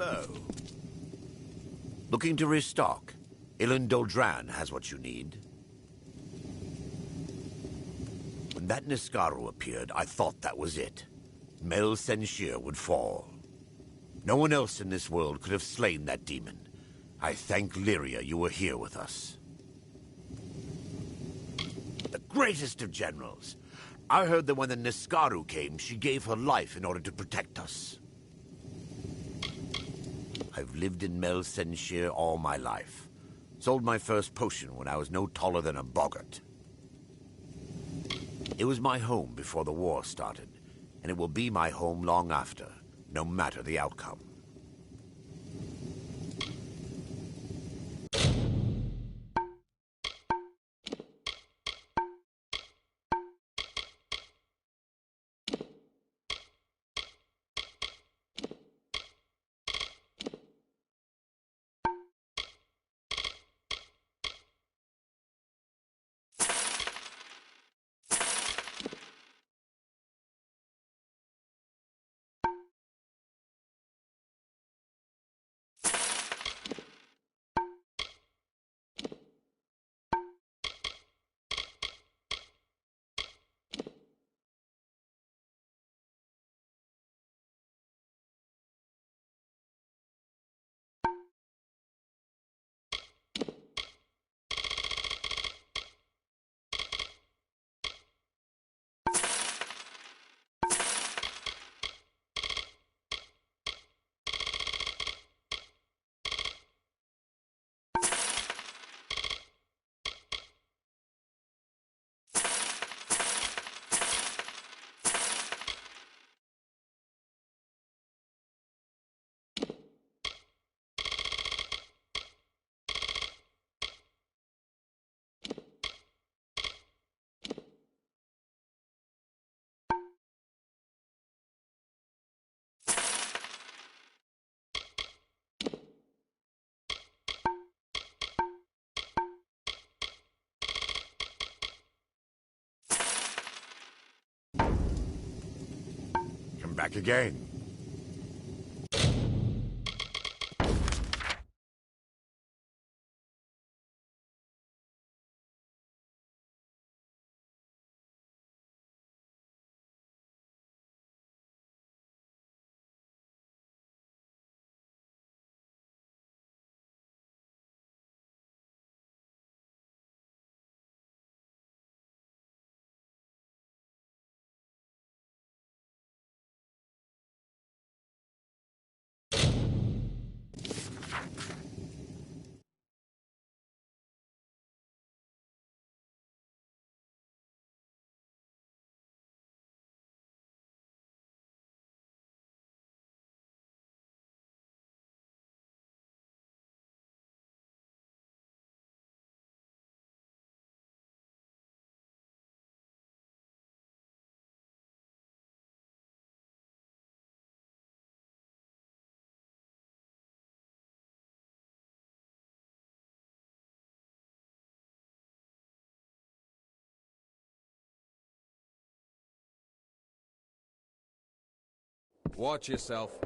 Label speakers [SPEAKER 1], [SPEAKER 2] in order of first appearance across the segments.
[SPEAKER 1] Hello. Looking to restock? Ilan Doldran has what you need. When that Niskaru appeared, I thought that was it. Mel Senshir would fall. No one else in this world could have slain that demon. I thank Lyria you were here with us. The greatest of generals. I heard that when the Niskaru came, she gave her life in order to protect us. I've lived in Mel Senshir all my life. Sold my first potion when I was no taller than a boggart. It was my home before the war started, and it will be my home long after, no matter the outcome. Back again.
[SPEAKER 2] Watch yourself.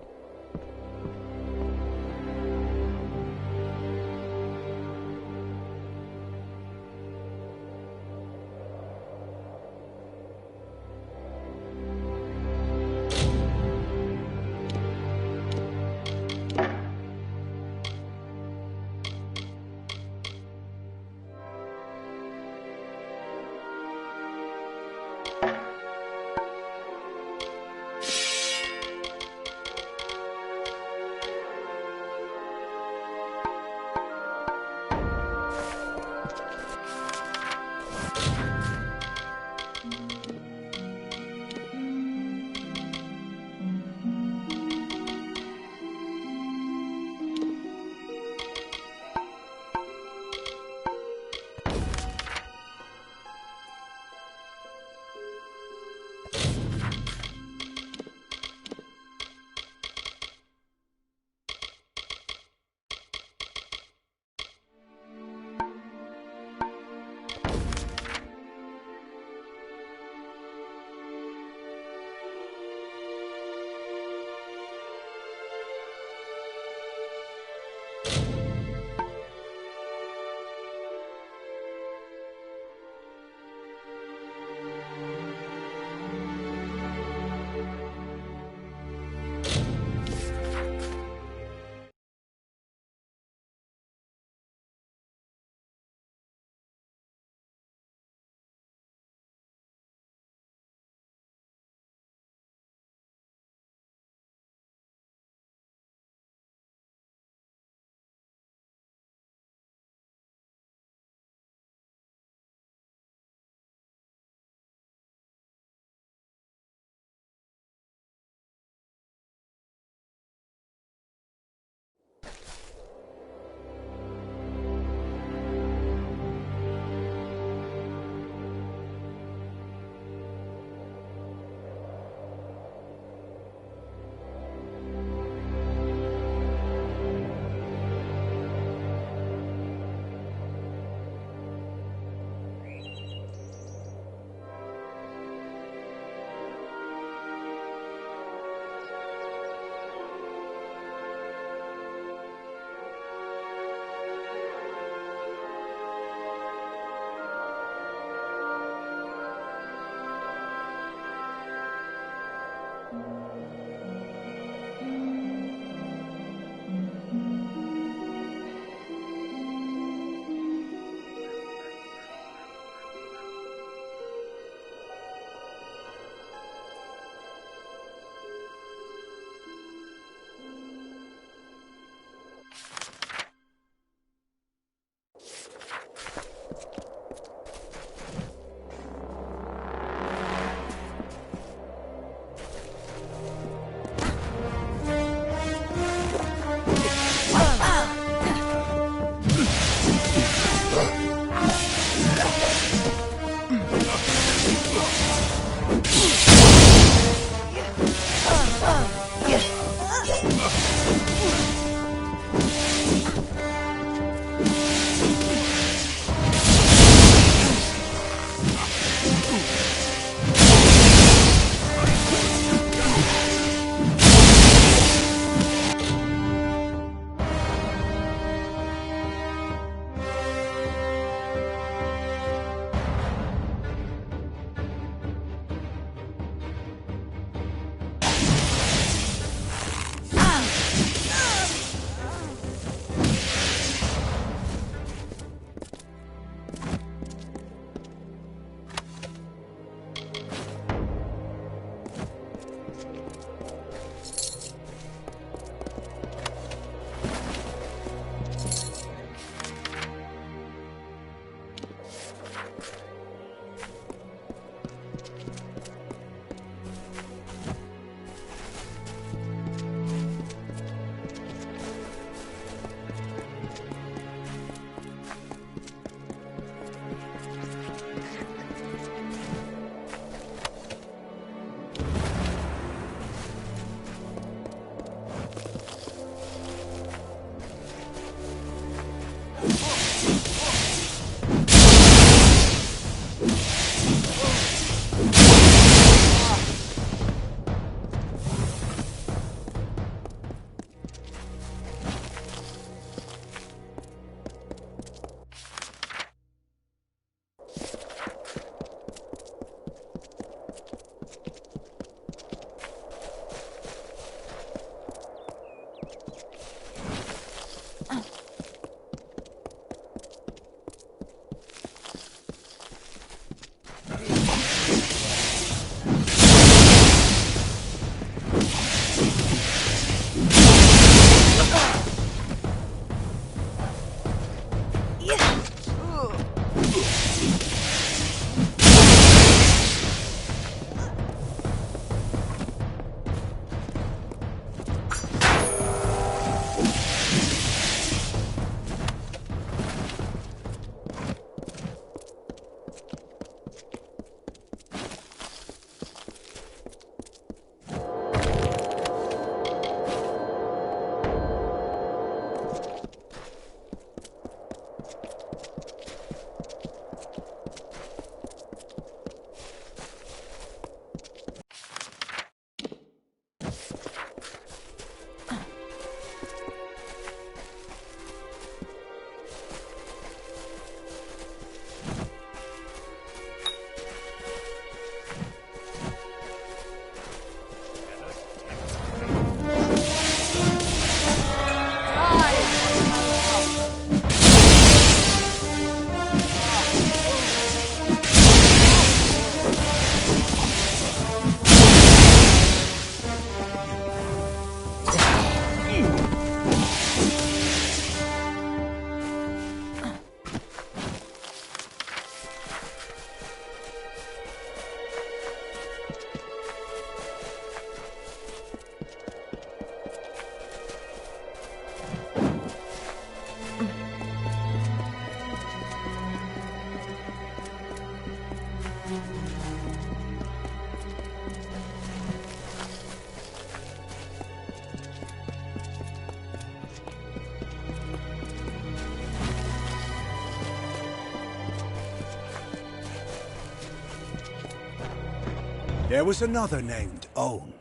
[SPEAKER 3] There was another named Own.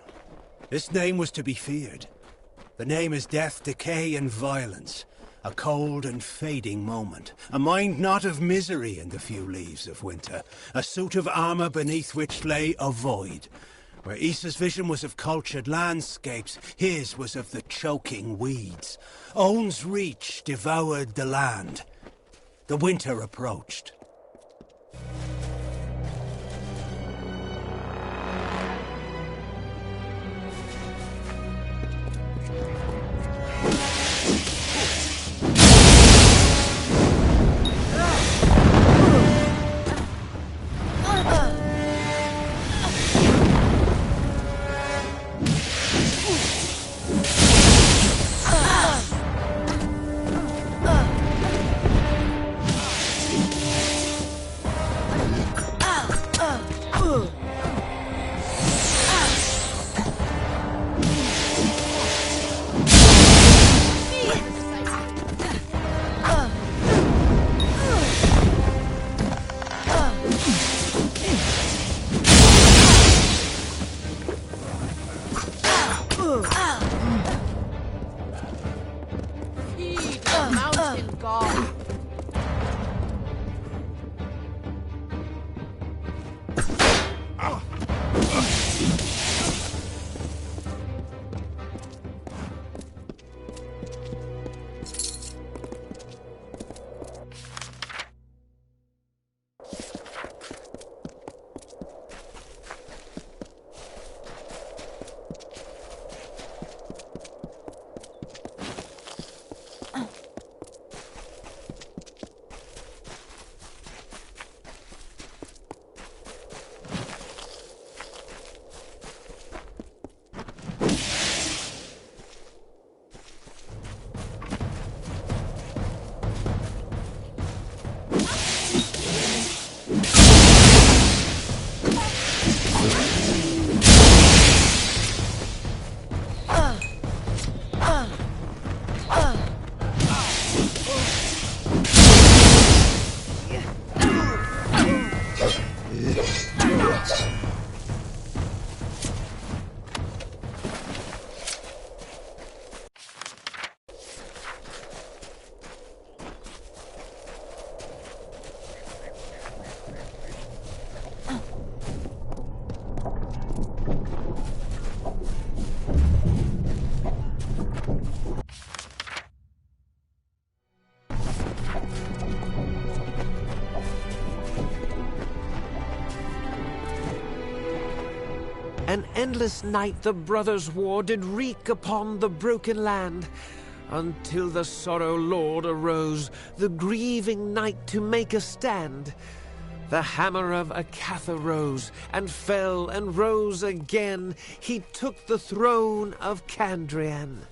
[SPEAKER 3] This name was to be feared. The name is death, decay, and violence. A cold and fading moment. A mind not of misery in the few leaves of winter. A suit of armor beneath which lay a void. Where Issa's vision was of cultured landscapes, his was of the choking weeds. Own's reach devoured the land. The winter approached.
[SPEAKER 4] endless night the brothers' war did wreak upon the broken land, until the sorrow lord arose, the grieving knight to make a stand. The hammer of Akatha rose, and fell, and rose again. He took the throne of Kandrian.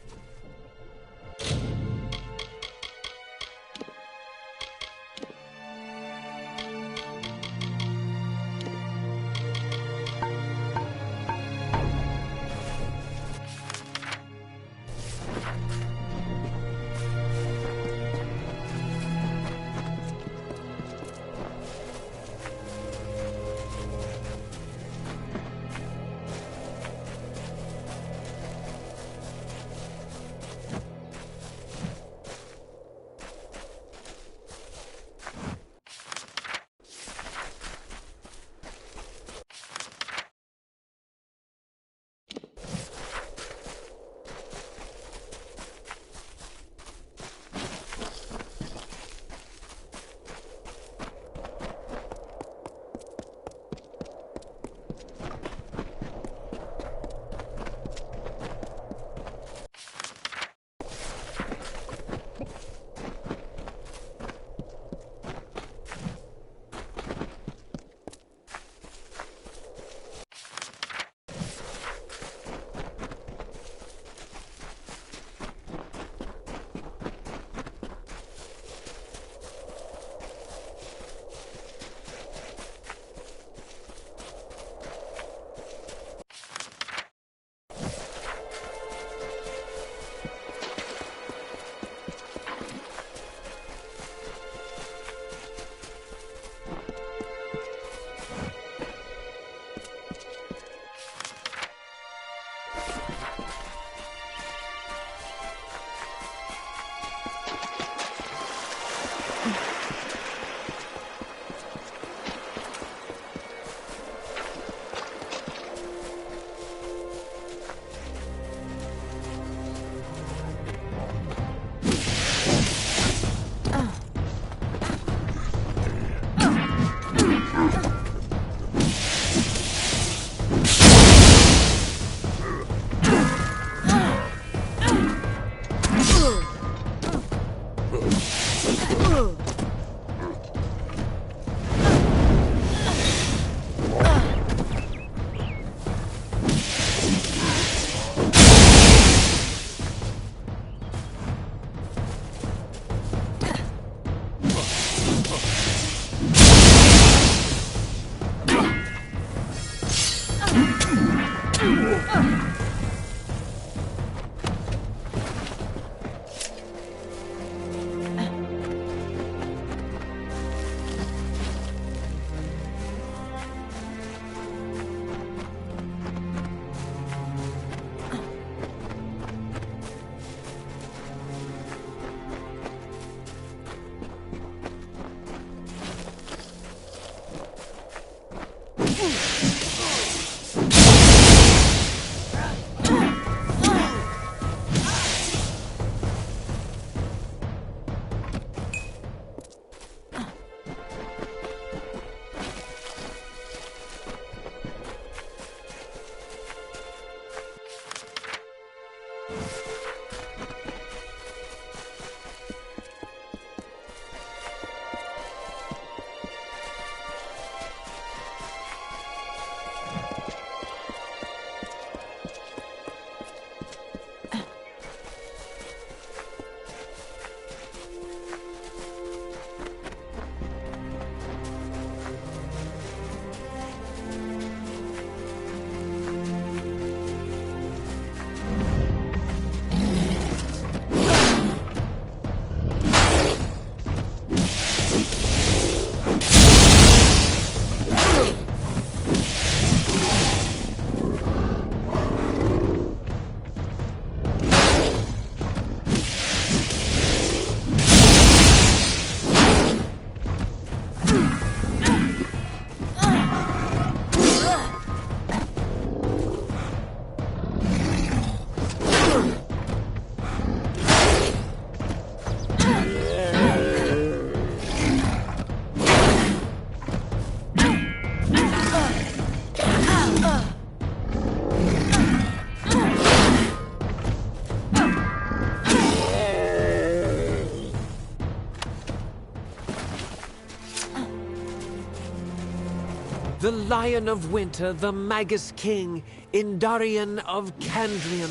[SPEAKER 4] The Lion of Winter, the Magus King, Indarion of Candrian,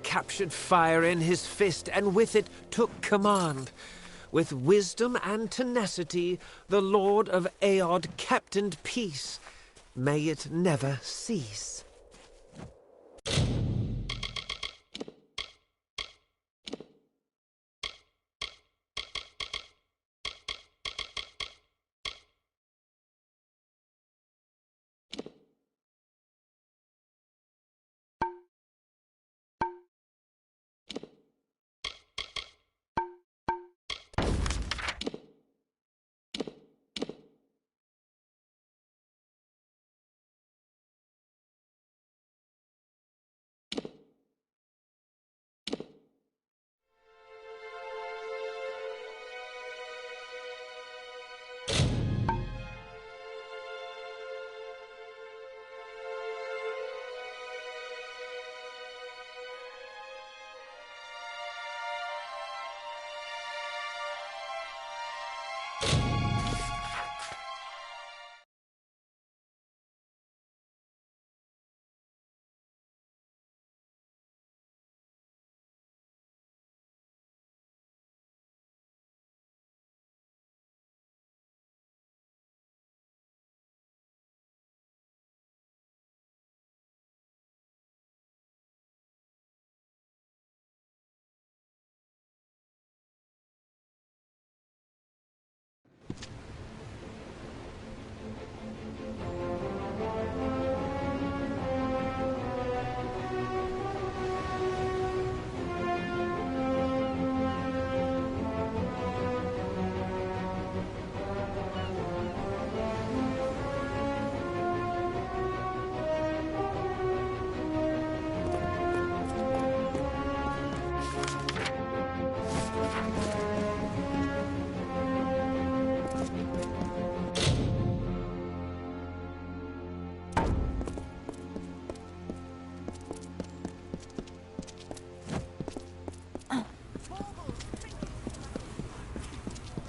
[SPEAKER 4] captured fire in his fist and with it took command. With wisdom and tenacity, the Lord of Aod captained peace. May it never cease.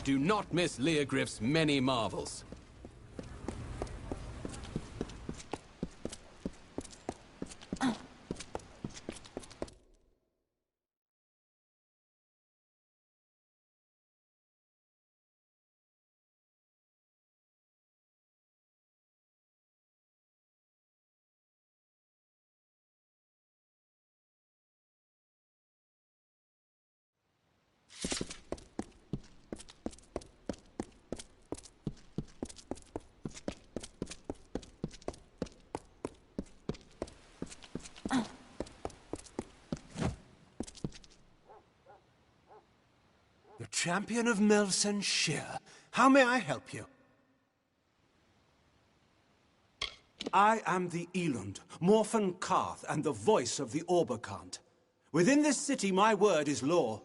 [SPEAKER 2] Do not miss Leogriff's many marvels.
[SPEAKER 3] The champion of Melsenshire. How may I help you? I am the Elund, Morphin Karth, and the voice of the Orbicant. Within this city, my word is law.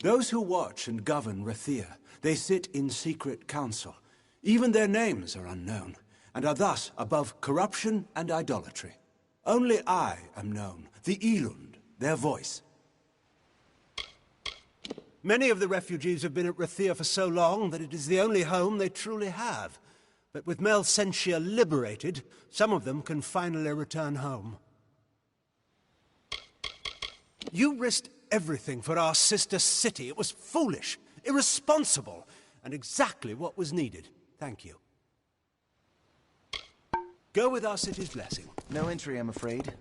[SPEAKER 3] Those who watch and govern Rathir, they sit in secret council. Even their names are unknown, and are thus above corruption and idolatry. Only I am known, the Elund, their voice. Many of the refugees have been at Rathir for so long that it is the only home they truly have. But with Melsenshire liberated, some of them can finally return home. You risked everything for our sister city. It was foolish, irresponsible, and exactly what was needed. Thank you. Go with our city's blessing.
[SPEAKER 5] No entry, I'm afraid.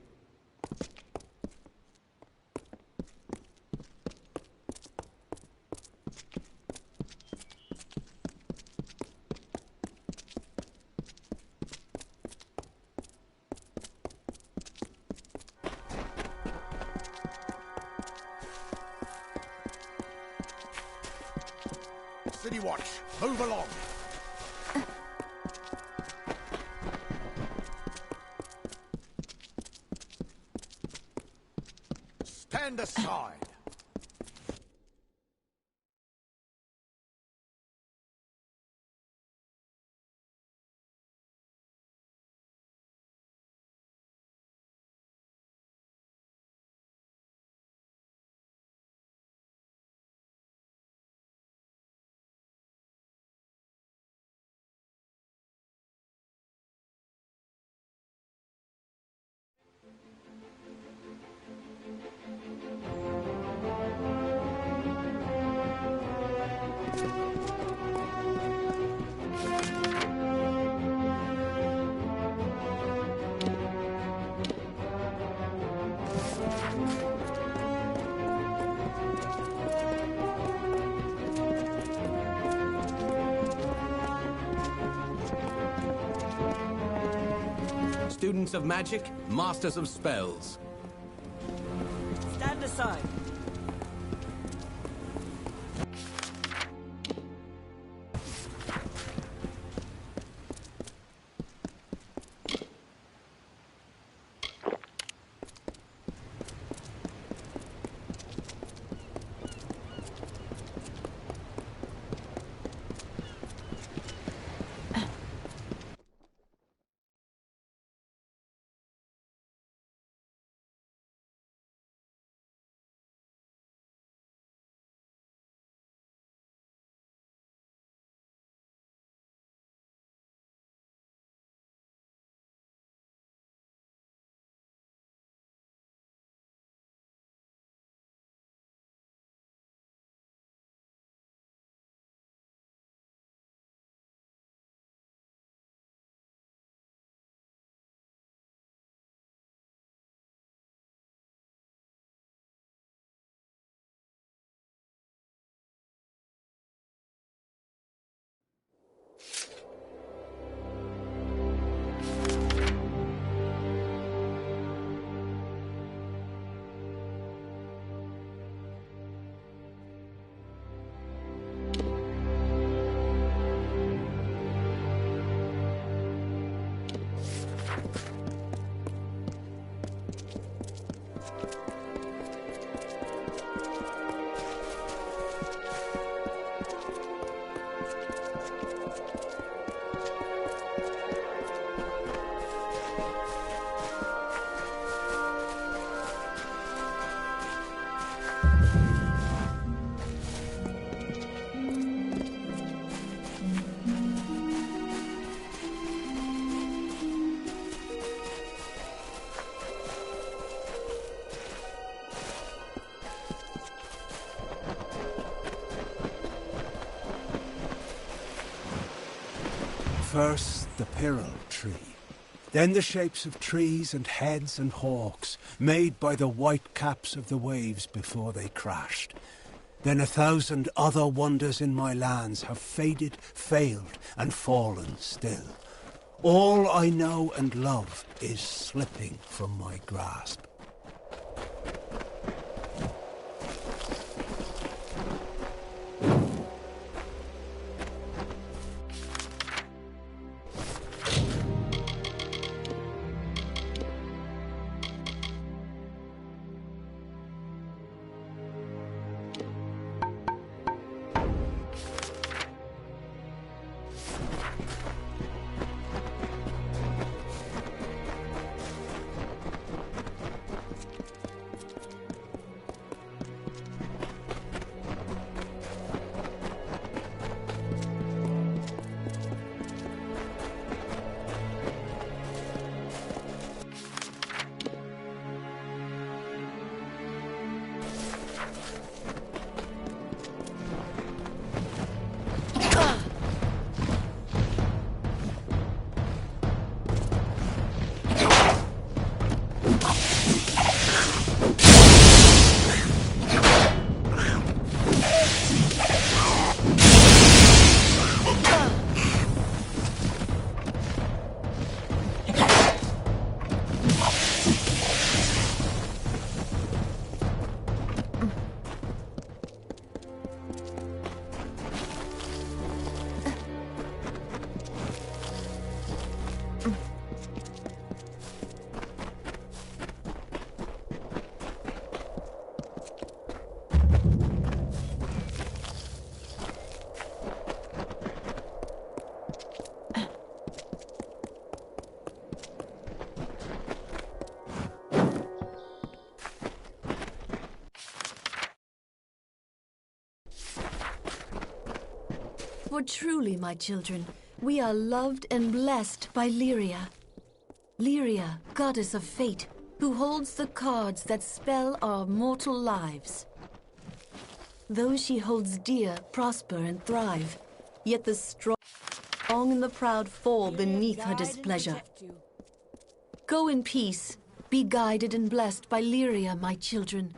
[SPEAKER 1] City Watch, move along. Stand aside.
[SPEAKER 2] students of magic, masters of spells.
[SPEAKER 5] Stand aside.
[SPEAKER 3] First, the Pyrrol tree. Then the shapes of trees and heads and hawks, made by the white caps of the waves before they crashed. Then 1,000 other wonders in my lands have faded, failed, and fallen still. All I know and love is slipping from my grasp.
[SPEAKER 6] For truly, my children, we are loved and blessed by Lyria. Lyria, goddess of fate, who holds the cards that spell our mortal lives. Those she holds dear prosper and thrive, yet the strong and the proud fall beneath her displeasure. Go in peace, be guided and blessed by Lyria, my children.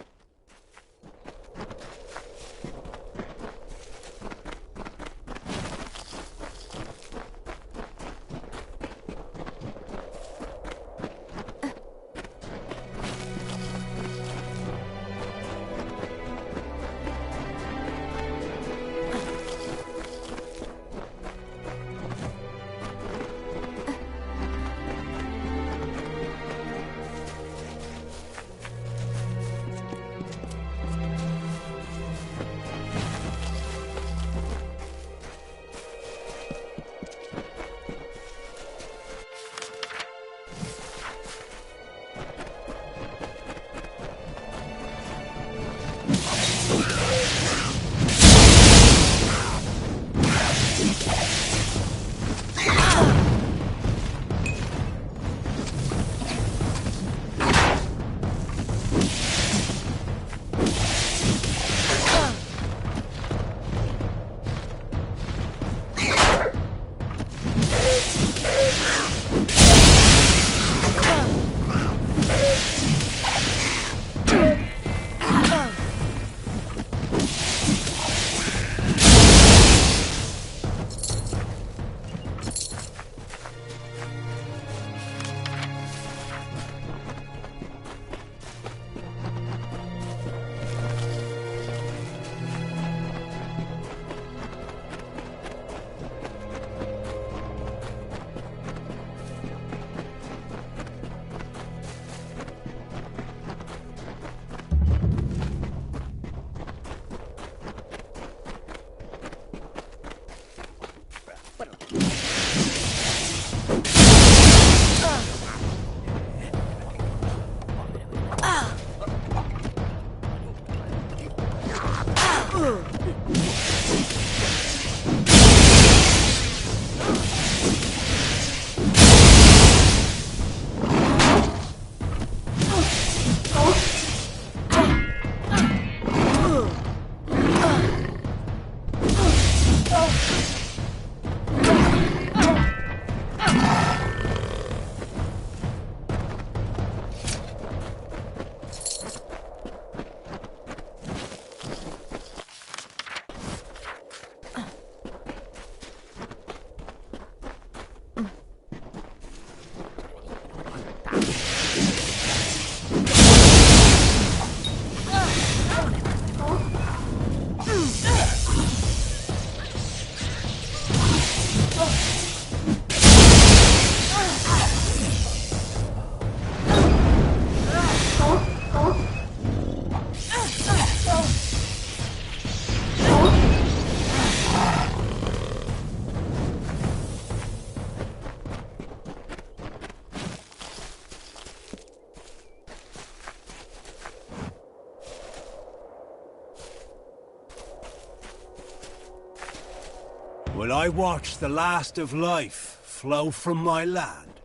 [SPEAKER 3] Will I watch the last of life flow from my land?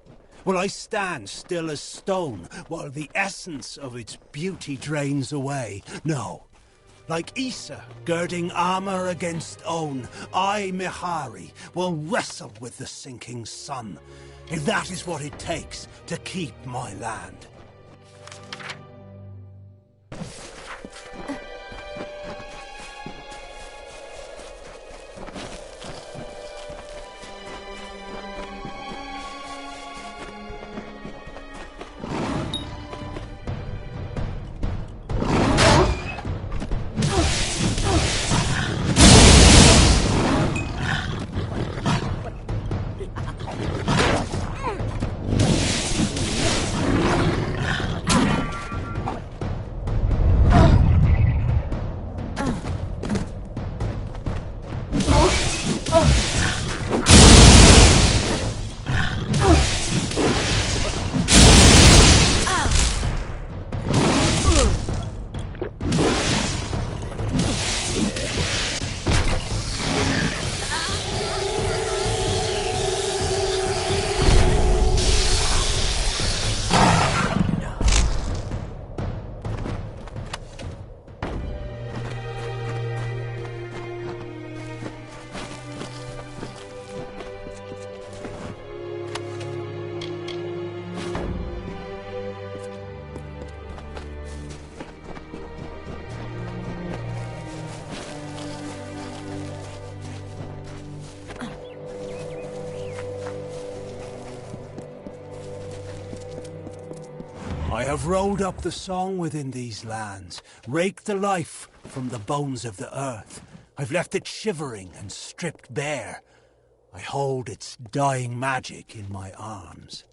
[SPEAKER 3] Will I stand still as stone while the essence of its beauty drains away? No. Like Issa, girding armor against Own, I, Mihari, will wrestle with the sinking sun, if that is what it takes to keep my land. I have rolled up the song within these lands, raked the life from the bones of the earth. I've left it shivering and stripped bare. I hold its dying magic in my arms.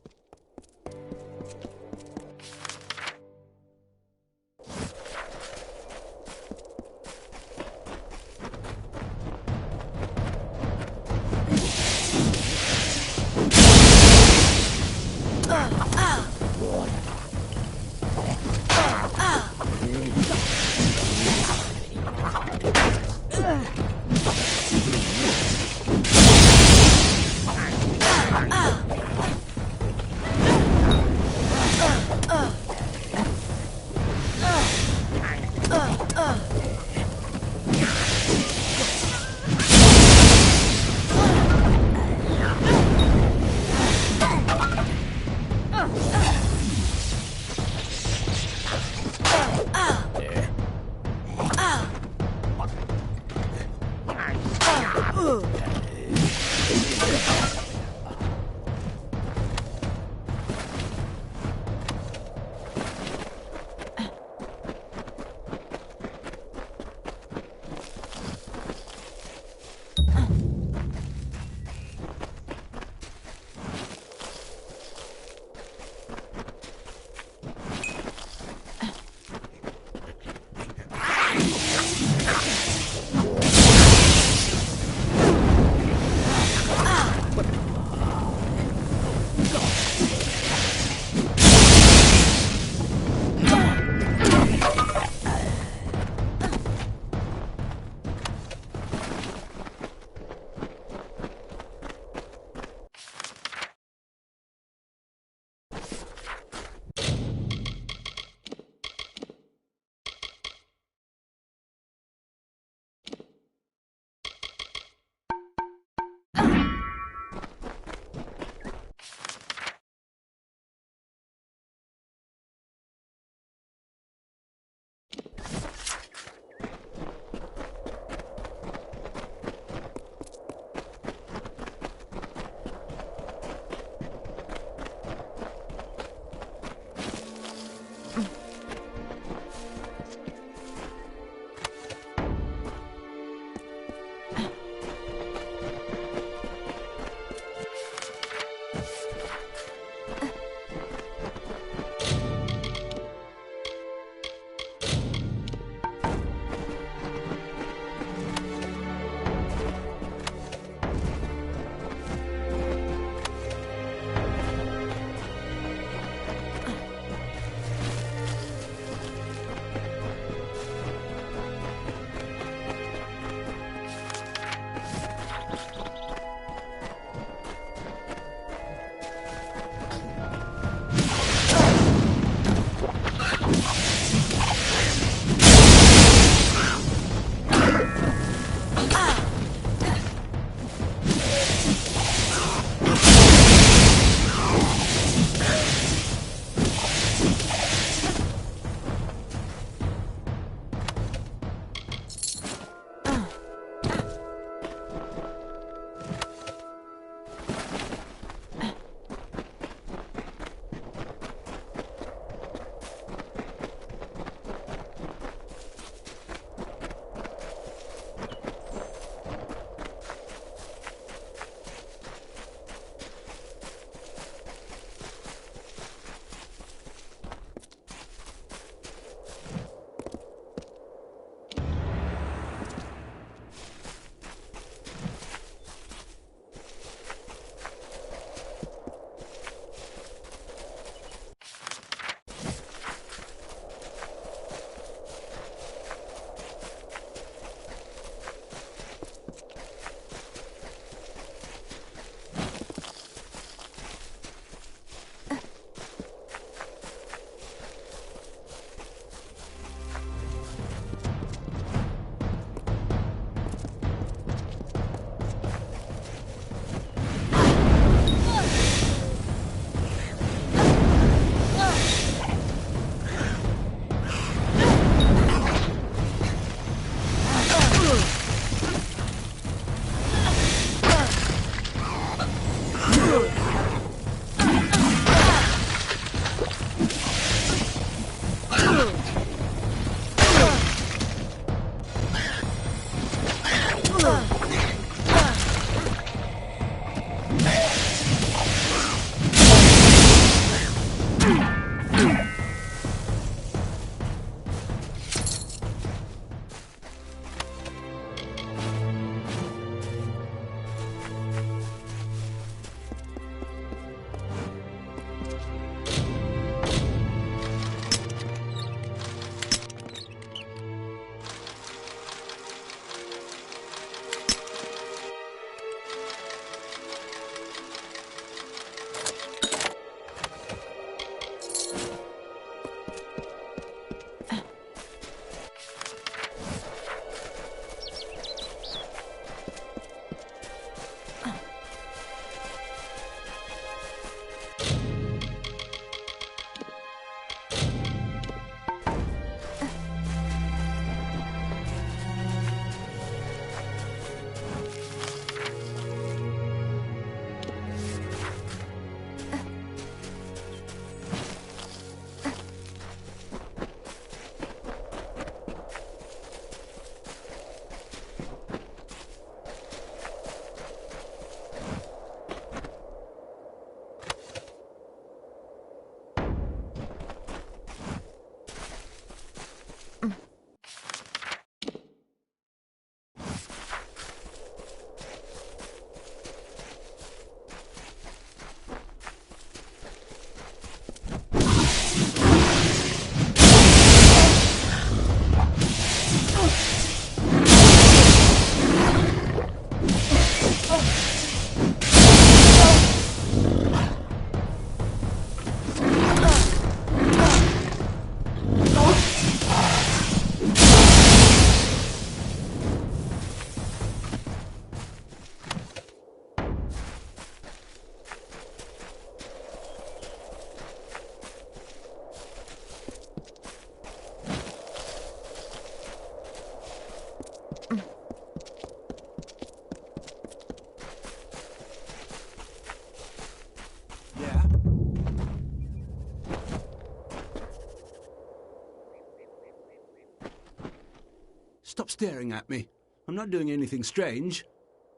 [SPEAKER 3] Stop staring at me. I'm not doing anything strange.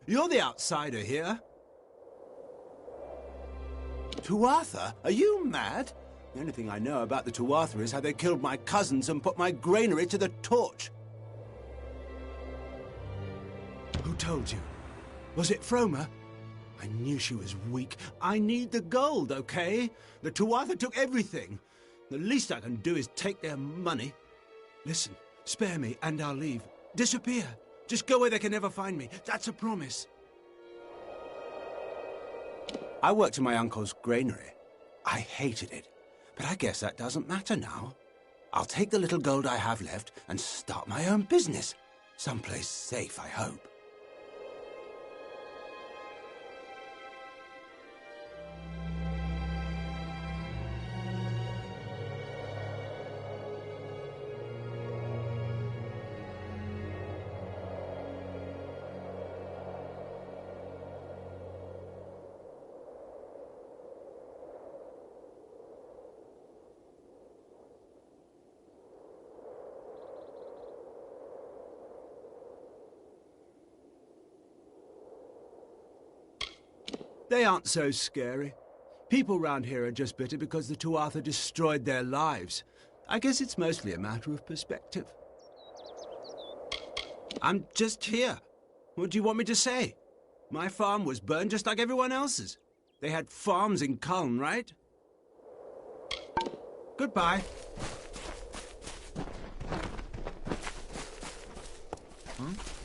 [SPEAKER 3] You're the outsider here. Tuatha? Are you mad? The only thing I know about the Tuatha is how they killed my cousins and put my granary to the torch. Who told you? Was it Froma? I knew she was weak. I need the gold, okay? The Tuatha took everything. The least I can do is take their money. Listen, spare me and I'll leave. Disappear. Just go where they can never find me. That's a promise. I worked in my uncle's granary. I hated it. But I guess that doesn't matter now. I'll take the little gold I have left and start my own business. Someplace safe, I hope. They aren't so scary. People round here are just bitter because the Tuatha destroyed their lives. I guess it's mostly a matter of perspective. I'm just here. What do you want me to say? My farm was burned just like everyone else's. They had farms in Culm, right? Goodbye. Huh?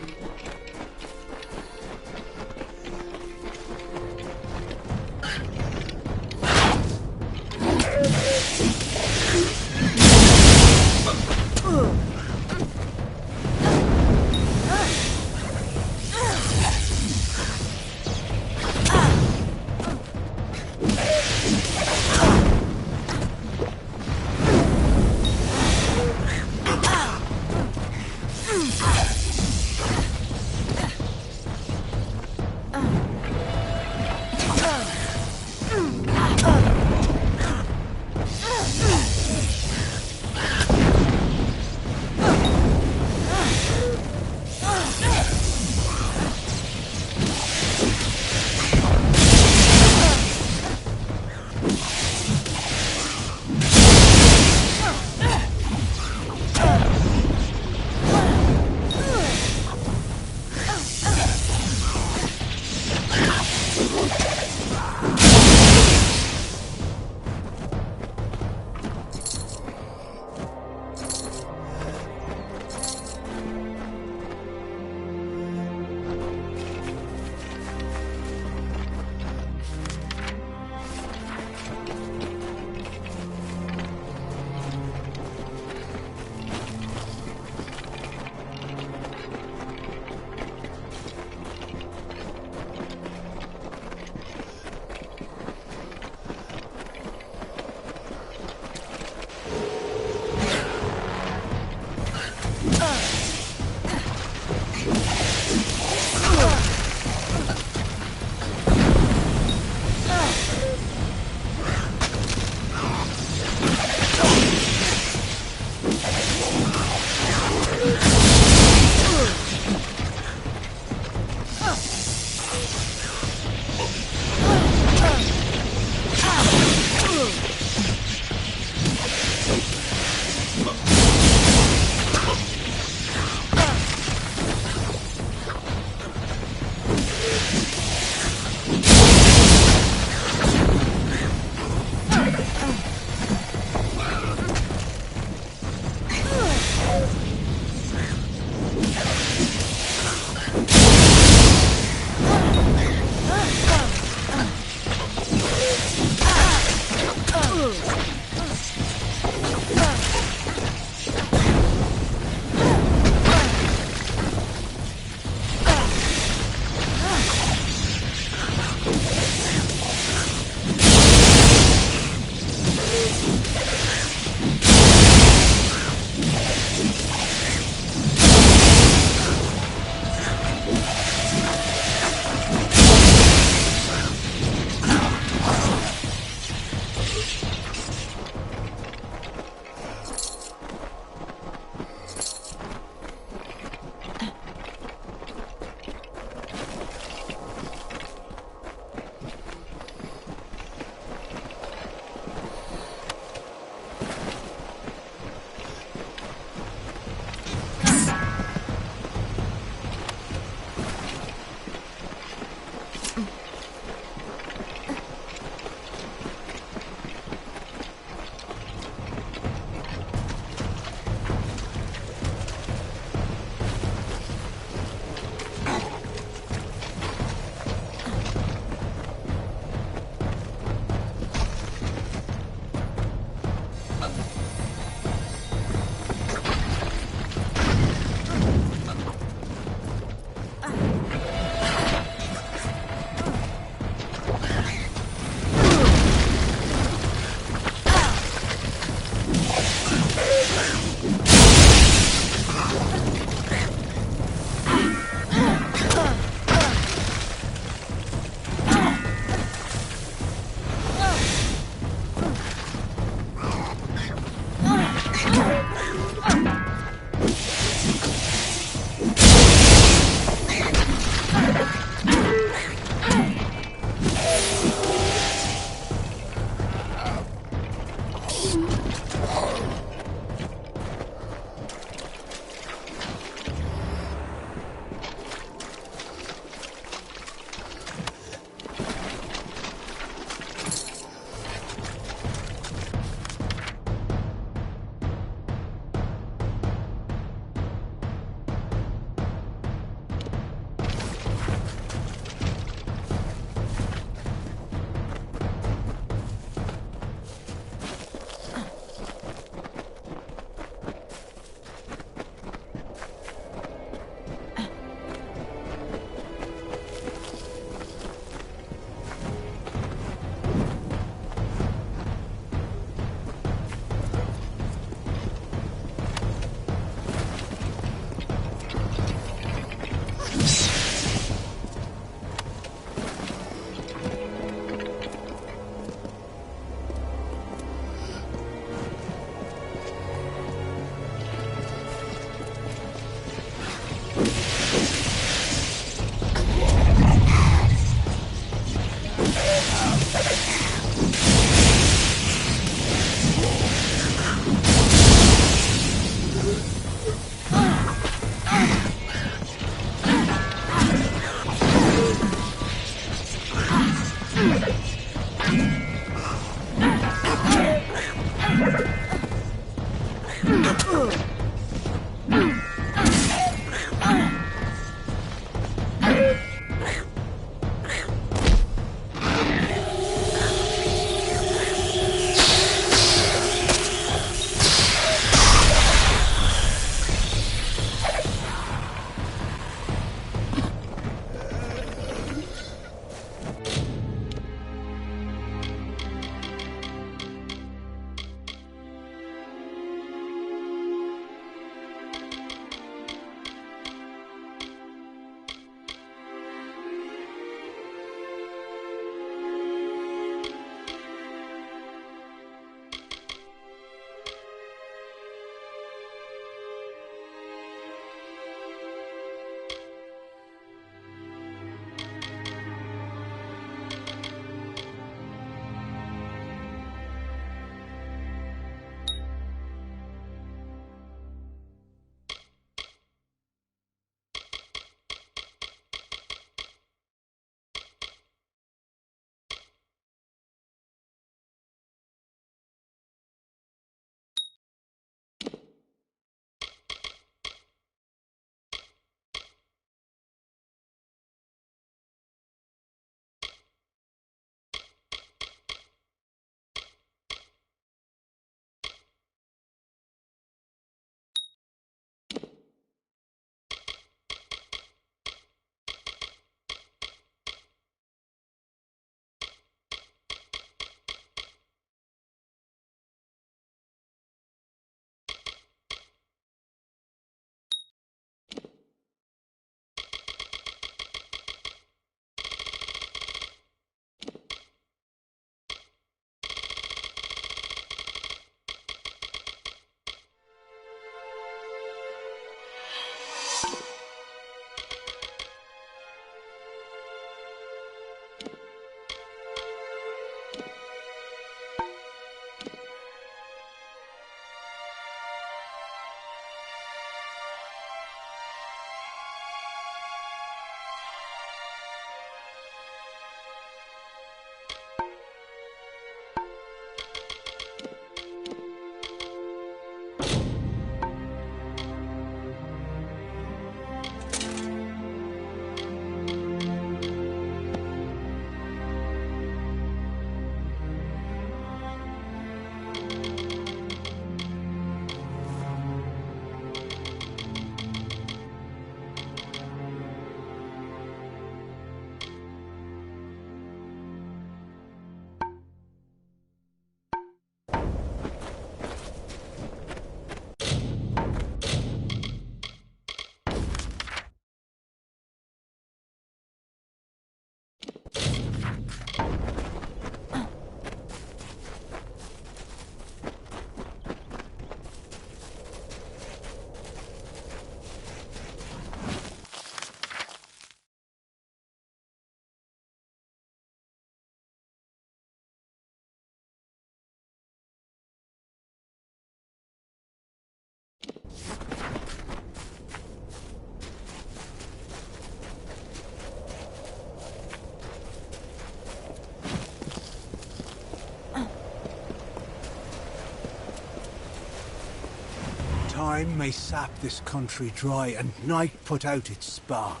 [SPEAKER 3] Time may sap this country dry, and night put out its spark.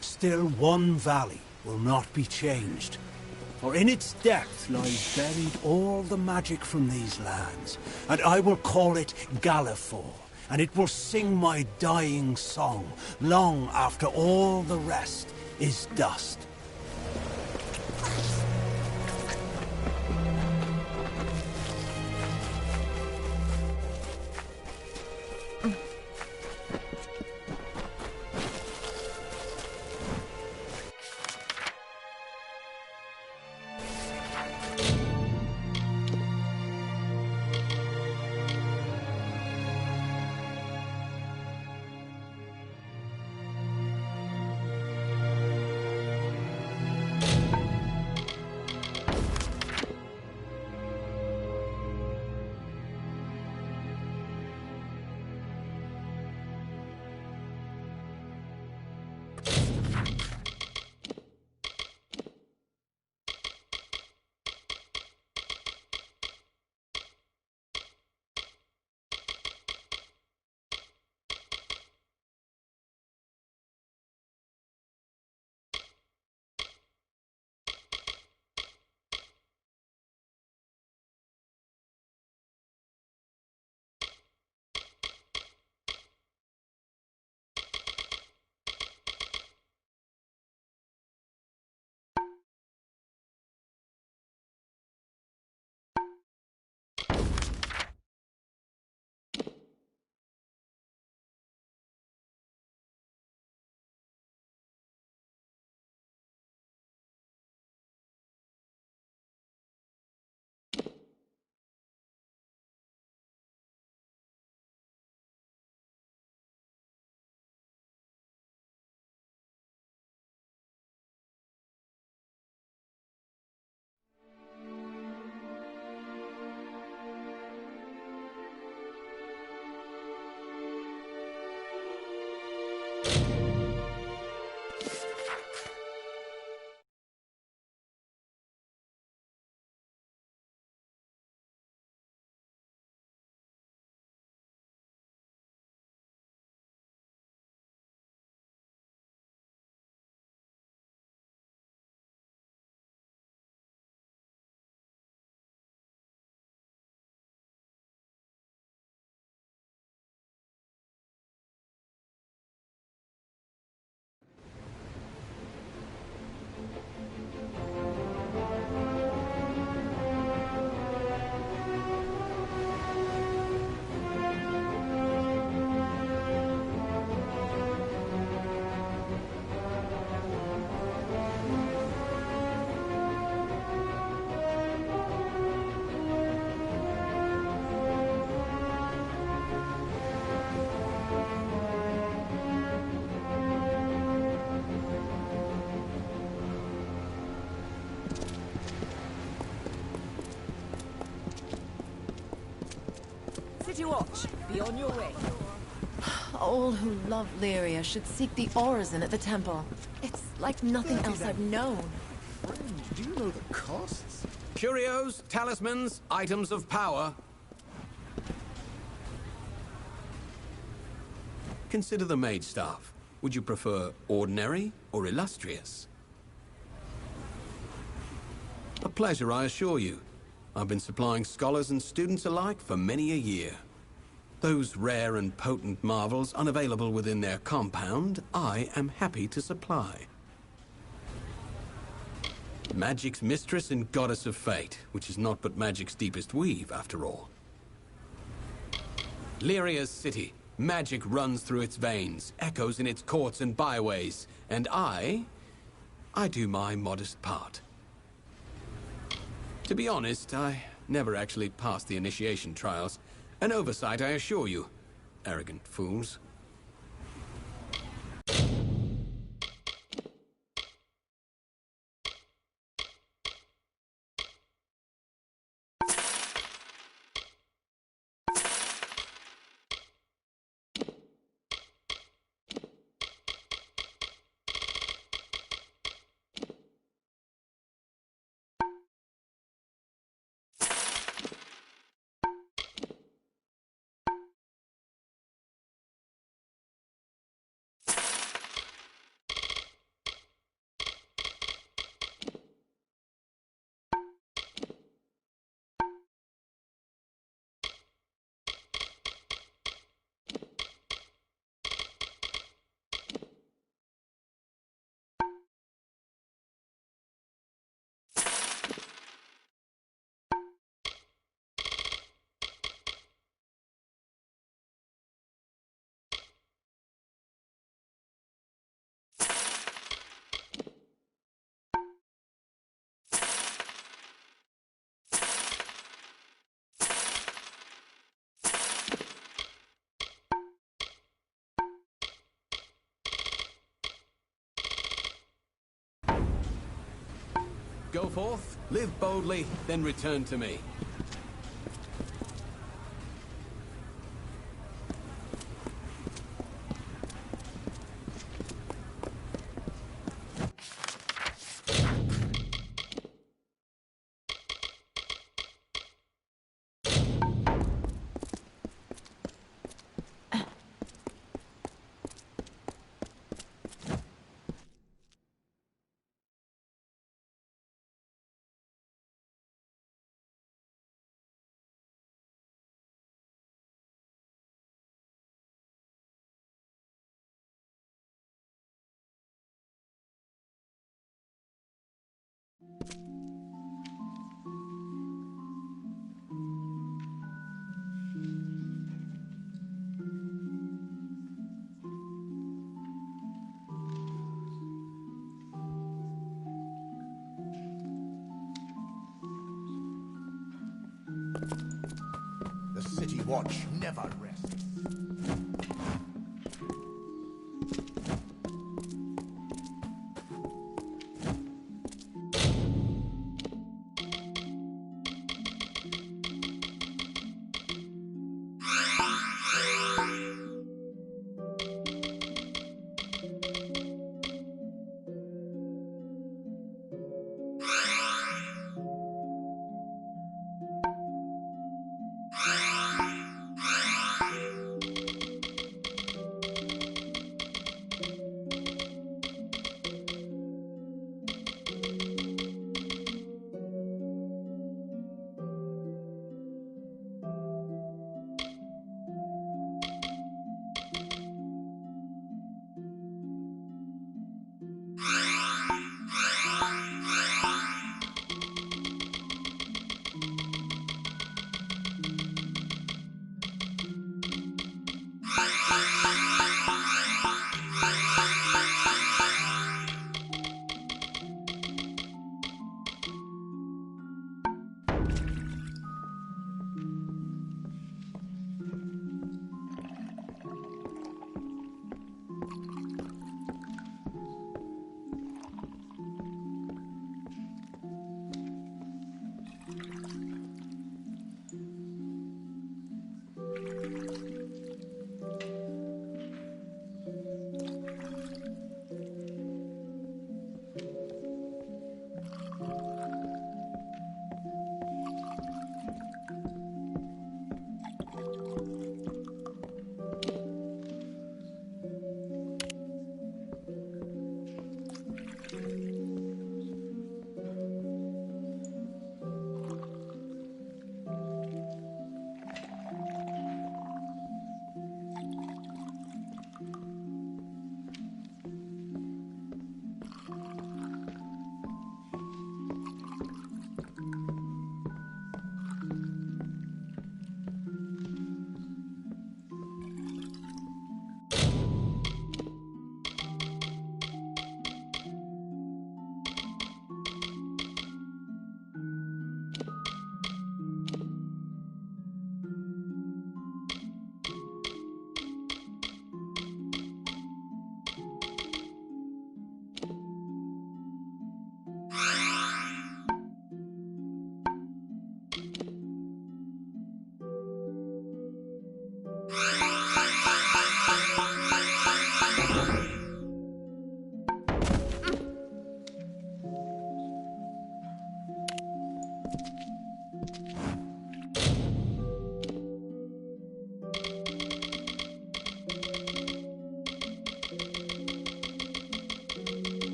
[SPEAKER 3] Still, one valley will not be changed. For in its depth lies buried all the magic from these lands, and I will call it Galliford, and it will sing my dying song, long after all the rest is dust.
[SPEAKER 5] watch. Be on your way.
[SPEAKER 7] All who love Lyria should seek the Orison at the temple. It's like nothing else I've known.
[SPEAKER 8] Friend, do you know the costs?
[SPEAKER 2] Curios, talismans, items of power. Consider the mage staff. Would you prefer ordinary or illustrious? A pleasure, I assure you. I've been supplying scholars and students alike for many a year. Those rare and potent marvels unavailable within their compound, I am happy to supply. Magic's mistress and goddess of fate, which is not but magic's deepest weave, after all. Lyria's city. Magic runs through its veins, echoes in its courts and byways, and I do my modest part. To be honest, I never actually passed the initiation trials. An oversight, I assure you. Arrogant fools. Go forth, live boldly, then return to me.
[SPEAKER 8] The City Watch never rests.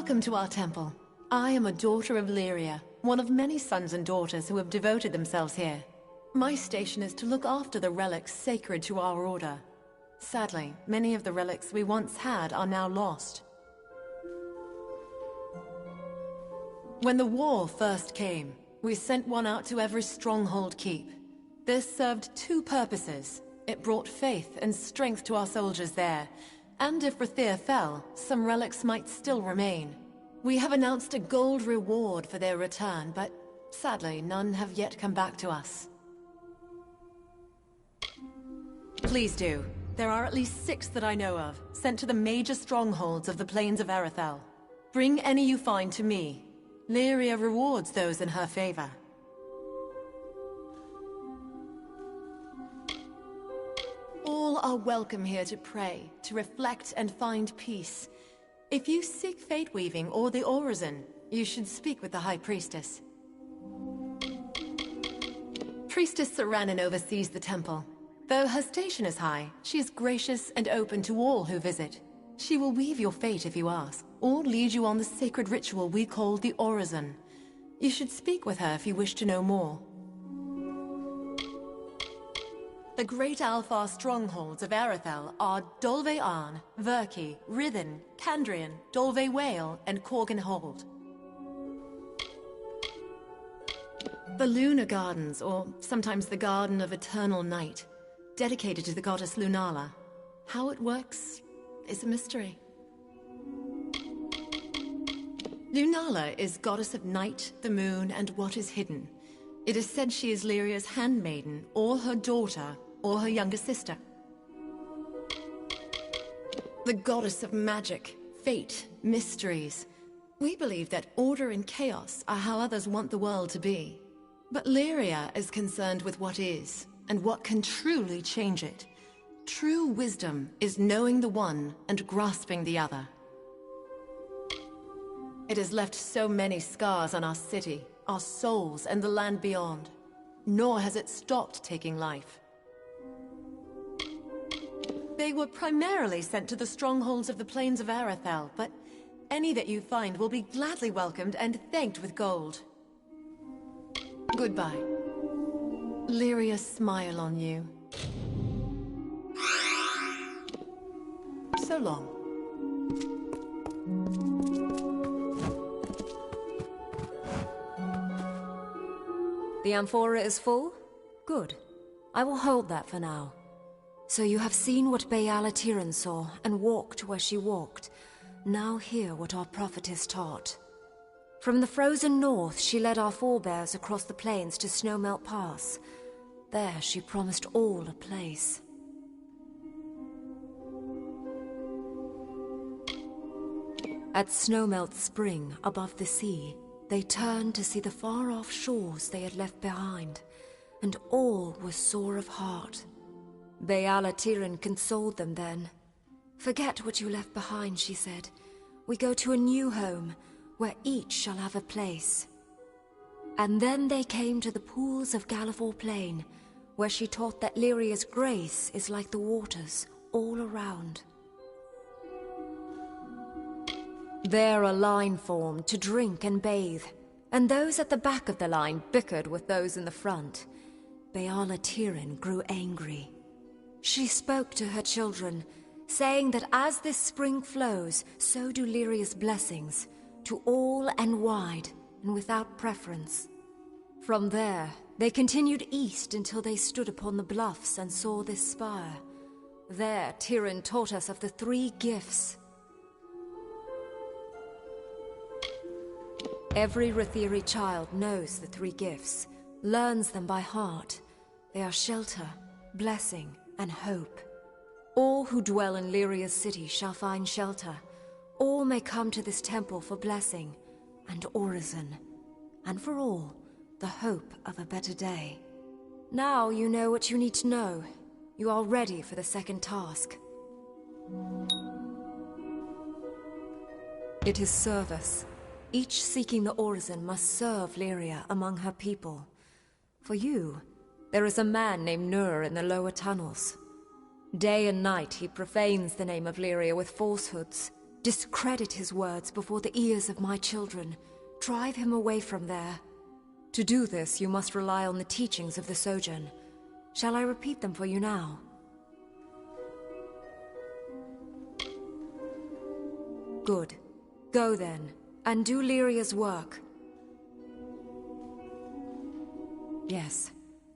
[SPEAKER 7] Welcome to our temple. I am a daughter of Lyria, one of many sons and daughters who have devoted themselves here. My station is to look after the relics sacred to our order. Sadly, many of the relics we once had are now lost. When the war first came, we sent one out to every stronghold keep. This served two purposes. It brought faith and strength to our soldiers there, and if Rathir fell, some relics might still remain. We have announced a gold reward for their return, but sadly, none have yet come back to us. Please do. There are at least 6 that I know of, sent to the major strongholds of the plains of Arethel. Bring any you find to me. Lyria rewards those in her favor. All are welcome here to pray, to reflect and find peace. If you seek fate weaving or the orison, you should speak with the High Priestess. Priestess Saranin oversees the temple. Though her station is high, she is gracious and open to all who visit. She will weave your fate if you ask, or lead you on the sacred ritual we call the orison. You should speak with her if you wish to know more. The great Alfar strongholds of Arethel are Dolve Arn, Verki, Rithen, Candrian, Dolve Whale, and Corgan Hold. The Lunar Gardens, or sometimes the Garden of Eternal Night, dedicated to the goddess Lunala. How it works is a mystery. Lunala is goddess of night, the moon, and what is hidden. It is said she is Lyria's handmaiden, or her daughter, or her younger sister. The goddess of magic, fate, mysteries. We believe that order and chaos are how others want the world to be. But Lyria is concerned with what is, and what can truly change it. True wisdom is knowing the one and grasping the other. It has left so many scars on our city, our souls, and the land beyond. Nor has it stopped taking life. They were primarily sent to the strongholds of the plains of Arethel, but any that you find will be gladly welcomed and thanked with gold. Goodbye. Lyria smile on you. So long.
[SPEAKER 5] The amphora is full? Good. I will hold that for now. So you have seen what Bayala saw, and walked where she walked. Now hear what our prophetess taught. From the frozen north, she led our forebears across the plains to Snowmelt Pass. There she promised all a place. At Snowmelt Spring, above the sea, they turned to see the far-off shores they had left behind, and all were sore of heart. Bayala consoled them then. Forget what you left behind, she said. We go to a new home, where each shall have a place. And then they came to the pools of Gallivore Plain, where she taught that Lyria's grace is like the waters all around. There a line formed to drink and bathe, and those at the back of the line bickered with those in the front. Bayala grew angry. She spoke to her children, saying that as this spring flows, so do Lyria's blessings, to all and wide, and without preference. From there, they continued east until they stood upon the bluffs and saw this spire. There, Tyrion taught us of the 3 gifts. Every Rathiri child knows the 3 gifts, learns them by heart. They are shelter, blessing, and hope. All who dwell in Lyria's city shall find shelter. All may come to this temple for blessing and orison, and for all, the hope of a better day. Now you know what you need to know. You are ready for the second task. It is service. Each seeking the orison must serve Lyria among her people. For you, there is a man named Nur in the lower tunnels. Day and night he profanes the name of Lyria with falsehoods, Discredit his words before the ears of my children. Drive him away from there. To do this, you must rely on the teachings of the Sojourn. Shall I repeat them for you now? Good. Go then, and do Lyria's work. Yes,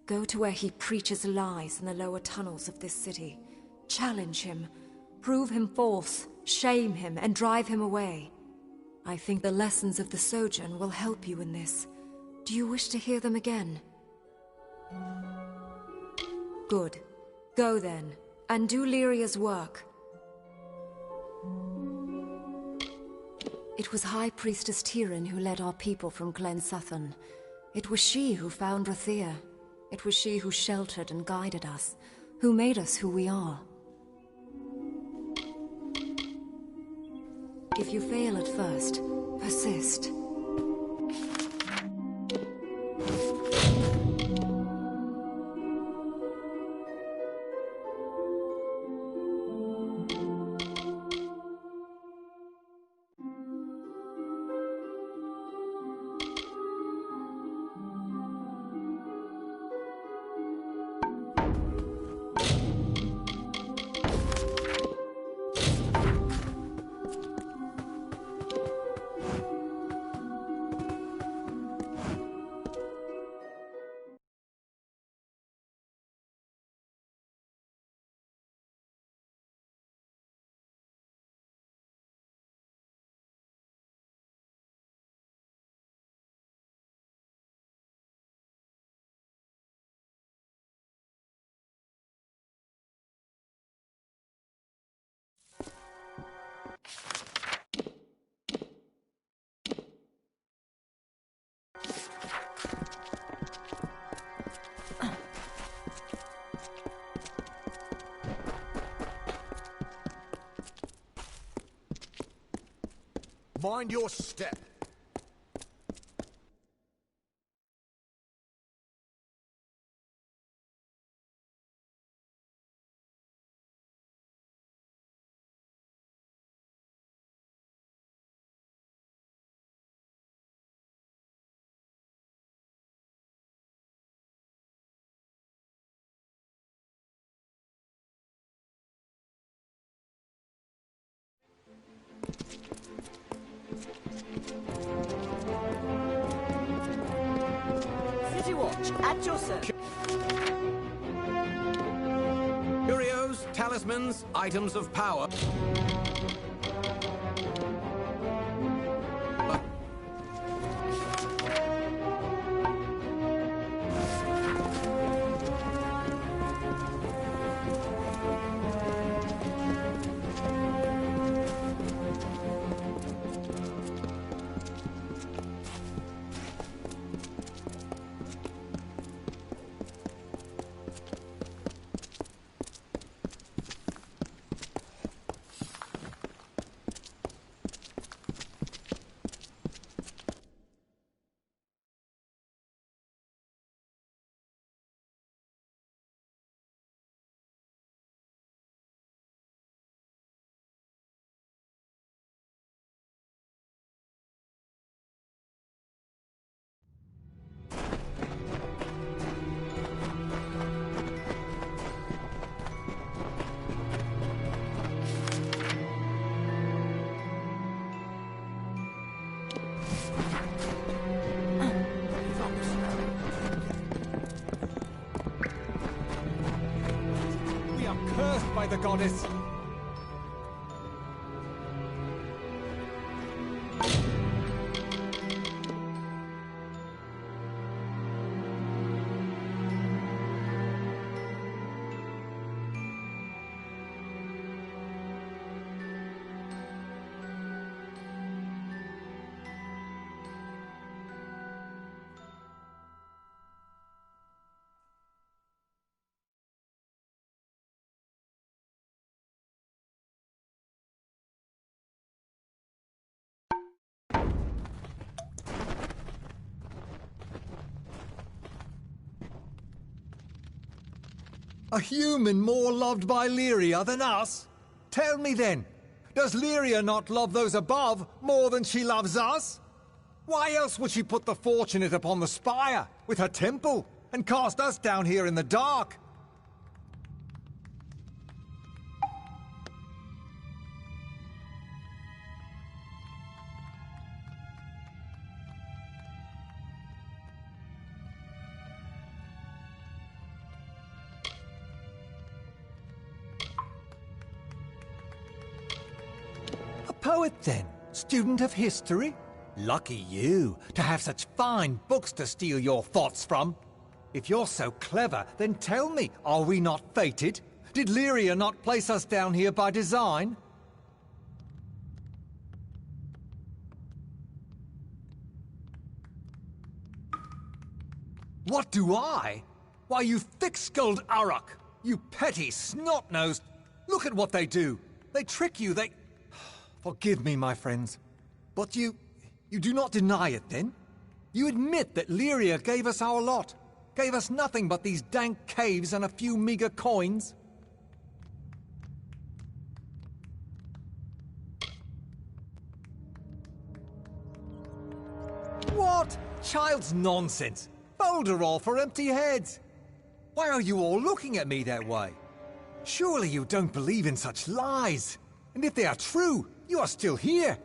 [SPEAKER 5] go to where he preaches lies in the lower tunnels of this city. Challenge him, prove him false, shame him, and drive him away. I think the lessons of the Sojourn will help you in this. Do you wish to hear them again? Good. Go then, and do Lyria's work. It was High Priestess Tyrian who led our people from Glen Sutton. It was she who found Rathir. It was she who sheltered and guided us, who made us who we are. If you fail at first, persist.
[SPEAKER 8] Mind your step.
[SPEAKER 9] City Watch, at your service.
[SPEAKER 2] Curios, talismans, items of power.
[SPEAKER 10] Cursed by the goddess!
[SPEAKER 11] A human more loved by Lyria than us? Tell me then,
[SPEAKER 10] Does Lyria not love those above more than she loves us? Why else would she put the fortunate upon the spire with her temple and cast us down here in the dark? A poet then? Student of history? Lucky you, to have such fine books to steal your thoughts from. If you're so clever, then tell me, are we not fated? Did Lyria not place us down here by design? What do I? Why, you thick-skulled Uruk! You petty snot-nosed! Look at what they do! They trick you, they... Forgive me, my friends, but you do not deny it, then? You admit that Lyria gave us our lot, gave us nothing but these dank caves and a few meager coins? What? Child's nonsense! Folderol for empty heads! Why are you all looking at me that way? Surely you don't believe in such lies! And if they are true, you are still here!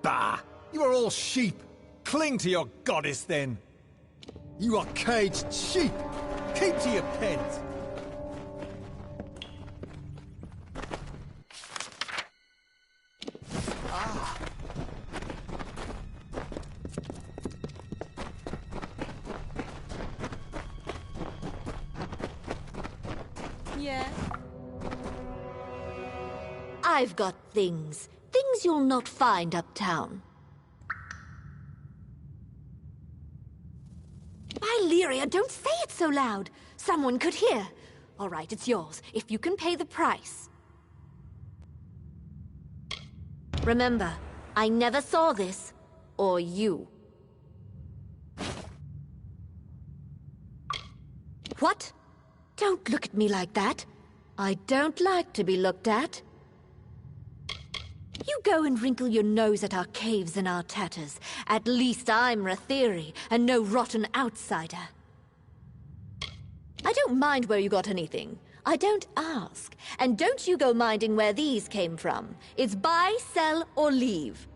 [SPEAKER 10] Bah! You are all sheep! Cling to your goddess, then! You are caged sheep! Keep to your pens!
[SPEAKER 7] Yeah?
[SPEAKER 6] I've got things. Things you'll not find uptown. By Lyria, don't say it so loud. Someone could hear. All right, it's yours, if you can pay the price. Remember, I never saw this. Or you. What? Don't look at me like that. I don't like to be looked at. You go and wrinkle your nose at our caves and our tatters. At least I'm Ratheri, and no rotten outsider. I don't mind where you got anything. I don't ask. And don't you go minding where these came from. It's buy, sell, or leave.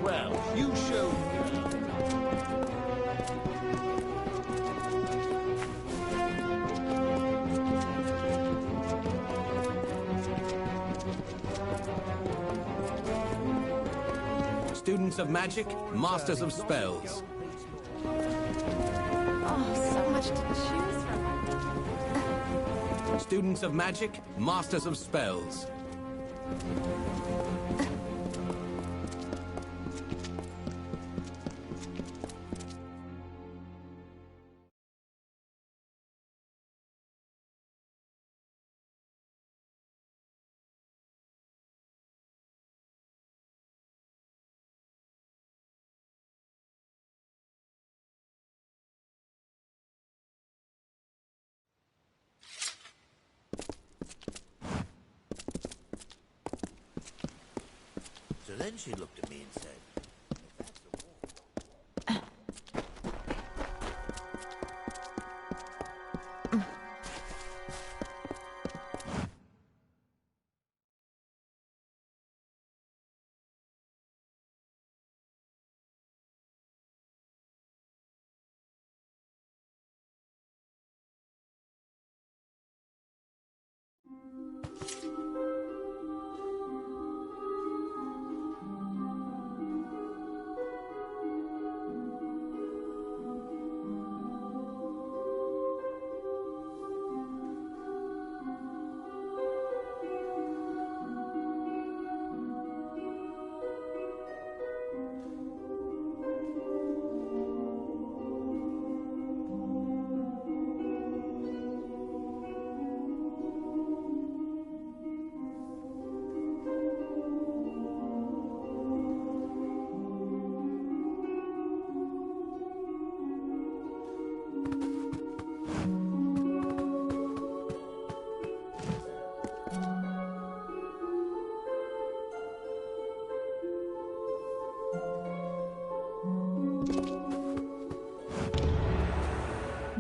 [SPEAKER 8] Well, you show me.
[SPEAKER 2] Students of magic, masters of spells.
[SPEAKER 6] Oh, so much to choose from.
[SPEAKER 2] Students of magic, masters of spells.
[SPEAKER 1] So then she looked at me and said,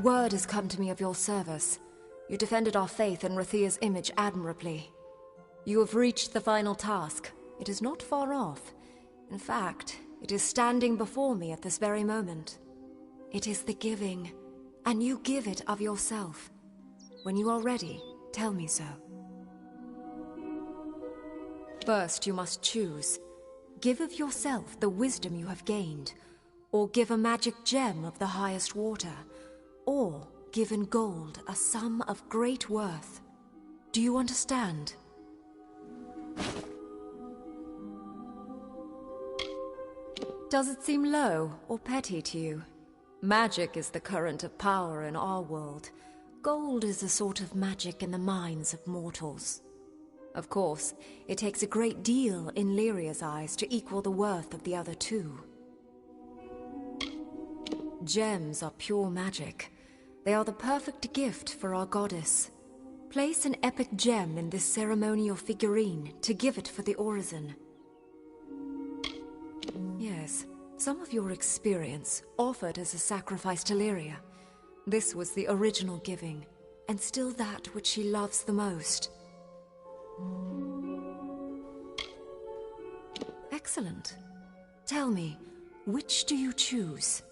[SPEAKER 5] Word has come to me of your service. You defended our faith and Rathia's image admirably. You have reached the final task. It is not far off. In fact, it is standing before me at this very moment. It is the giving, and you give it of yourself. When you are ready, tell me so. First, you must choose. Give of yourself the wisdom you have gained, or give a magic gem of the highest water, or give in gold a sum of great worth. Do you understand? Does it seem low or petty to you? Magic is the current of power in our world. Gold is a sort of magic in the minds of mortals. Of course, it takes a great deal in Lyria's eyes to equal the worth of the other two. Gems are pure magic. They are the perfect gift for our goddess. Place an epic gem in this ceremonial figurine to give it for the orison. Yes, some of your experience offered as a sacrifice to Lyria. This was the original giving, and still that which she loves the most. Excellent. Tell me, which do you choose?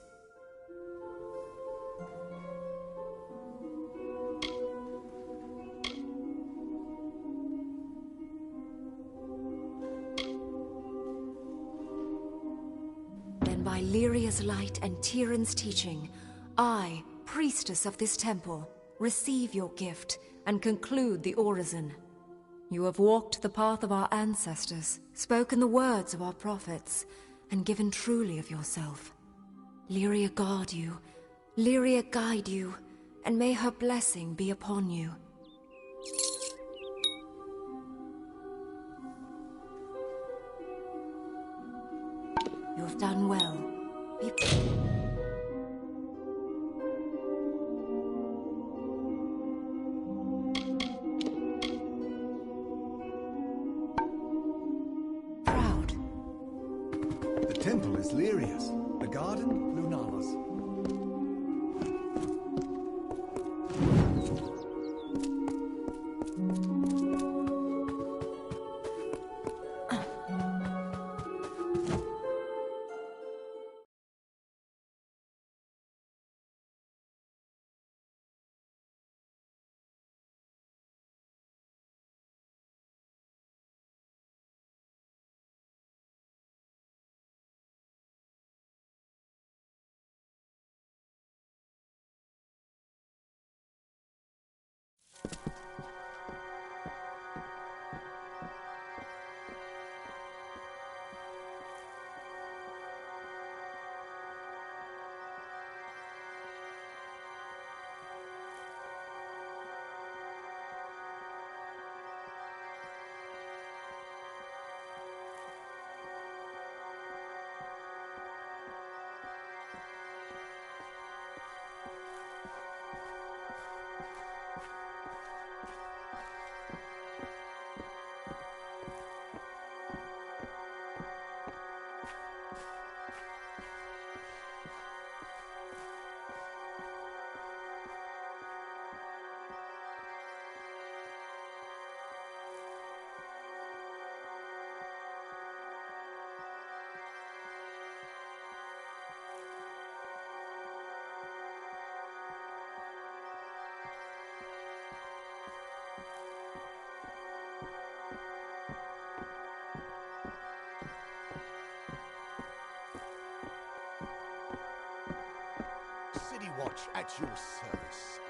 [SPEAKER 5] Then by Lyria's light and Tyrion's teaching, I, priestess of this temple, receive your gift and conclude the orison. You have walked the path of our ancestors, spoken the words of our prophets, and given truly of yourself. Lyria guard you, Lyria guide you, and may her blessing be upon you. You have done well. Proud.
[SPEAKER 10] The temple is Lyria's. The garden, Lunala's.
[SPEAKER 1] City Watch at your service.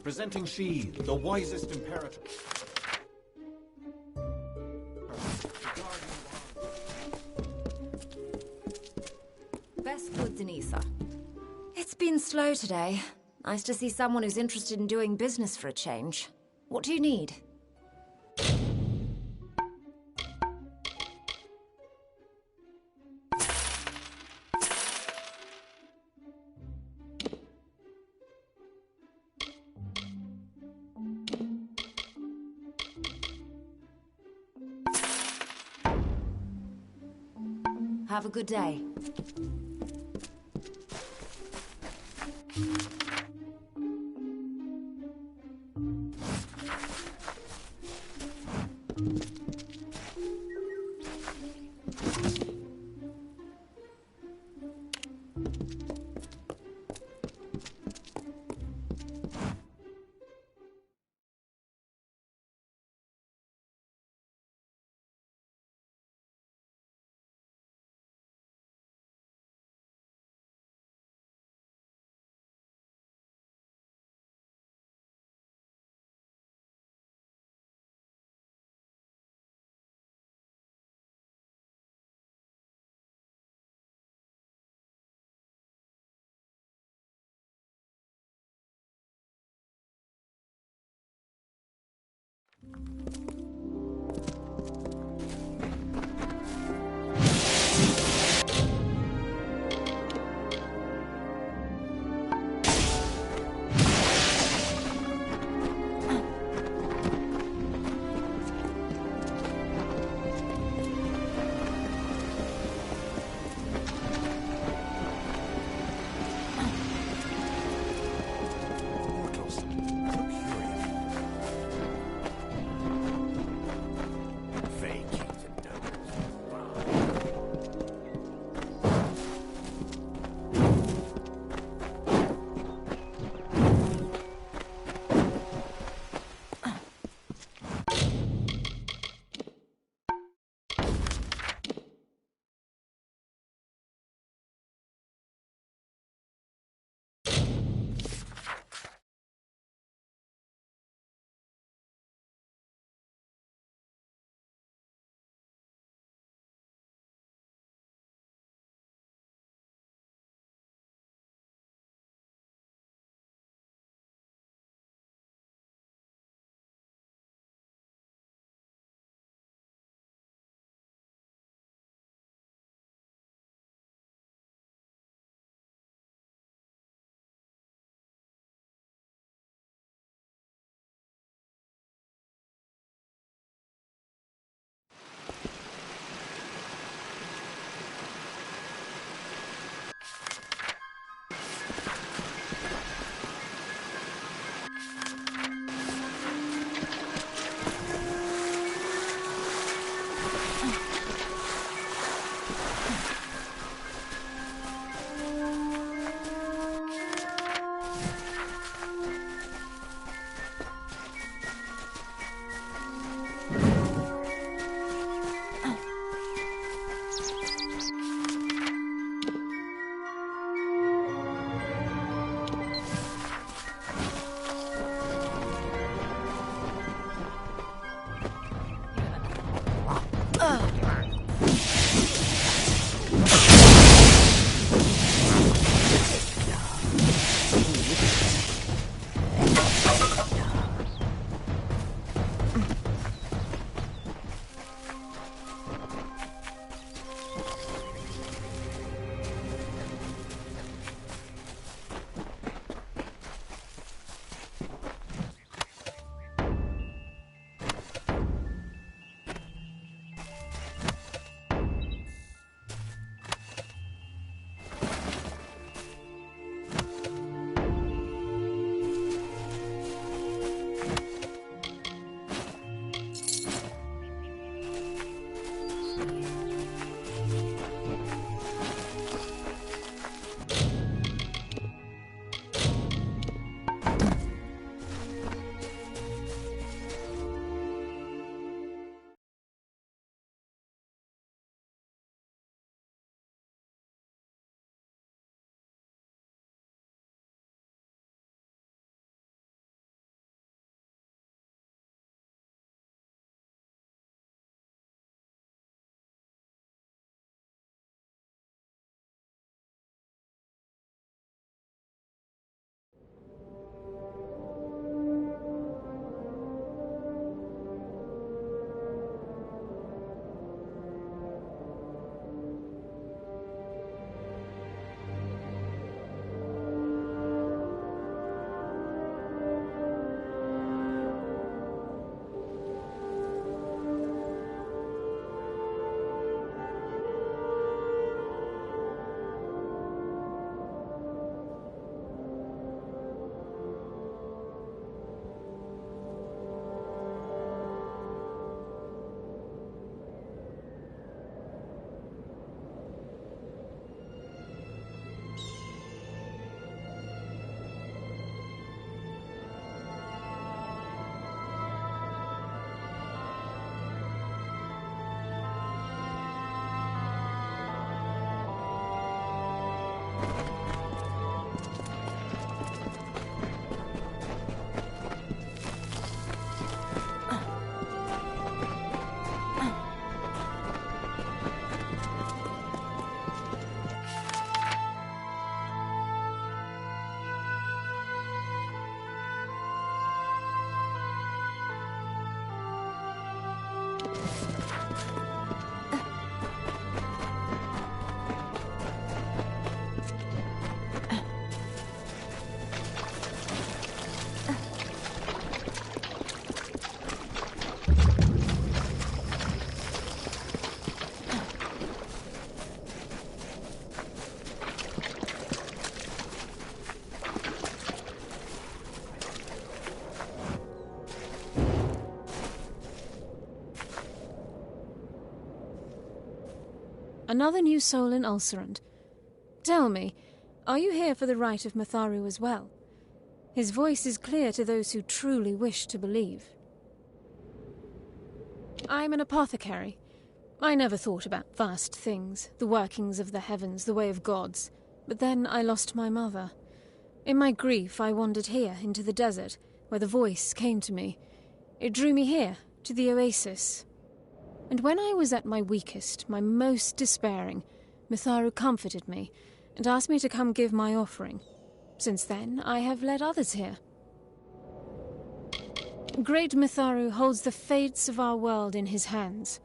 [SPEAKER 8] Presenting she, the wisest imperator.
[SPEAKER 5] Best good, Denisa. It's been slow today. Nice to see someone who's interested in doing business for a change. What do you need? Have a good day.
[SPEAKER 1] Mortals, so curious.
[SPEAKER 11] another new soul in Ulcerant. Tell me, are you here for the rite of Matharu as well? His voice is clear to those who truly wish to believe. I'm an apothecary. I never thought about vast things, the workings of the heavens, the way of gods. But then I lost my mother. In my grief, I wandered here, into the desert, where the voice came to me. It drew me here, to the oasis. And when I was at my weakest, my most despairing, Matharu comforted me, and asked me to come give my offering. Since then, I have led others here. Great Matharu holds the fates of our world in his hands.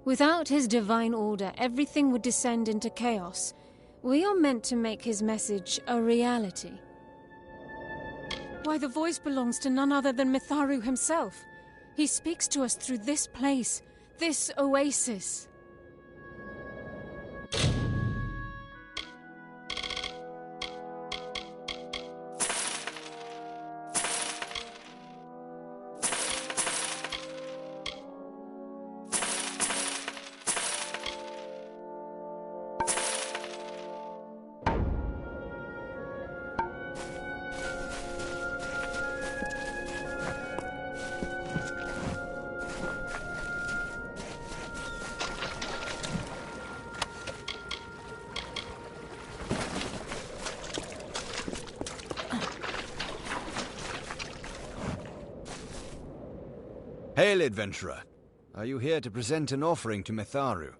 [SPEAKER 11] Without his divine order, everything would descend into chaos. We are meant to make his message a reality. Why, the voice belongs to none other than Matharu himself. He speaks to us through this place, this oasis.
[SPEAKER 12] Hail, adventurer. Are you here to present an offering to Matharu?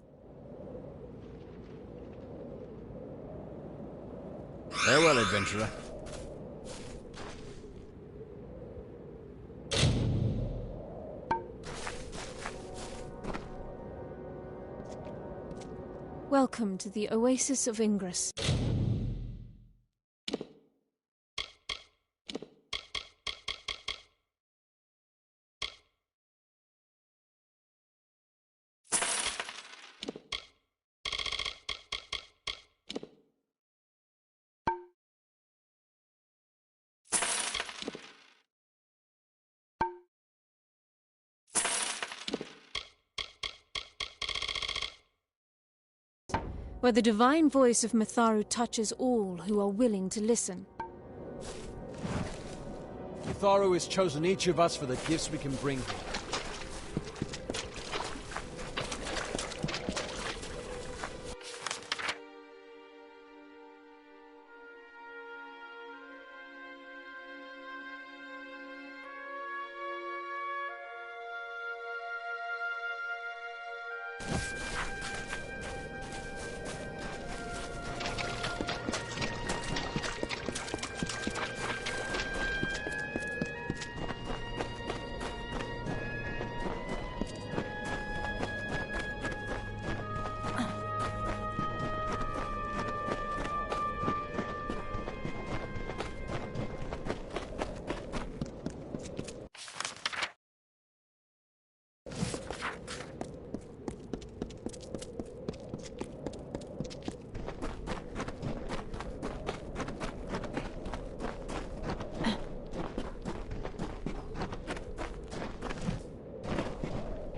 [SPEAKER 12] Farewell, adventurer.
[SPEAKER 11] Welcome to the Oasis of Ingress. Where the divine voice of Matharu touches all who are willing to listen.
[SPEAKER 8] Matharu has chosen each of us for the gifts we can bring him.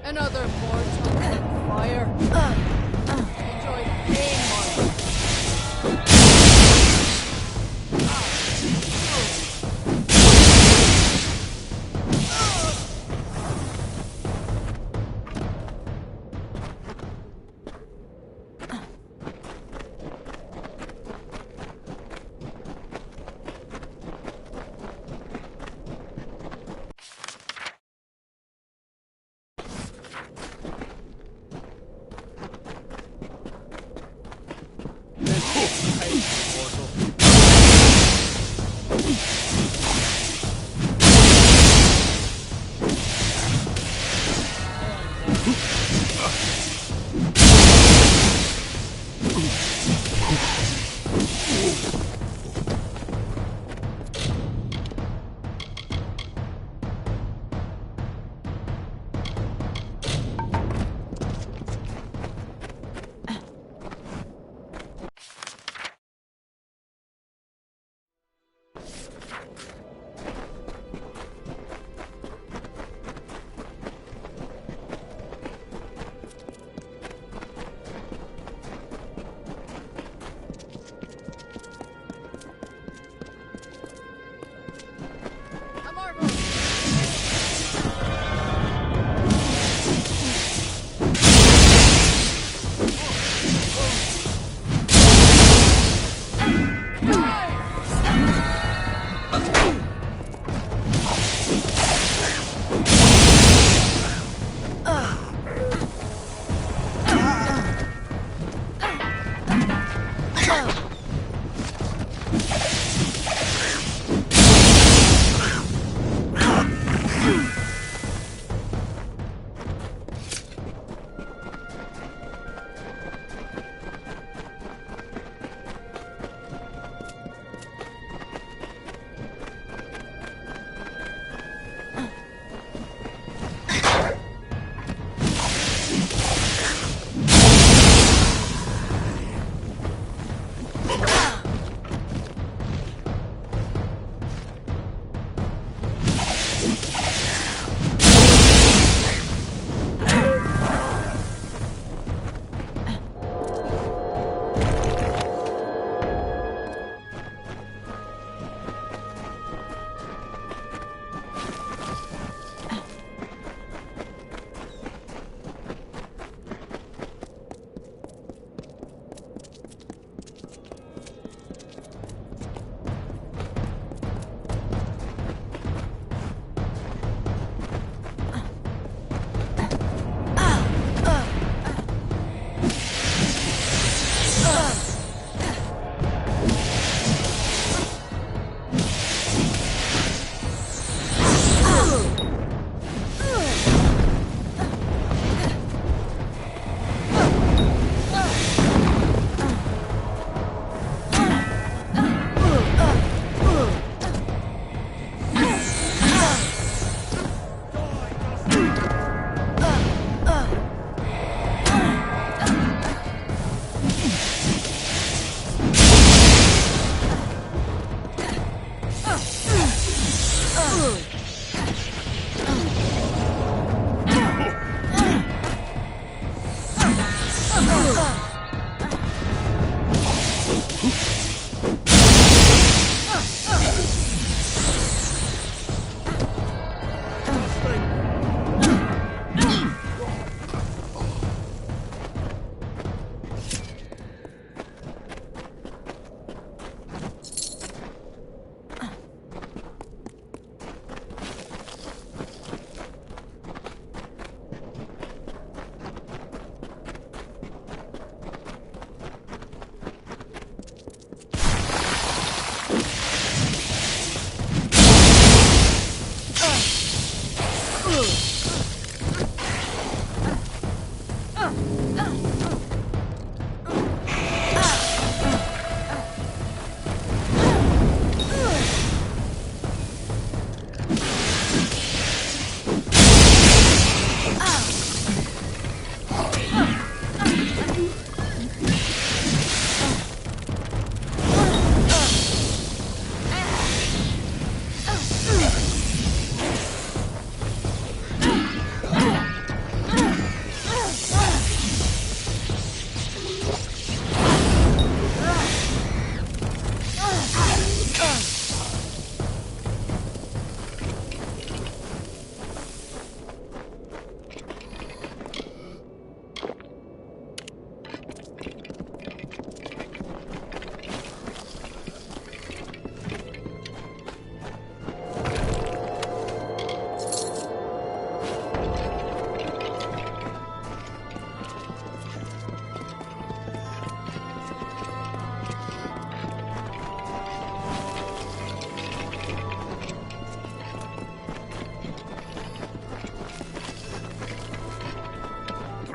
[SPEAKER 13] Another mortal fire. Enjoy pain, Mark.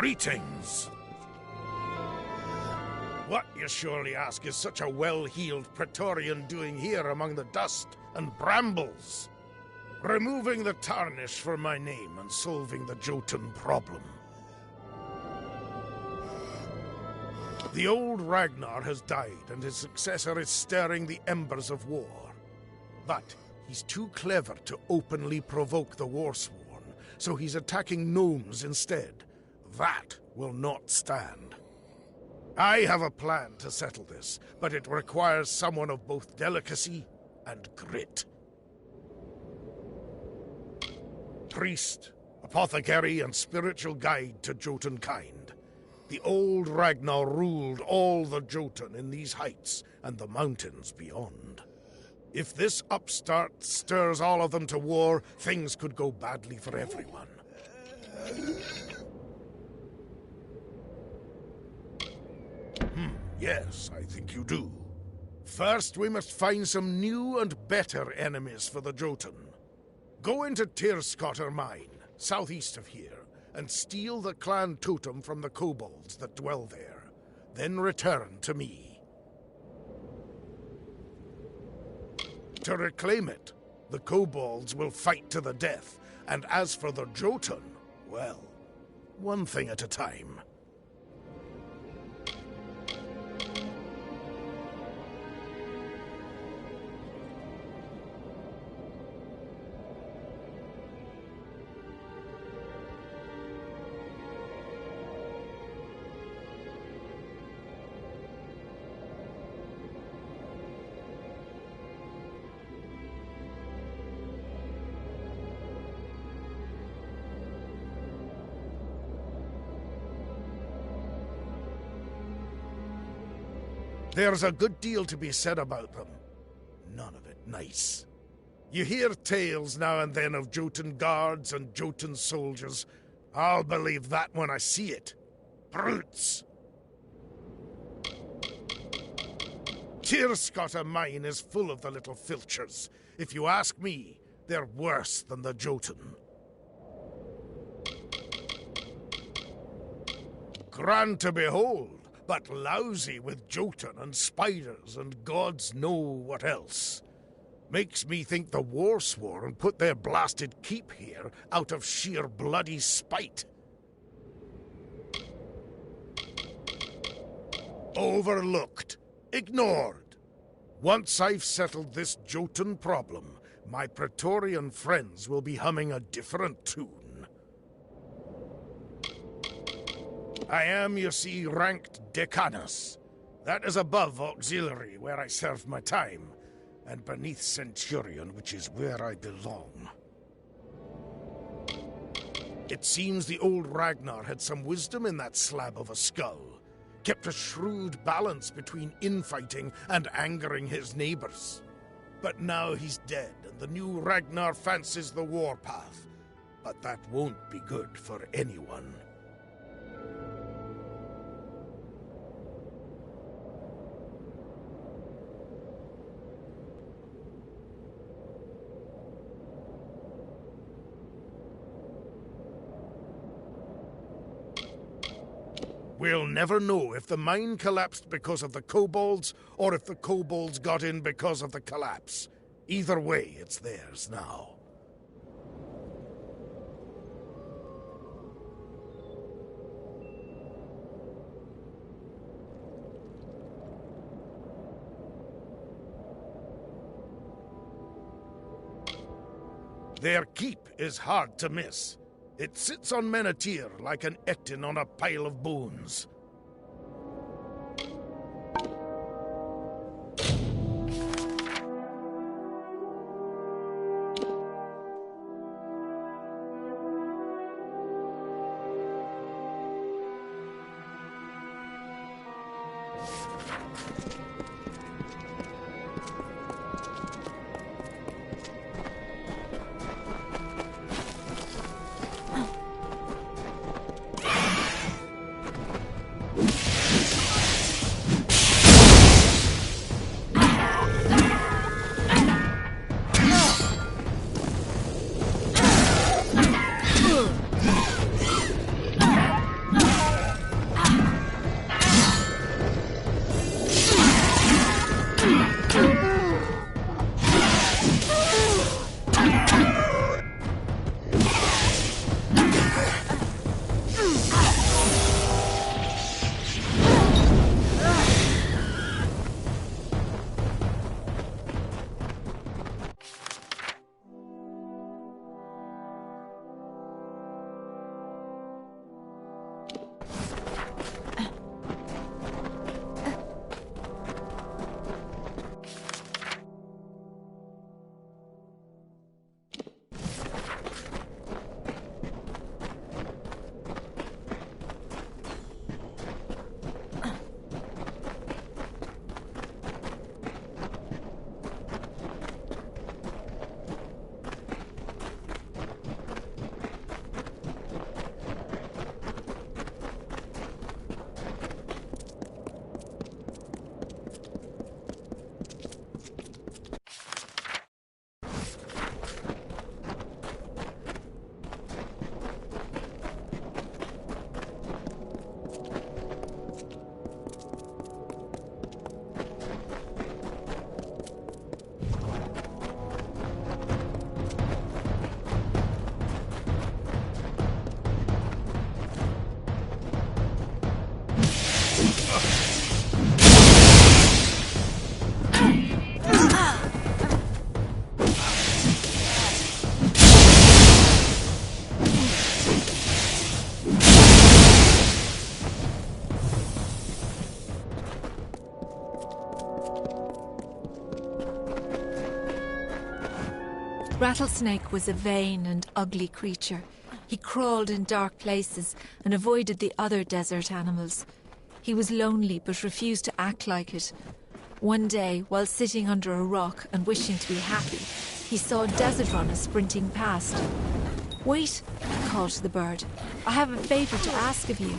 [SPEAKER 14] Greetings! What, you surely ask, is such a well-heeled Praetorian doing here among the dust and brambles? Removing the tarnish from my name and solving the Jotun problem. The old Ragnar has died, and his successor is stirring the embers of war. But he's too clever to openly provoke the Warsworn, so he's attacking gnomes instead. That will not stand. I have a plan to settle this, but it requires someone of both delicacy and grit. Priest, apothecary, and spiritual guide to Jotun kind. The old Ragnar ruled all the Jotun in these heights and the mountains beyond. If this upstart stirs all of them to war, things could go badly for everyone. Yes, I think you do. First, we must find some new and better enemies for the Jotun. Go into Tyrskotter Mine, southeast of here, and steal the clan totem from the kobolds that dwell there. Then return to me. To reclaim it, the kobolds will fight to the death, and as for the Jotun, well, one thing at a time. There's a good deal to be said about them. None of it nice. You hear tales now and then of Jotun guards and Jotun soldiers. I'll believe that when I see it. Brutes! Tyrskotter Mine is full of the little filchers. If you ask me, they're worse than the Jotun. Grand to behold, but lousy with Jotun and spiders and gods know what else. Makes me think the Warsworn put their blasted keep here out of sheer bloody spite. Overlooked. Ignored. Once I've settled this Jotun problem, my Praetorian friends will be humming a different tune. I am, you see, ranked Decanus. That is above Auxiliary, where I served my time, and beneath Centurion, which is where I belong. It seems the old Ragnar had some wisdom in that slab of a skull, kept a shrewd balance between infighting and angering his neighbors. But now he's dead, and the new Ragnar fancies the warpath. But that won't be good for anyone. We'll never know if the mine collapsed because of the kobolds, or if the kobolds got in because of the collapse. Either way, it's theirs now. Their keep is hard to miss. It sits on Menethir like an Etin on a pile of bones.
[SPEAKER 6] Rattlesnake was a vain and ugly creature. He crawled in dark places and avoided the other desert animals. He was lonely but refused to act like it. One day, while sitting under a rock and wishing to be happy, he saw a desert runner sprinting past. "Wait," called the bird. "I have a favor to ask of you."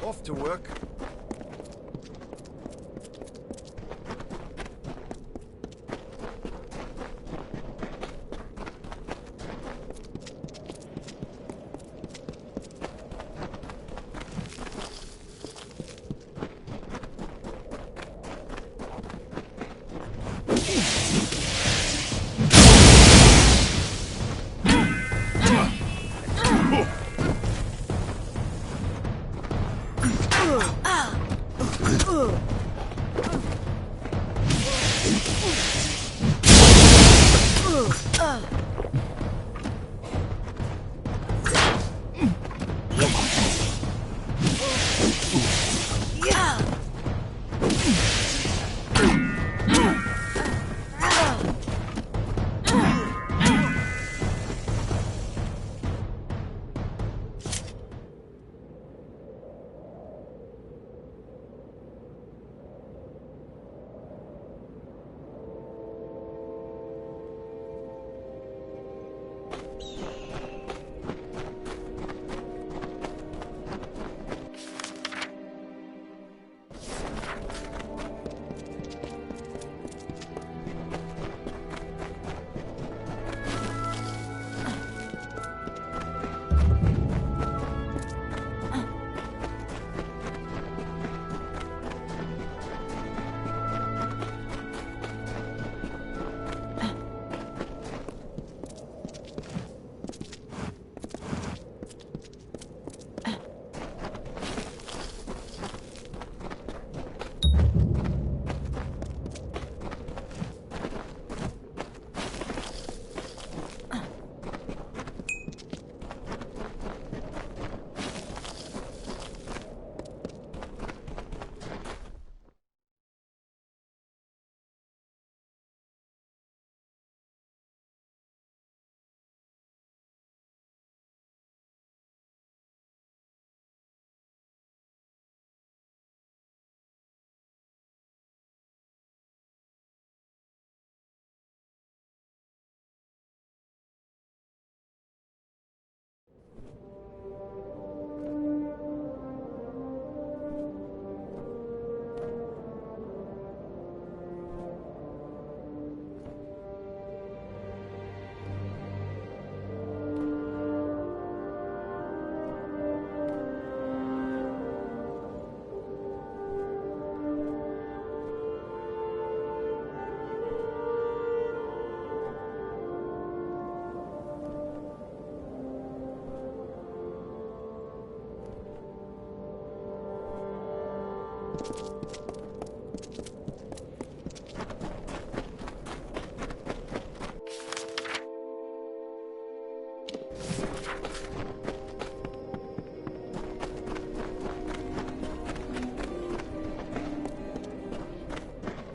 [SPEAKER 12] Off to work.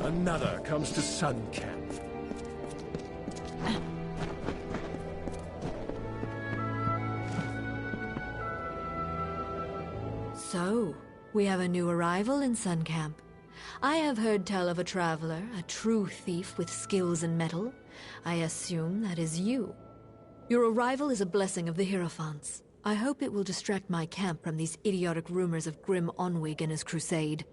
[SPEAKER 15] Another comes to Sun Camp.
[SPEAKER 5] So, we have a new arrival in Sun Camp. I have heard tell of a traveler, a true thief with skills in metal. I assume that is you. Your arrival is a blessing of the Hierophants. I hope it will distract my camp from these idiotic rumors of Grim Onwig and his crusade.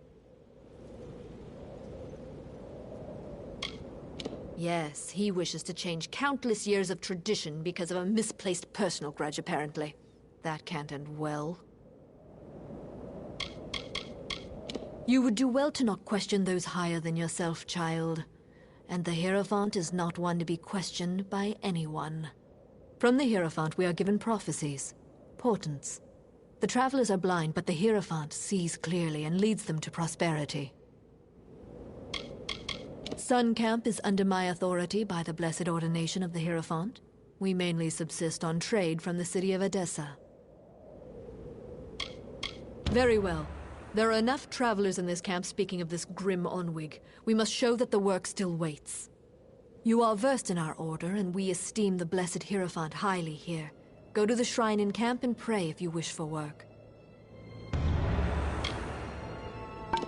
[SPEAKER 5] Yes, he wishes to change countless years of tradition because of a misplaced personal grudge, apparently. That can't end well. You would do well to not question those higher than yourself, child. And the Hierophant is not one to be questioned by anyone. From the Hierophant we are given prophecies, portents. The travelers are blind, but the Hierophant sees clearly and leads them to prosperity. Sun Camp is under my authority by the blessed ordination of the Hierophant. We mainly subsist on trade from the city of Edessa.
[SPEAKER 13] Very well. There are enough travelers in this camp speaking of this grim Onwig. We must show that the work still waits. You are versed in our order, and we esteem the blessed Hierophant highly here. Go to the shrine in camp and pray if you wish for work.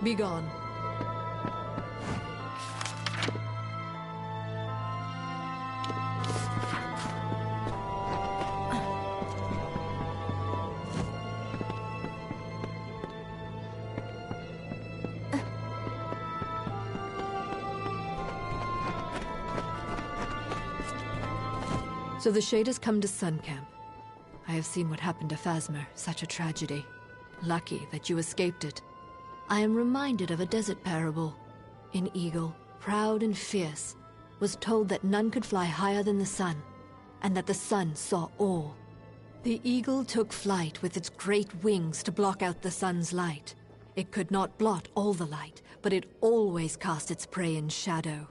[SPEAKER 13] Be gone. So the Shade has come to Sun Camp. I have seen what happened to Phasmer, such a tragedy. Lucky that you escaped it. I am reminded of a desert parable. An eagle, proud and fierce, was told that none could fly higher than the sun, and that the sun saw all. The eagle took flight with its great wings to block out the sun's light. It could not blot all the light, but it always cast its prey in shadow.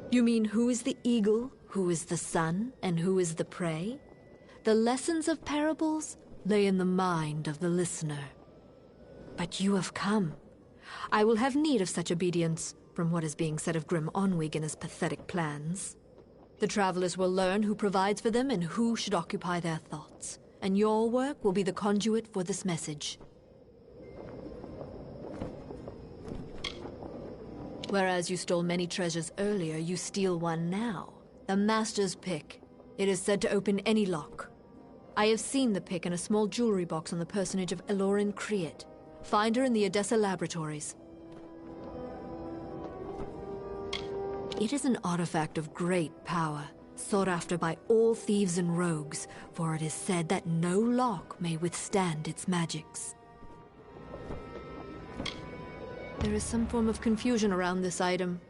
[SPEAKER 13] You mean who is the eagle, who is the sun, and who is the prey? The lessons of parables lay in the mind of the listener. But you have come. I will have need of such obedience, from what is being said of grim Onwig and his pathetic plans. The travelers will learn who provides for them and who should occupy their thoughts, and your work will be the conduit for this message. Whereas you stole many treasures earlier, you steal one now. The Master's Pick. It is said to open any lock. I have seen the pick in a small jewelry box on the personage of Elorin Kriet. Find her in the Odessa laboratories. It is an artifact of great power, sought after by all thieves and rogues, for it is said that no lock may withstand its magics. There is some form of confusion around this item.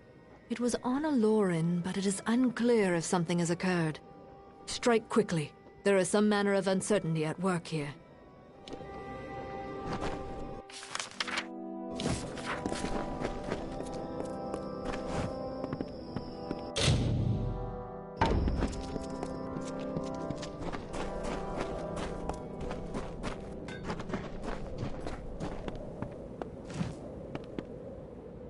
[SPEAKER 13] It was on Elorin, but it is unclear if something has occurred. Strike quickly. There is some manner of uncertainty at work here.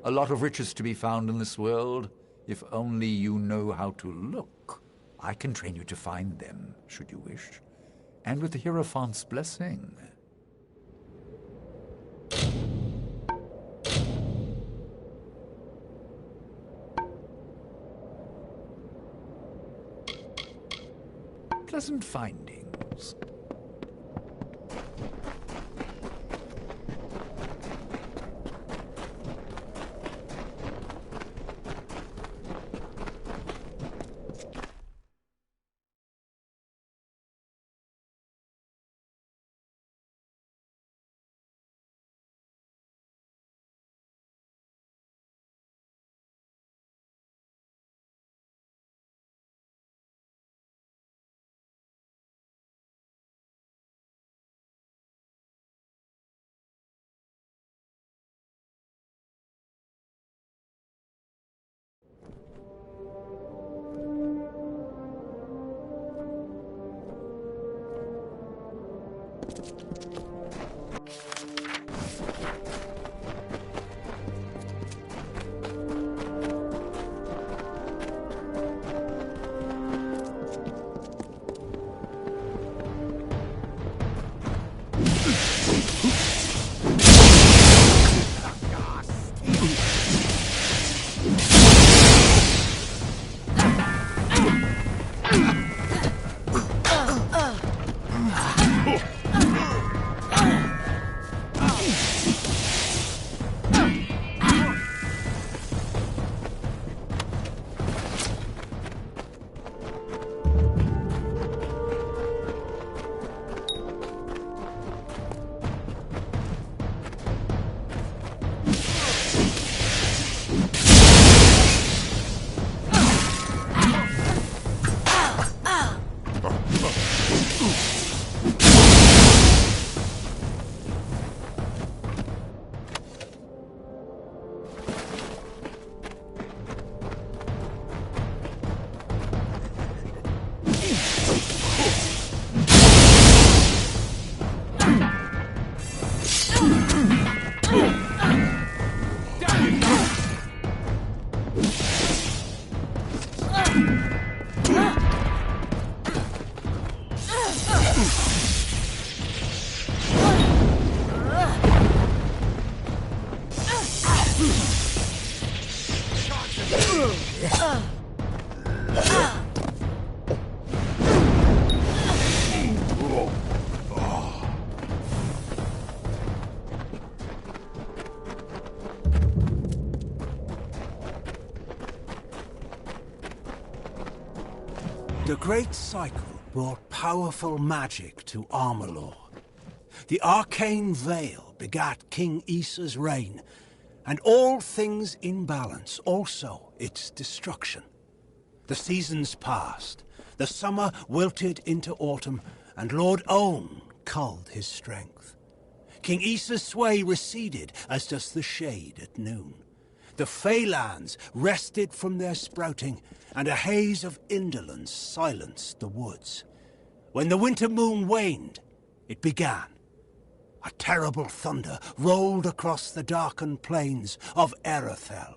[SPEAKER 16] A lot of riches to be found in this world, if only you know how to look. I can train you to find them, should you wish. And with the Hierophant's blessing. Pleasant findings.
[SPEAKER 3] The Great Cycle brought powerful magic to Amalur. The arcane veil begat King Issa's reign, and all things in balance, also its destruction. The seasons passed, the summer wilted into autumn, and Lord Own culled his strength. King Issa's sway receded as does the shade at noon. The Feylands rested from their sprouting, and a haze of indolence silenced the woods. When the winter moon waned, it began. A terrible thunder rolled across the darkened plains of Erethel.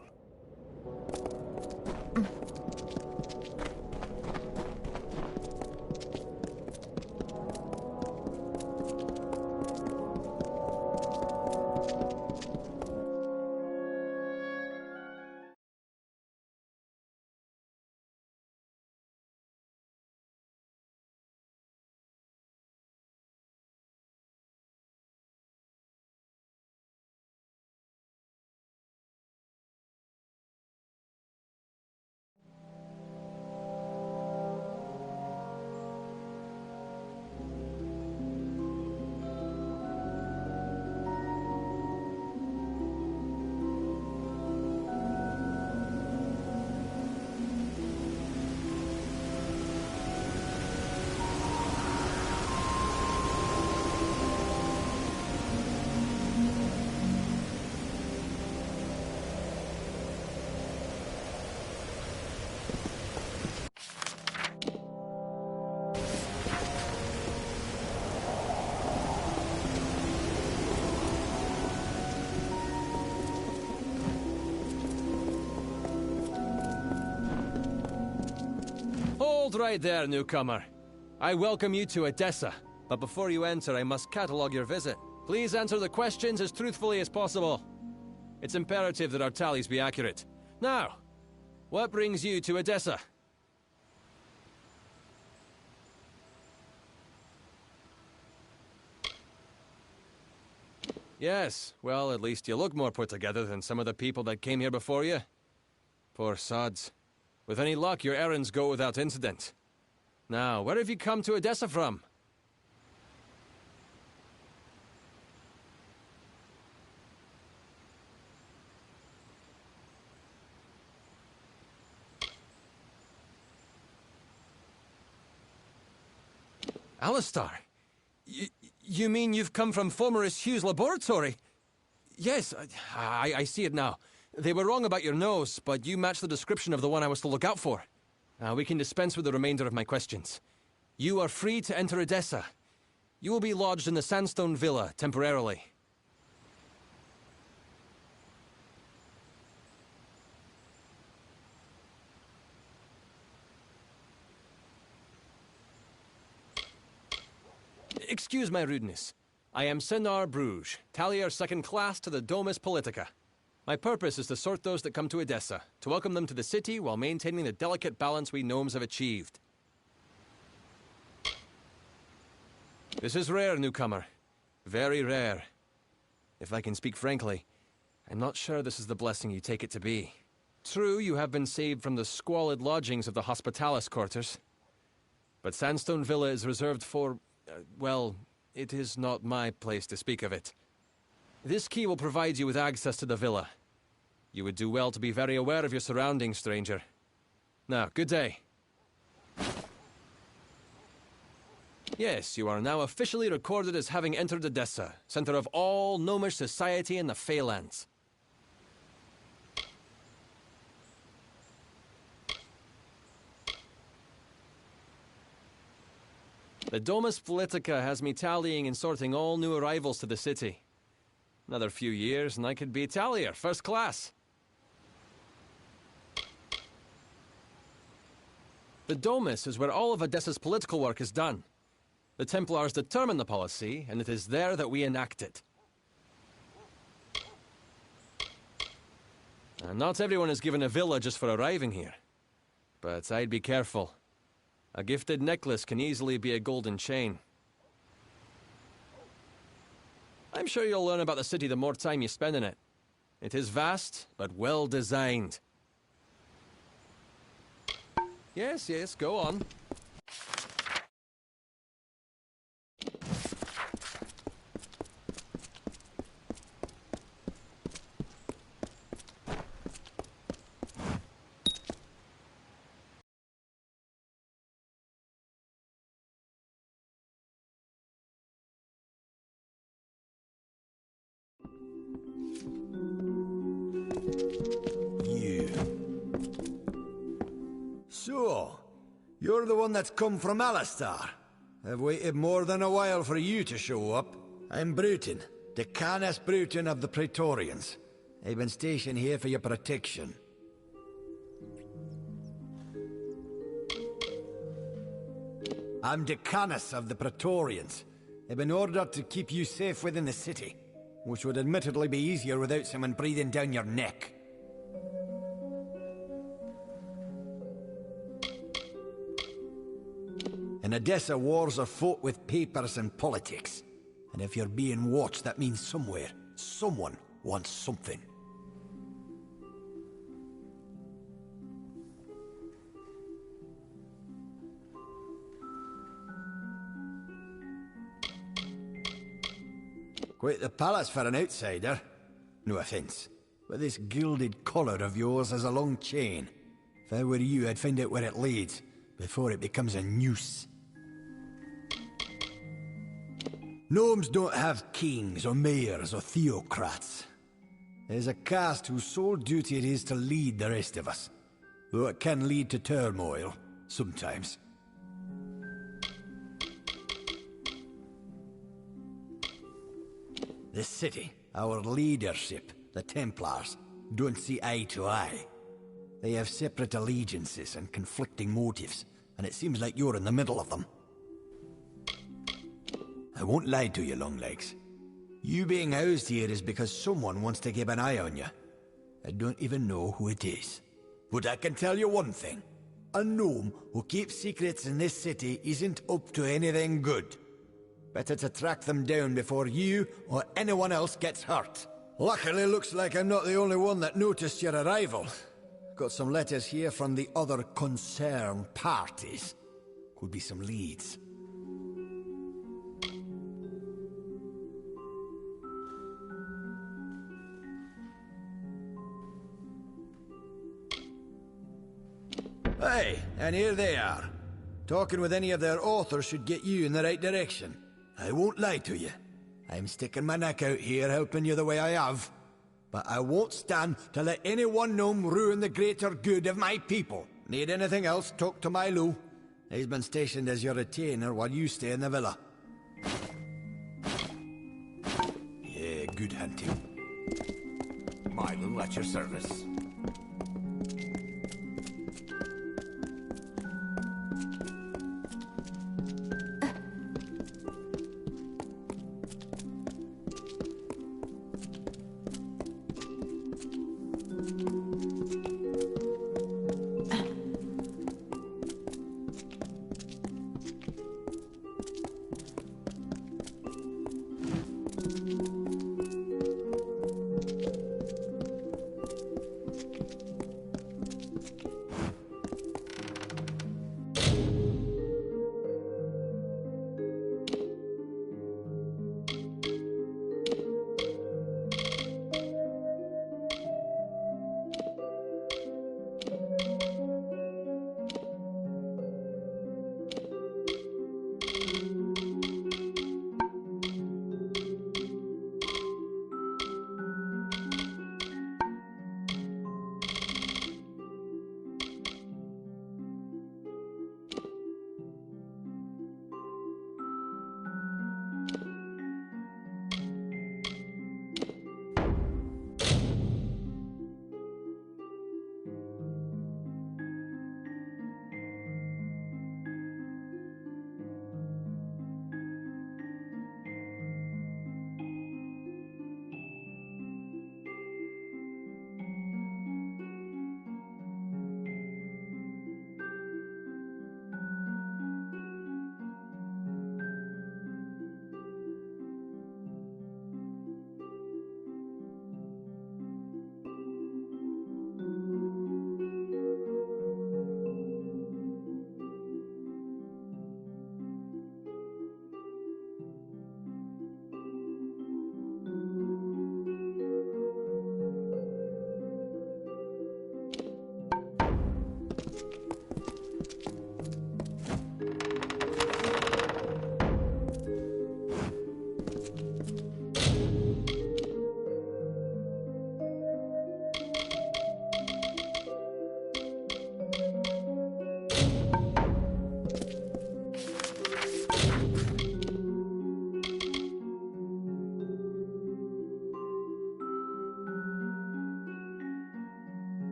[SPEAKER 17] Hold right there, newcomer. I welcome you to Edessa, but before you enter, I must catalogue your visit. Please answer the questions as truthfully as possible. It's imperative that our tallies be accurate. Now, what brings you to Edessa? Yes, well, at least you look more put together than some of the people that came here before you. Poor sods. With any luck, your errands go without incident. Now, where have you come to Edessa from? Alistar? You mean you've come from Fomerus Hugh's laboratory? Yes, I see it now. They were wrong about your nose, but you match the description of the one I was to look out for. We can dispense with the remainder of my questions. You are free to enter Edessa. You will be lodged in the Sandstone Villa, temporarily. Excuse my rudeness. I am Senar Bruges, Tallier second class to the Domus Politica. My purpose is to sort those that come to Edessa, to welcome them to the city while maintaining the delicate balance we gnomes have achieved. This is rare, newcomer. Very rare. If I can speak frankly, I'm not sure this is the blessing you take it to be. True, you have been saved from the squalid lodgings of the Hospitalis quarters. But Sandstone Villa is reserved for, well, it is not my place to speak of it. This key will provide you with access to the villa. You would do well to be very aware of your surroundings, stranger. Now, good day. Yes, you are now officially recorded as having entered Edessa, center of all gnomish society in the Feylands. The Domus Politica has me tallying and sorting all new arrivals to the city. Another few years and I could be Tallier, first class. The Domus is where all of Odessa's political work is done. The Templars determine the policy, and it is there that we enact it. And not everyone is given a villa just for arriving here. But I'd be careful. A gifted necklace can easily be a golden chain. I'm sure you'll learn about the city the more time you spend in it. It is vast, but well designed. Yes, yes, go on.
[SPEAKER 12] So, you're the one that's come from Alistar. I've waited more than a while for you to show up. I'm Bruton, Decanus Bruton of the Praetorians. I've been stationed here for your protection. I'm Decanus of the Praetorians. I've been ordered to keep you safe within the city, which would admittedly be easier without someone breathing down your neck. In Odessa, wars are fought with papers and politics. And if you're being watched, that means somewhere, someone wants something. Quite the palace for an outsider. No offense, but this gilded collar of yours has a long chain. If I were you, I'd find out where it leads, before it becomes a noose. Gnomes don't have kings or mayors or theocrats. There's a caste whose sole duty it is to lead the rest of us, though it can lead to turmoil, sometimes. The city, our leadership, the Templars, don't see eye to eye. They have separate allegiances and conflicting motives, and it seems like you're in the middle of them. I won't lie to you, Longlegs. You being housed here is because someone wants to keep an eye on you. I don't even know who it is. But I can tell you one thing. A gnome who keeps secrets in this city isn't up to anything good. Better to track them down before you or anyone else gets hurt. Luckily, looks like I'm not the only one that noticed your arrival. Got some letters here from the other concerned parties. Could be some leads. Hey, and here they are. Talking with any of their authors should get you in the right direction. I won't lie to you. I'm sticking my neck out here helping you the way I have. But I won't stand to let any one gnome ruin the greater good of my people. Need anything else, talk to Milo. He's been stationed as your retainer while you stay in the villa. Yeah, good hunting.
[SPEAKER 1] Milo at your service.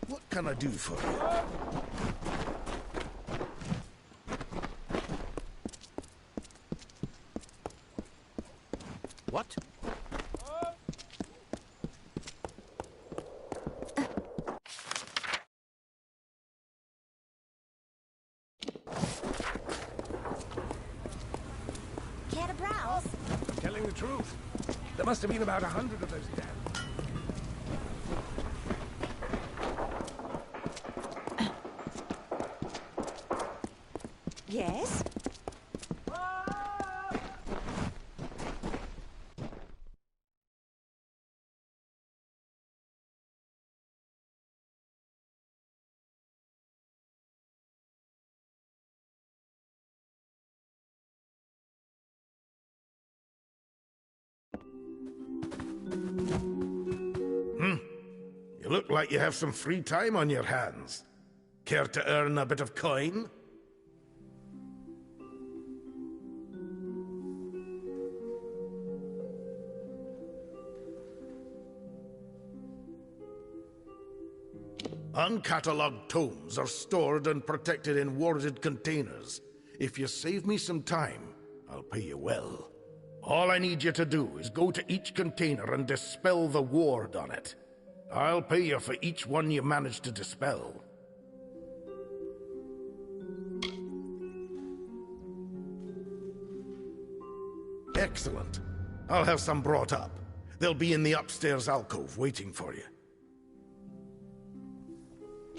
[SPEAKER 14] What can I do for you? What?
[SPEAKER 9] Care to browse?
[SPEAKER 15] Telling the truth. There must have been about 100 of those damn.
[SPEAKER 9] Yes?
[SPEAKER 14] You look like you have some free time on your hands. Care to earn a bit of coin? Uncatalogued tomes are stored and protected in warded containers. If you save me some time, I'll pay you well. All I need you to do is go to each container and dispel the ward on it. I'll pay you for each one you manage to dispel. Excellent. I'll have some brought up. They'll be in the upstairs alcove waiting for you.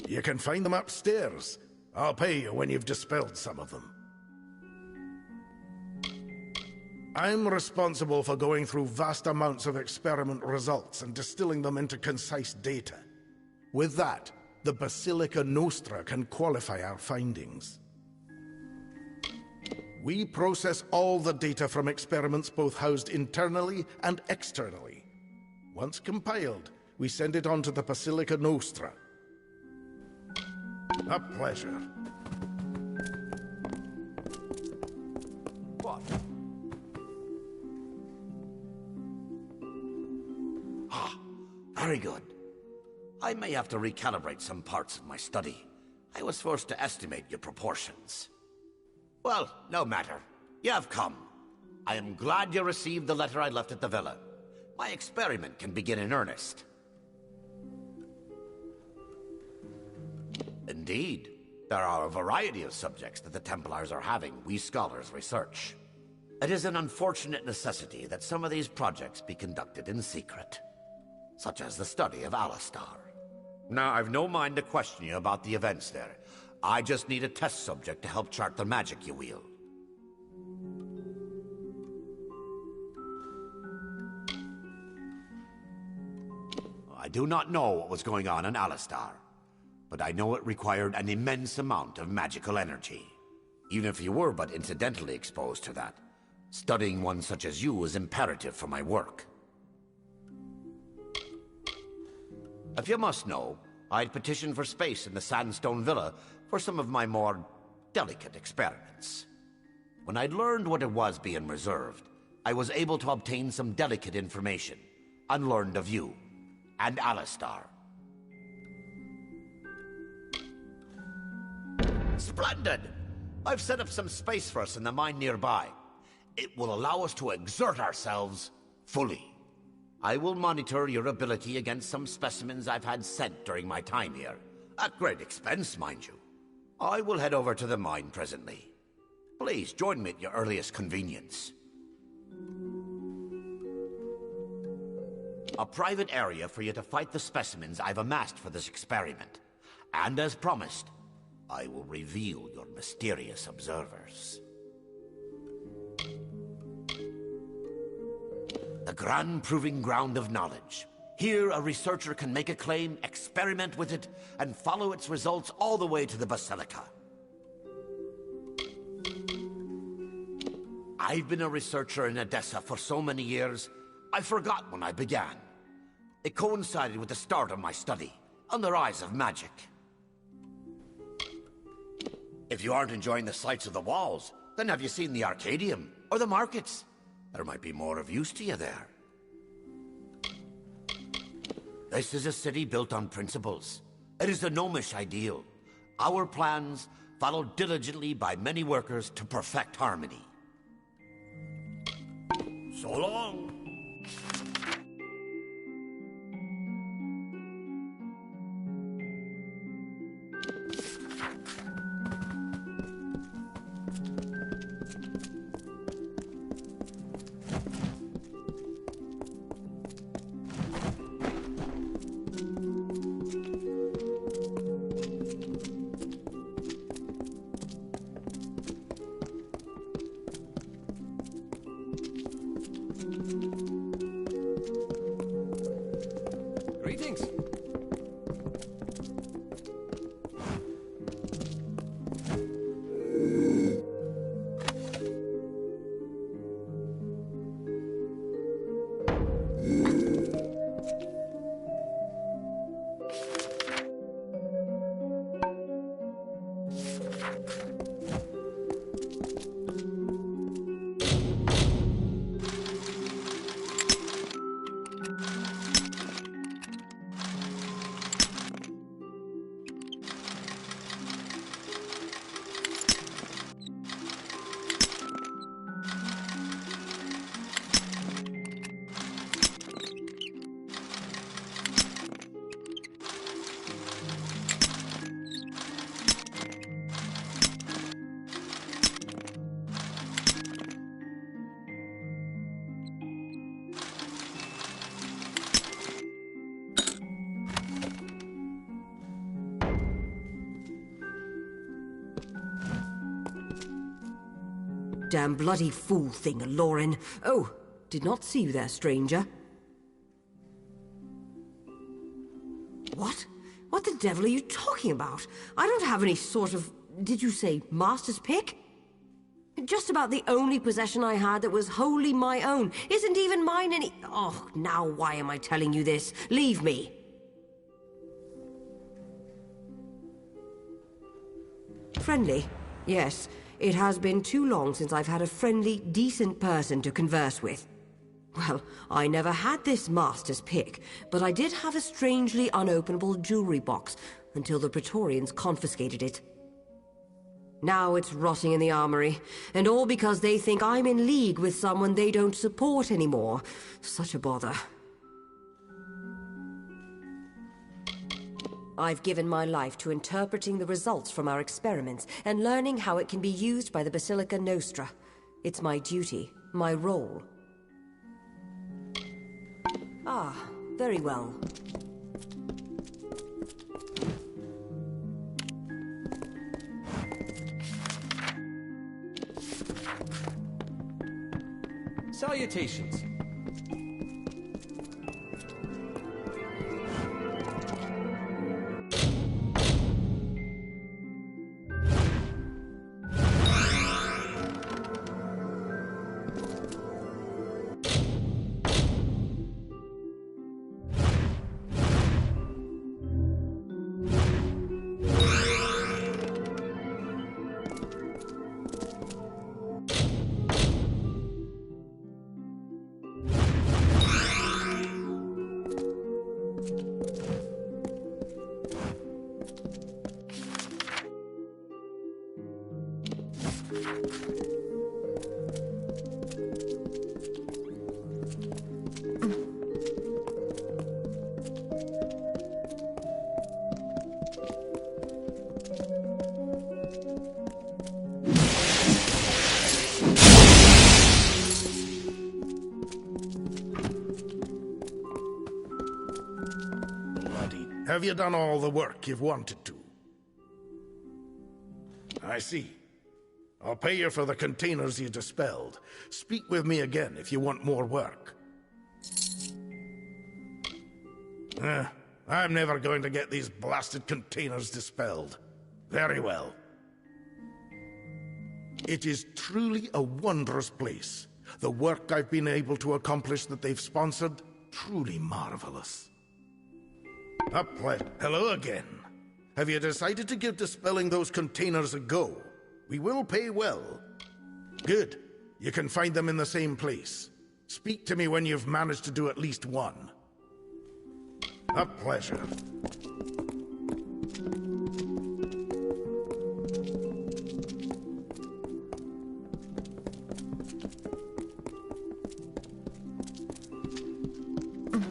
[SPEAKER 14] You can find them upstairs. I'll pay you when you've dispelled some of them. I'm responsible for going through vast amounts of experiment results and distilling them into concise data. With that, the Basilica Nostra can qualify our findings. We process all the data from experiments both housed internally and externally. Once compiled, we send it on to the Basilica Nostra. A pleasure.
[SPEAKER 1] What? Ah, very good. I may have to recalibrate some parts of my study. I was forced to estimate your proportions. Well, no matter. You have come. I am glad you received the letter I left at the villa. My experiment can begin in earnest. Indeed. There are a variety of subjects that the Templars are having we scholars research. It is an unfortunate necessity that some of these projects be conducted in secret, such as the study of Alistar. Now, I've no mind to question you about the events there. I just need a test subject to help chart the magic you wield. I do not know what was going on in Alistar, but I know it required an immense amount of magical energy. Even if you were but incidentally exposed to that, studying one such as you is imperative for my work. If you must know, I'd petitioned for space in the Sandstone Villa for some of my more delicate experiments. When I'd learned what it was being reserved, I was able to obtain some delicate information, and learned of you, and Alistar. Splendid! I've set up some space for us in the mine nearby. It will allow us to exert ourselves fully. I will monitor your ability against some specimens I've had sent during my time here. At great expense, mind you. I will head over to the mine presently. Please join me at your earliest convenience. A private area for you to fight the specimens I've amassed for this experiment. And as promised, I will reveal your mysterious observers. The grand proving ground of knowledge. Here, a researcher can make a claim, experiment with it, and follow its results all the way to the Basilica. I've been a researcher in Edessa for so many years, I forgot when I began. It coincided with the start of my study, on the rise of magic. If you aren't enjoying the sights of the walls, then have you seen the Arcadium, or the markets? There might be more of use to you there. This is a city built on principles. It is the gnomish ideal. Our plans, followed diligently by many workers to perfect harmony. So long!
[SPEAKER 18] damn bloody fool thing, Lauren. Oh, did not see you there, stranger. What? What the devil are you talking about? I don't have any sort of... Did you say master's pick? Just about the only possession I had that was wholly my own. Isn't even mine any... Oh, now why am I telling you this? Leave me. Friendly? Yes. It has been too long since I've had a friendly, decent person to converse with. Well, I never had this master's pick, but I did have a strangely unopenable jewelry box until the Praetorians confiscated it. Now it's rotting in the armory, and all because they think I'm in league with someone they don't support anymore. Such a bother. I've given my life to interpreting the results from our experiments and learning how it can be used by the Basilica Nostra. It's my duty, my role. Ah, very well.
[SPEAKER 17] Salutations.
[SPEAKER 14] Have you done all the work you've wanted to? I see. I'll pay you for the containers you dispelled. Speak with me again if you want more work. I'm never going to get these blasted containers dispelled. Very well. It is truly a wondrous place. The work I've been able to accomplish that they've sponsored, truly marvelous. Hello again. Have you decided to give dispelling those containers a go? We will pay well. Good. You can find them in the same place. Speak to me when you've managed to do at least one. A pleasure.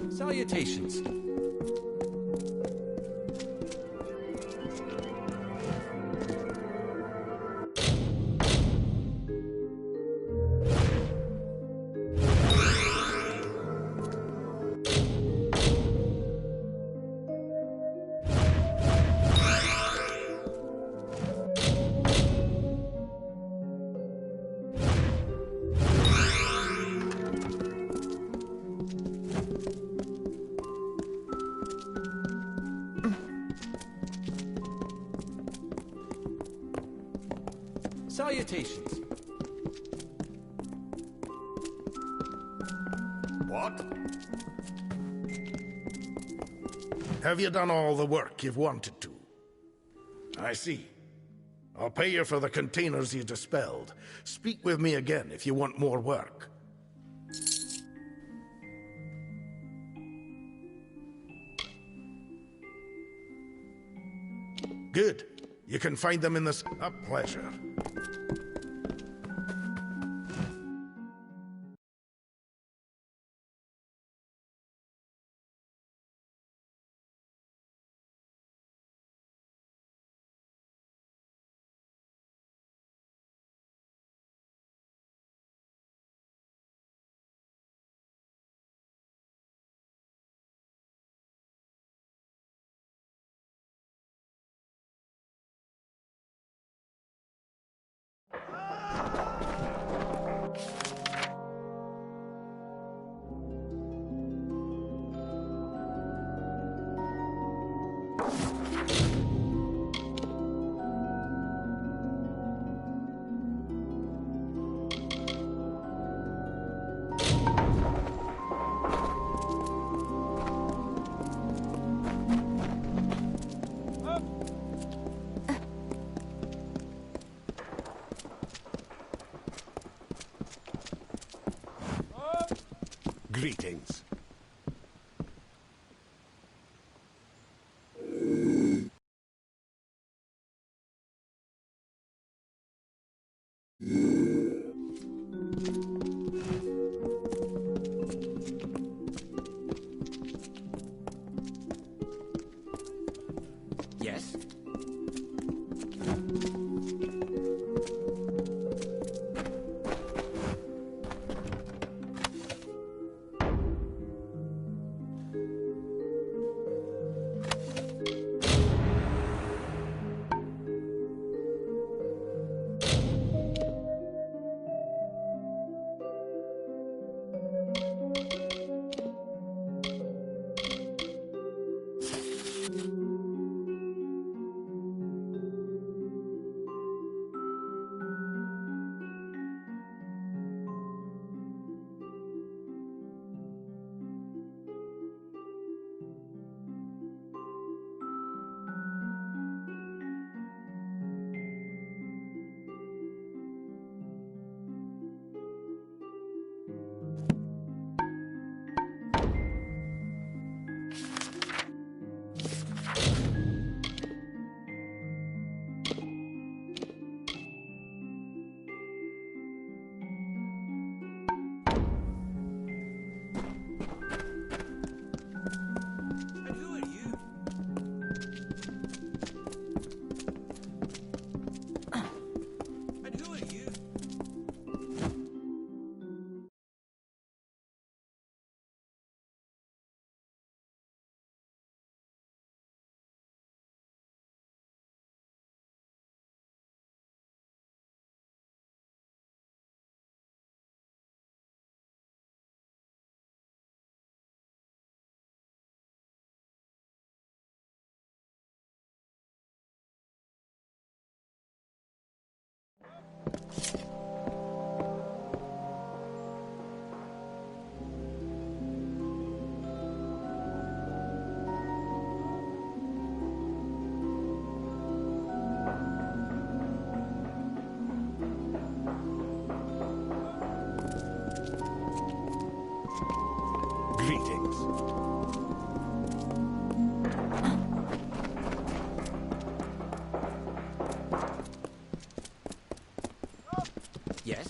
[SPEAKER 17] Salutations. Salutations.
[SPEAKER 14] What? Have you done all the work you've wanted to? I see. I'll pay you for the containers you dispelled. Speak with me again if you want more work. Good. You can find them in the... A pleasure. Greetings.
[SPEAKER 12] Yes?
[SPEAKER 14] Greetings.
[SPEAKER 12] Yes?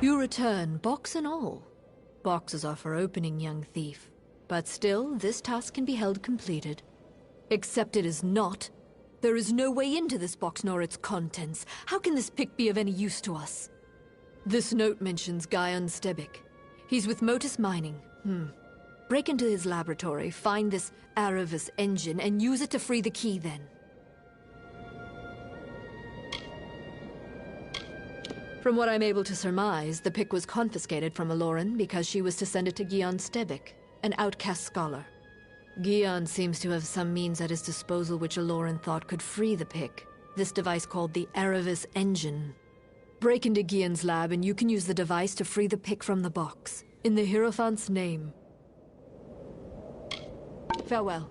[SPEAKER 13] You return, box and all. Boxes are for opening, young thief. But still, this task can be held completed. Except it is not. There is no way into this box nor its contents. How can this pick be of any use to us? This note mentions Guyon Stebic. He's with Motus Mining. Break into his laboratory, find this Aravis engine, and use it to free the key then. From what I'm able to surmise, the pick was confiscated from Aloran because she was to send it to Guyon Stebic, an outcast scholar. Guyon seems to have some means at his disposal which Aloran thought could free the pick. This device called the Aravis engine. Break into Guyon's lab and you can use the device to free the pick from the box. In the Hierophant's name. Farewell.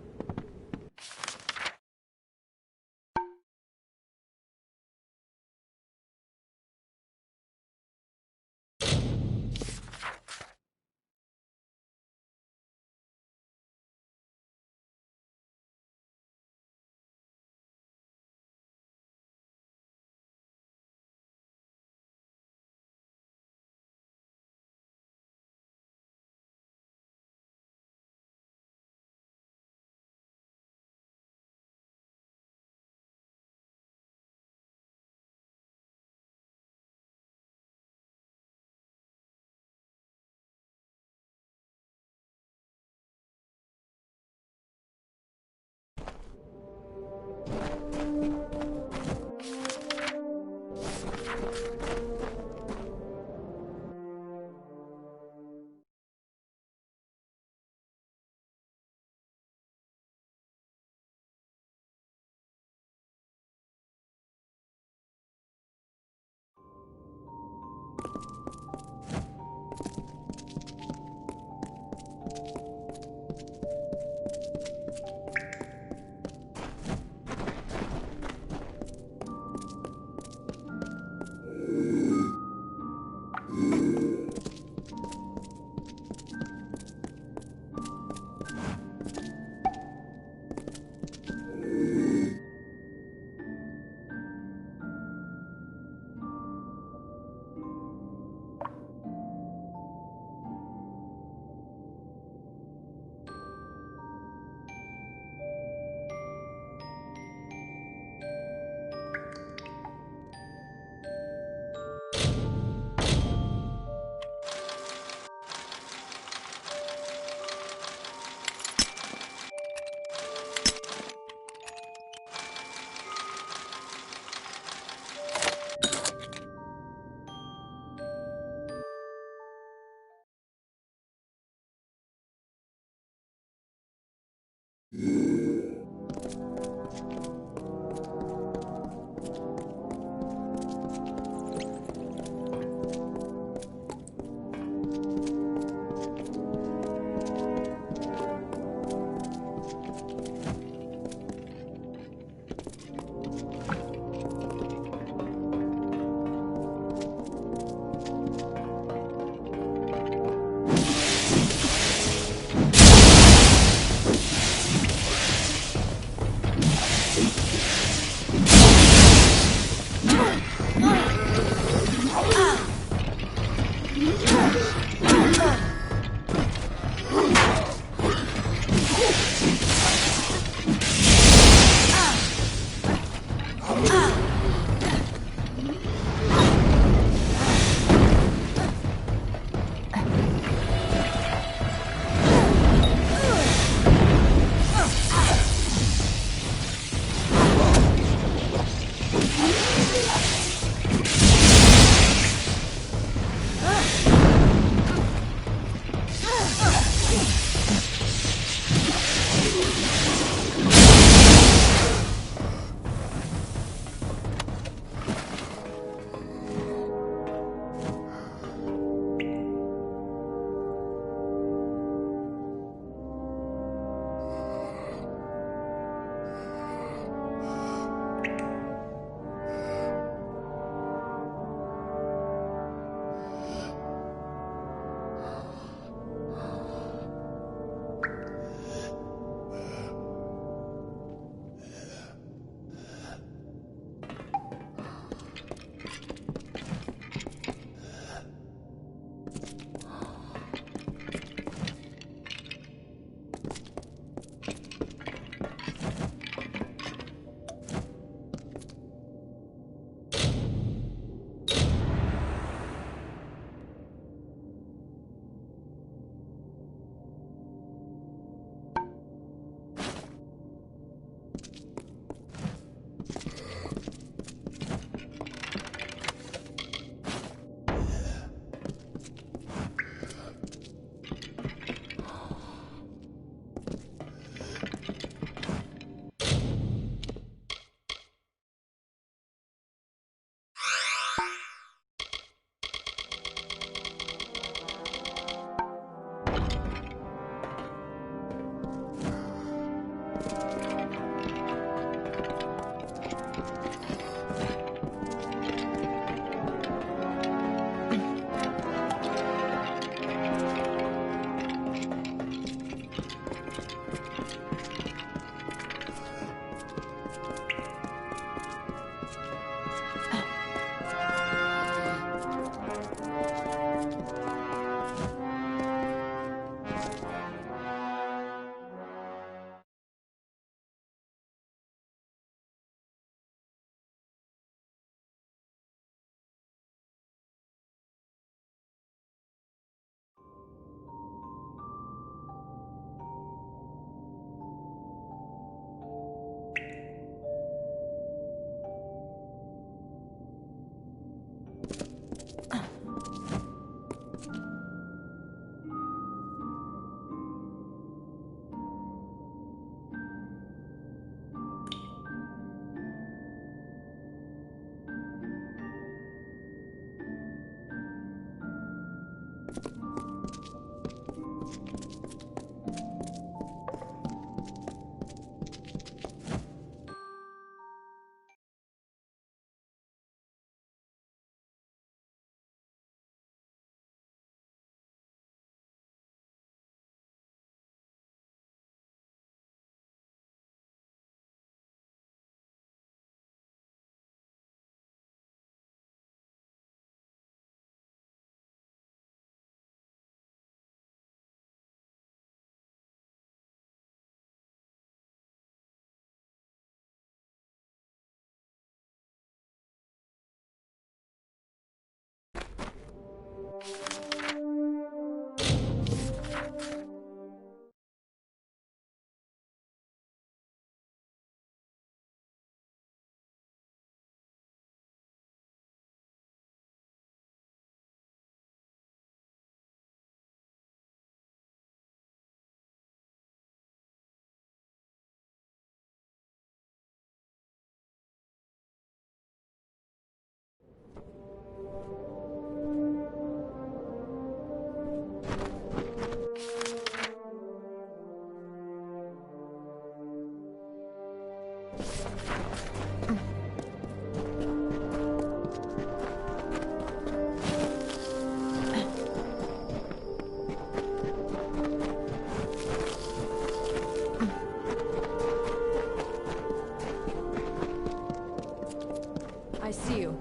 [SPEAKER 13] I see you.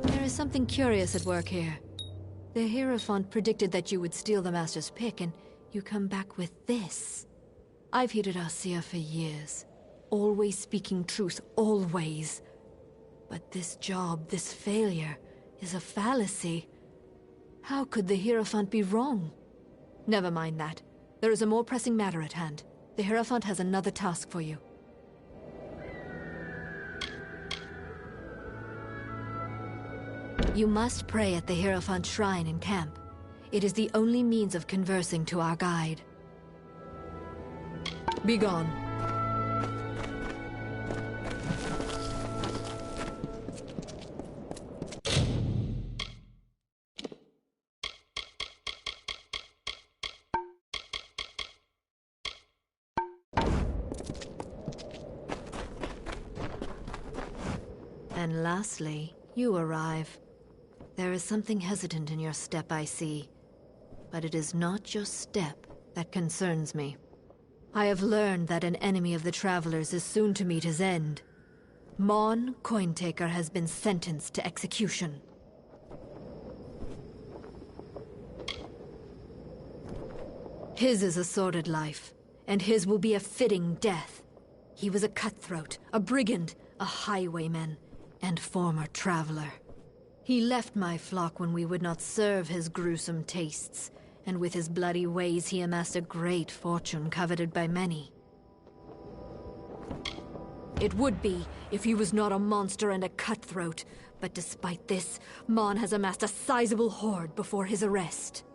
[SPEAKER 13] There is something curious at work here. The Hierophant predicted that you would steal the Master's pick, and you come back with this. I've hated Arcia for years. Always speaking truth, always. But this job, this failure, is a fallacy. How could the Hierophant be wrong? Never mind that. There is a more pressing matter at hand. The Hierophant has another task for you. You must pray at the Hierophant shrine in camp. It is the only means of conversing to our guide. Be gone. And lastly, you arrive. There is something hesitant in your step, I see. But it is not your step that concerns me. I have learned that an enemy of the Travelers is soon to meet his end. Mon Cointaker has been sentenced to execution. His is a sordid life, and his will be a fitting death. He was a cutthroat, a brigand, a highwayman, and former traveler. He left my flock when we would not serve his gruesome tastes, and with his bloody ways he amassed a great fortune coveted by many. It would be if he was not a monster and a cutthroat, but despite this, Mon has amassed a sizable hoard before his arrest.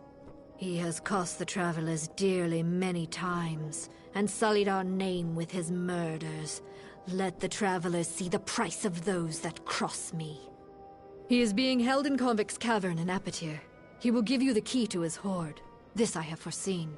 [SPEAKER 13] He has cost the Travelers dearly many times, and sullied our name with his murders. Let the Travelers see the price of those that cross me. He is being held in Convict's Cavern in Apatir. He will give you the key to his hoard. This I have foreseen.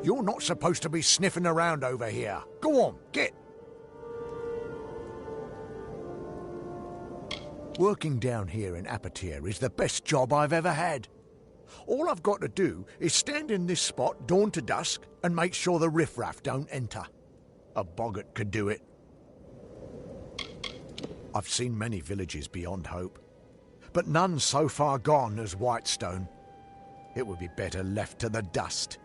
[SPEAKER 19] You're not supposed to be sniffing around over here. Go on, get. Working down here in Apatir is the best job I've ever had. All I've got to do is stand in this spot dawn to dusk and make sure the riffraff don't enter. A boggart could do it. I've seen many villages beyond hope, but none so far gone as Whitestone. It would be better left to the dust.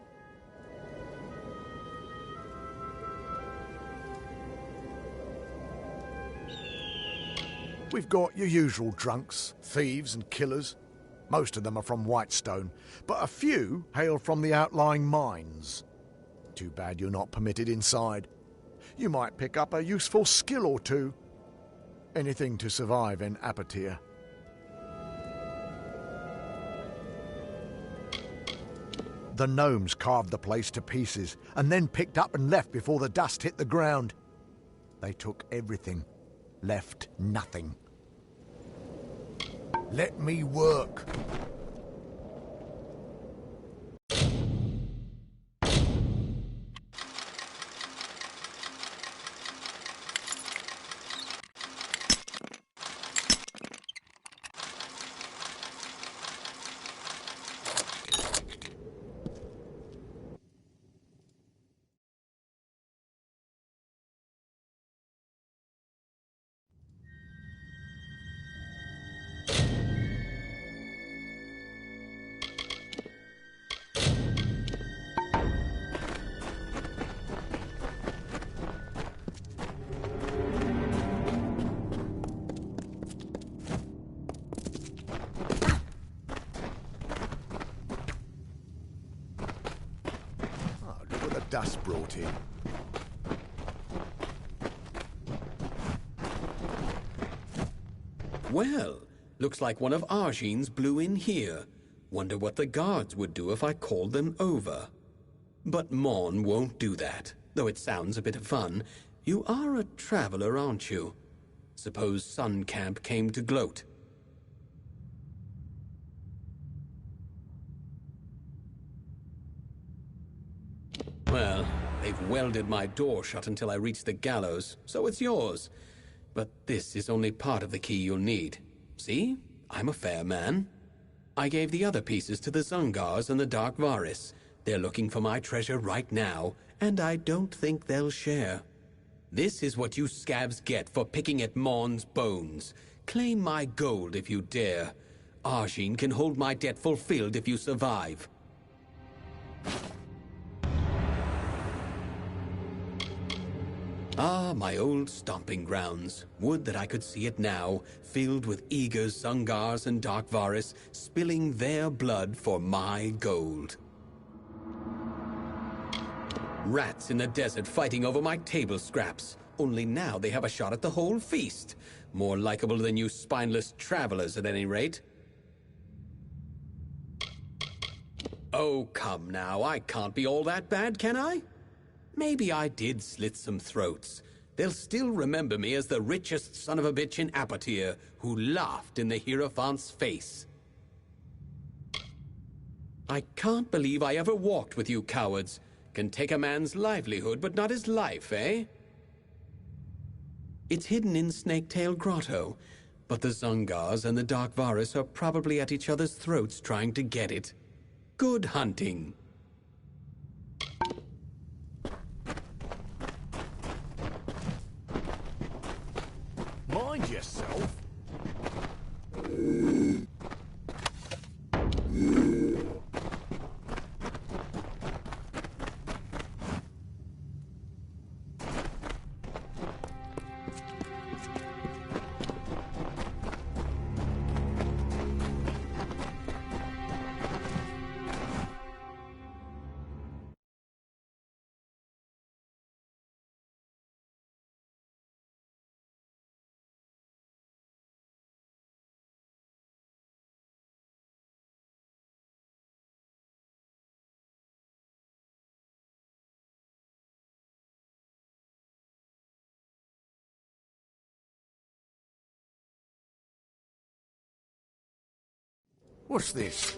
[SPEAKER 19] We've got your usual drunks, thieves and killers. Most of them are from Whitestone, but a few hail from the outlying mines. Too bad you're not permitted inside. You might pick up a useful skill or two. Anything to survive in Apatir. The gnomes carved the place to pieces and then picked up and left before the dust hit the ground. They took everything, left nothing. Let me work. Dust brought in.
[SPEAKER 2] Well, looks like one of Arjean's blew in here. Wonder what the guards would do if I called them over. But Mon won't do that, though it sounds a bit of fun. You are a traveler, aren't you? Suppose Sun Camp came to gloat. Well, they've welded my door shut until I reach the gallows, so it's yours. But this is only part of the key you'll need. See? I'm a fair man. I gave the other pieces to the Zungars and the Dark Varis. They're looking for my treasure right now, and I don't think they'll share. This is what you scabs get for picking at Mon's bones. Claim my gold if you dare. Arjean can hold my debt fulfilled if you survive. Ah, my old stomping grounds. Would that I could see it now, filled with eager Zungars and Dark Varis, spilling their blood for my gold. Rats in the desert fighting over my table scraps. Only now they have a shot at the whole feast. More likable than you spineless travelers, at any rate. Oh, come now, I can't be all that bad, can I? Maybe I did slit some throats. They'll still remember me as the richest son of a bitch in Apatir, who laughed in the Hierophant's face. I can't believe I ever walked with you cowards. Can take a man's livelihood, but not his life, eh? It's hidden in Snaketail Grotto, but the Zungars and the Dark Varis are probably at each other's throats trying to get it. Good hunting.
[SPEAKER 19] Mind yourself. What's this?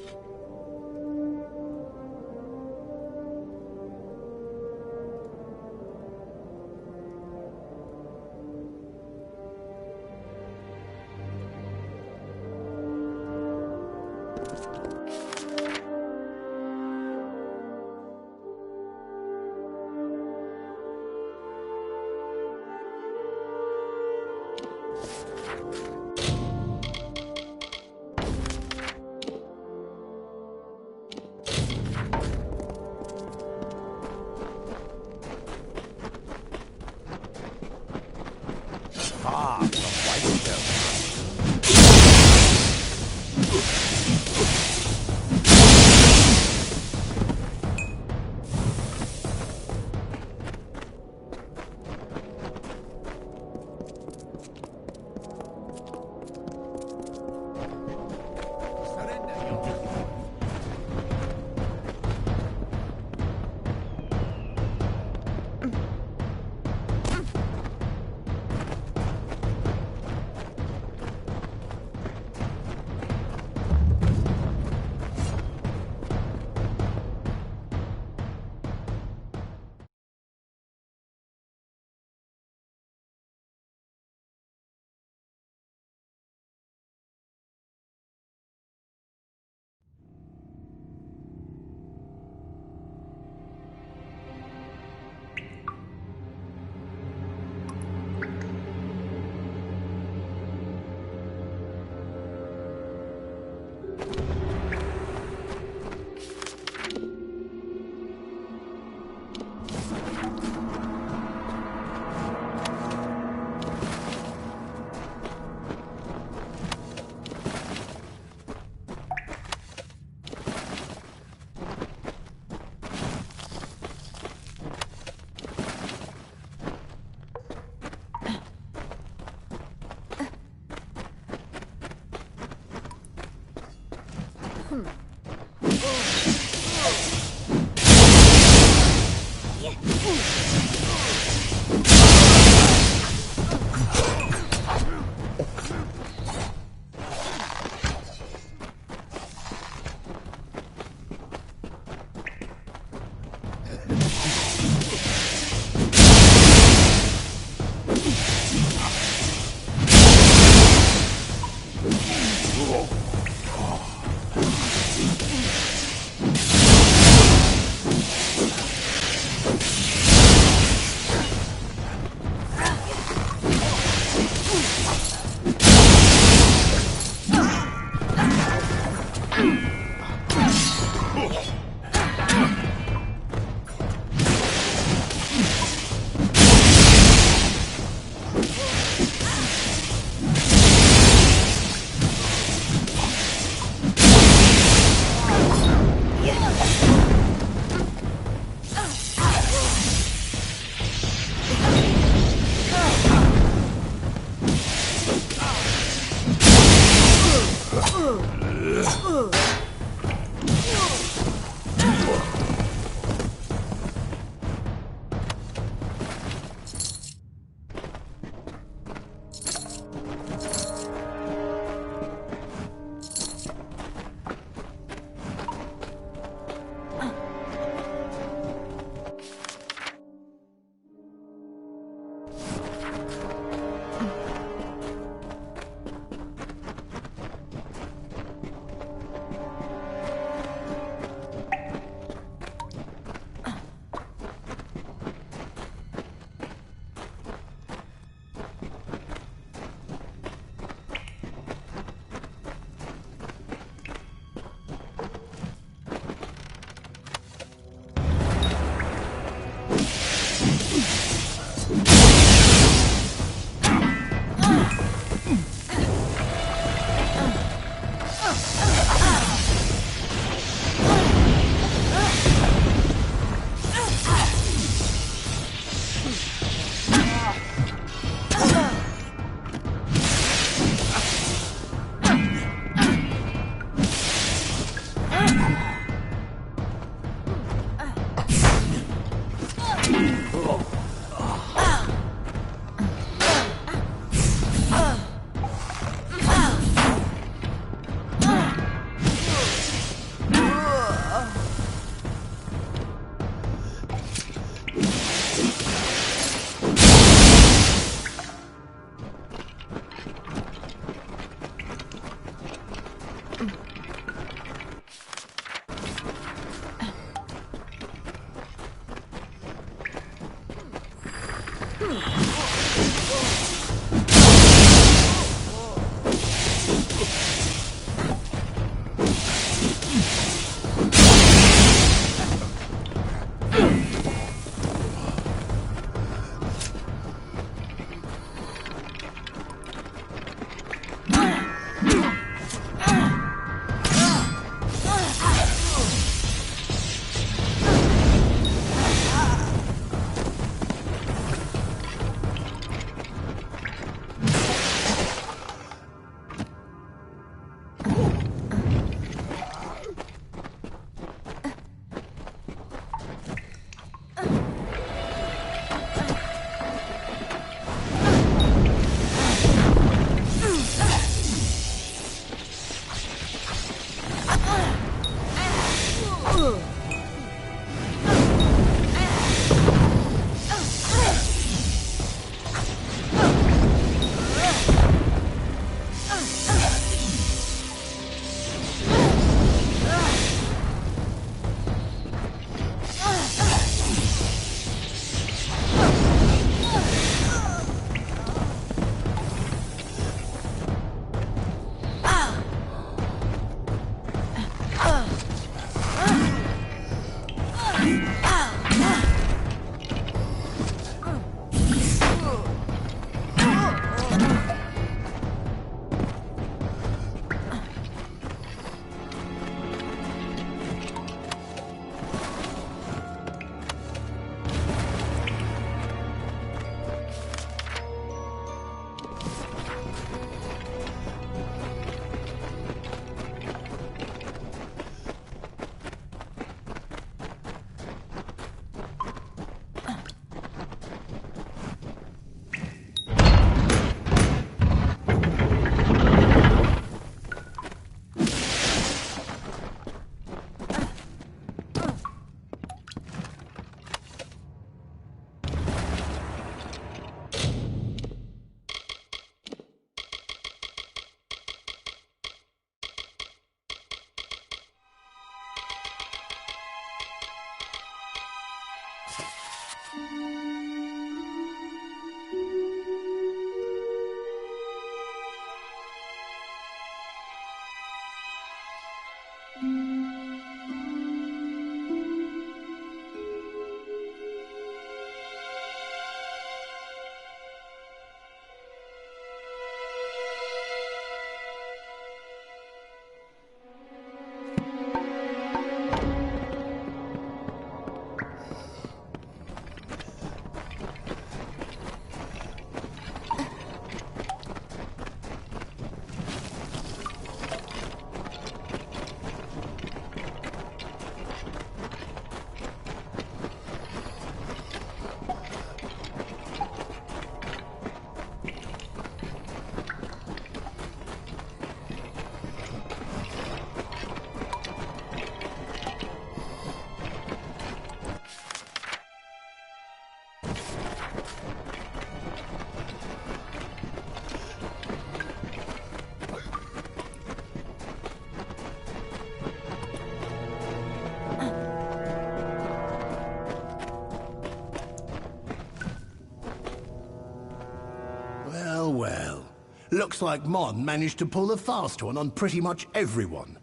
[SPEAKER 2] Looks like Mon managed to pull a fast one on pretty much everyone.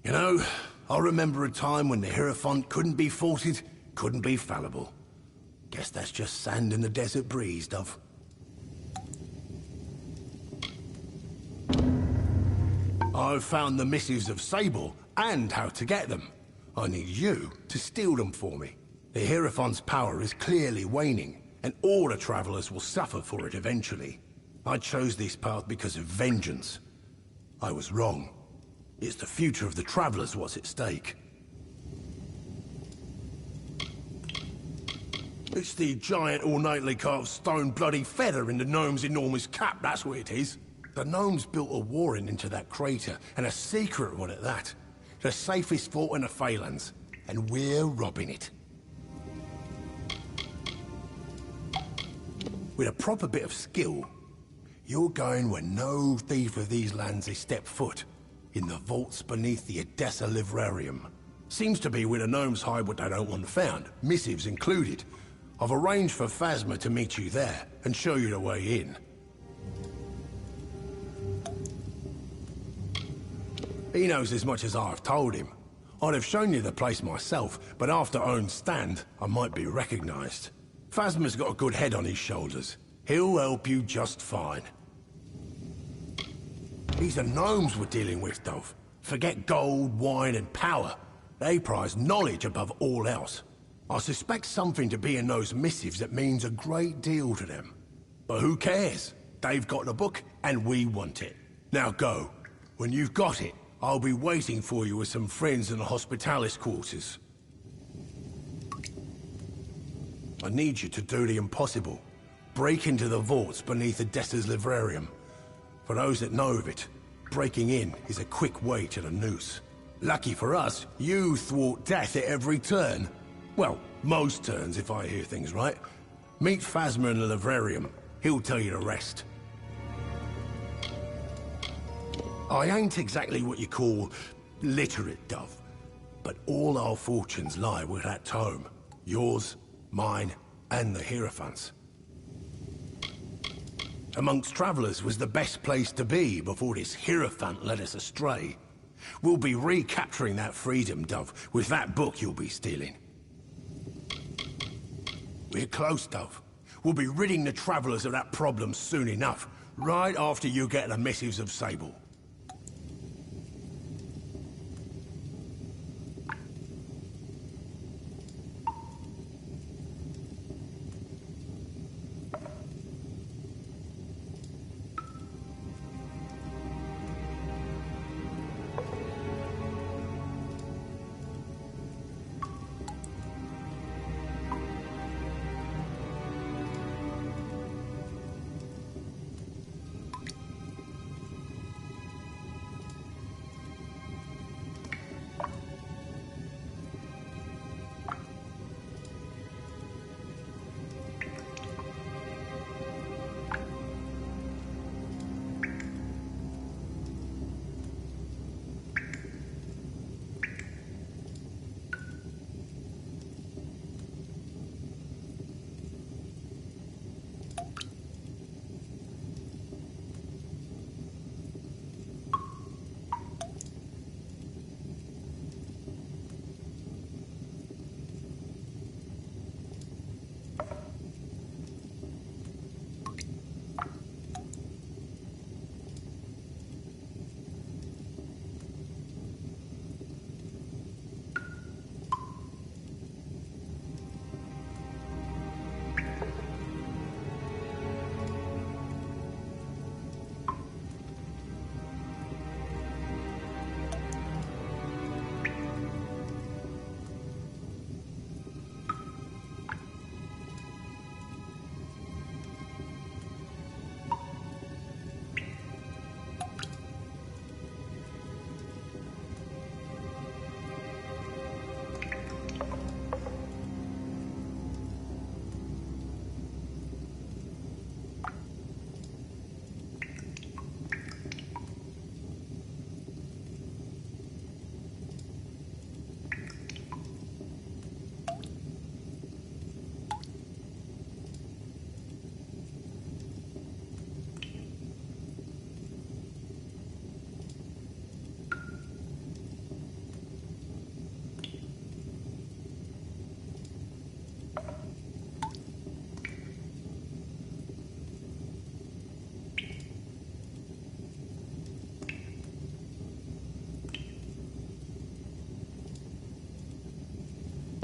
[SPEAKER 2] You know, I remember a time when the Hierophant couldn't be faulted, couldn't be fallible. Guess that's just sand in the desert breeze, Dove. I've found the missives of Sable, and how to get them. I need you to steal them for me. The Hierophant's power is clearly waning, and all the Travelers will suffer for it eventually. I chose this path because of vengeance. I was wrong. It's the future of the Travelers what's at stake. It's the giant ornately carved stone bloody feather in the gnome's enormous cap, that's what it is. The gnomes built a warren into that crater, and a secret one at that. The safest fort in the Phalanx, and we're robbing it. With a proper bit of skill, you're going where no thief of these lands has stepped foot. In the vaults beneath the Odessa Livrarium. Seems to be where the gnomes hide what they don't want found, missives included. I've arranged for Phasma to meet you there, and show you the way in. He knows as much as I've told him. I'd have shown you the place myself, but after Owen's stand, I might be recognized. Phasma's got a good head on his shoulders. He'll help you just fine. These are gnomes we're dealing with, Dove. Forget gold, wine, and power. They prize knowledge above all else. I suspect something to be in those missives that means a great deal to them. But who cares? They've got the book, and we want it. Now go. When you've got it, I'll be waiting for you with some friends in the Hospitalis quarters. I need you to do the impossible. Break into the vaults beneath Odessa's Livrarium. For those that know of it, breaking in is a quick way to the noose. Lucky for us, you thwart death at every turn. Well, most turns, if I hear things right. Meet Phasma in the Livrarium. He'll tell you the rest. I ain't exactly what you call literate, Dove. But all our fortunes lie with that tome. Yours, mine, and the Hierophant's. Amongst Travelers was the best place to be before this Hierophant led us astray. We'll be recapturing that freedom, Dove, with that book you'll be stealing. We're close, Dove. We'll be ridding the Travelers of that problem soon enough, right after you get the missives of Sable.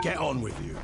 [SPEAKER 15] Get on with you.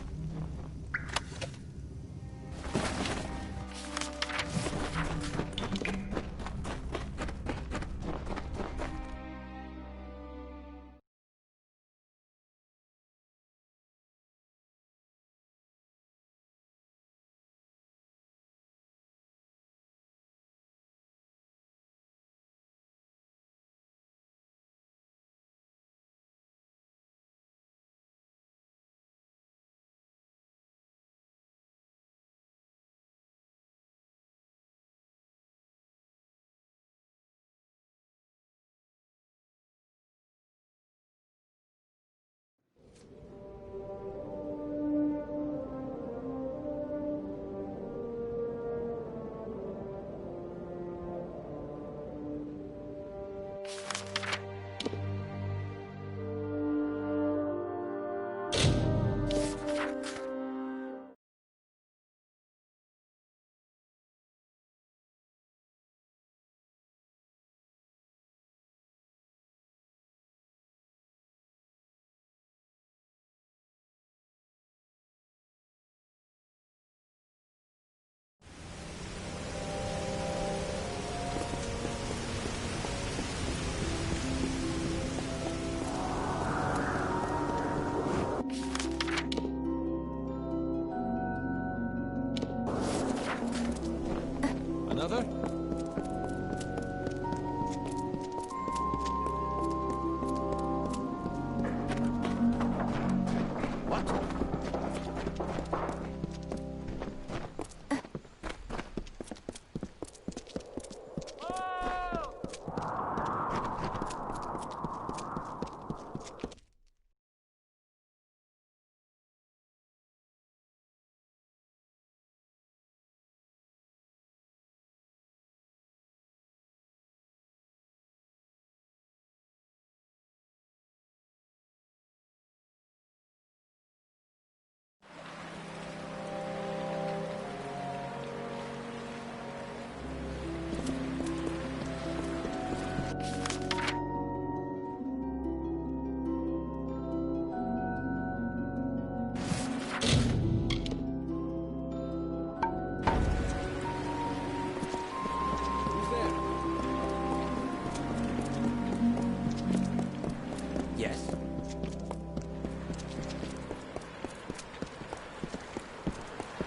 [SPEAKER 17] Another?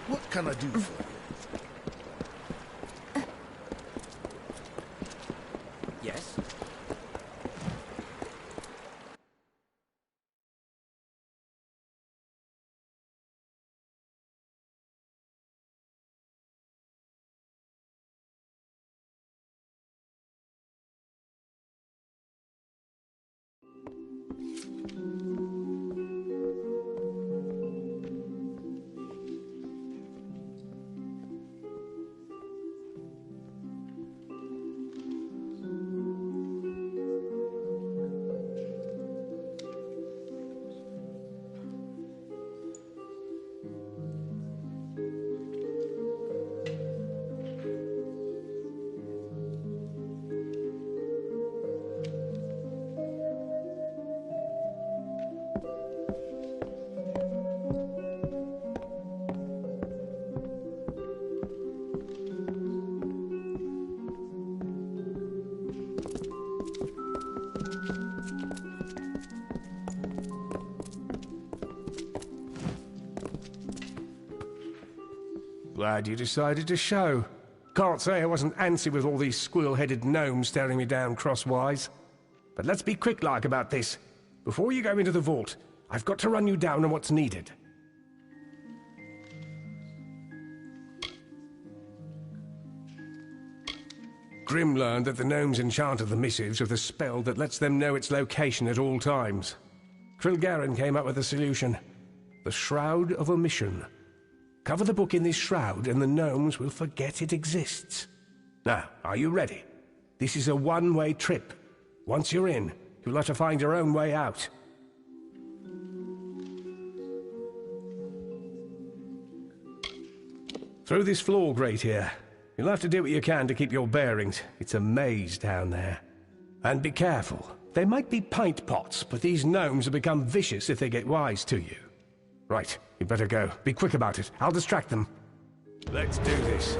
[SPEAKER 14] What can I do for you?
[SPEAKER 9] Yes?
[SPEAKER 15] Glad you decided to show. Can't say I wasn't antsy with all these squirrel-headed gnomes staring me down crosswise. But let's be quick-like about this. Before you go into the vault, I've got to run you down on what's needed. Grim learned that the gnomes enchanted the missives with a spell that lets them know its location at all times. Trilgarin came up with a solution. The Shroud of Omission. Cover the book in this shroud and the gnomes will forget it exists. Now, are you ready? This is a one-way trip. Once you're in, you'll have to find your own way out. Through this floor grate here. You'll have to do what you can to keep your bearings. It's a maze down there. And be careful. They might be pint pots, but these gnomes will become vicious if they get wise to you. Right, you better go. Be quick about it. I'll distract them. Let's do this.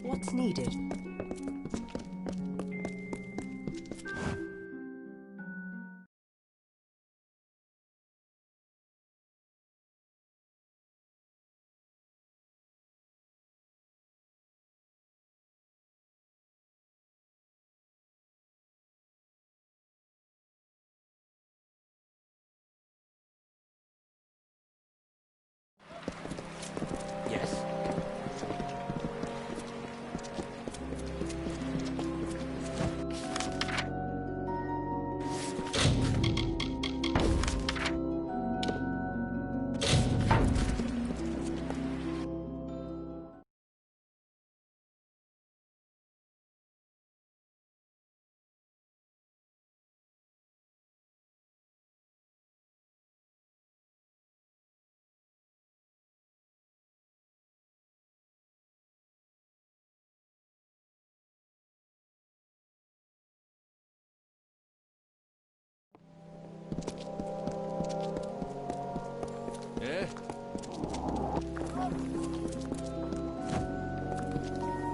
[SPEAKER 18] What's needed?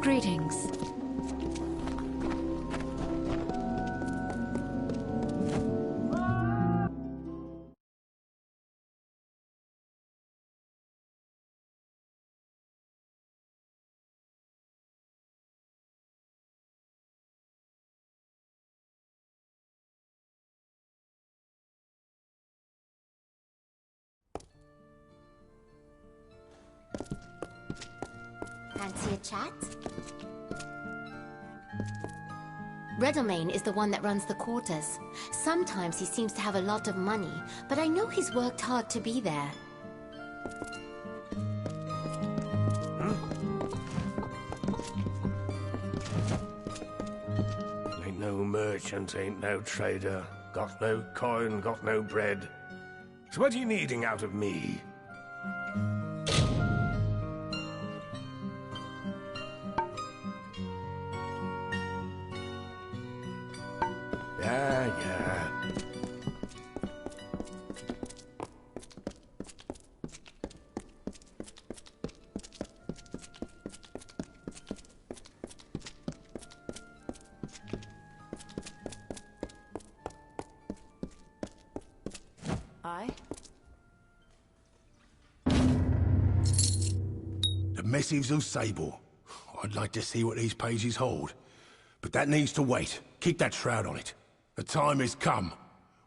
[SPEAKER 13] Greetings.
[SPEAKER 20] Fancy a chat? Reddelmane is the one that runs the quarters. Sometimes he seems to have a lot of money, but I know he's worked hard to be there.
[SPEAKER 15] Ain't no merchant, ain't no trader. Got no coin, got no bread. So what are you needing out of me? Yeah.
[SPEAKER 7] Aye?
[SPEAKER 15] The missives of Sable. I'd like to see what these pages hold. But that needs to wait. Keep that shroud on it. The time has come.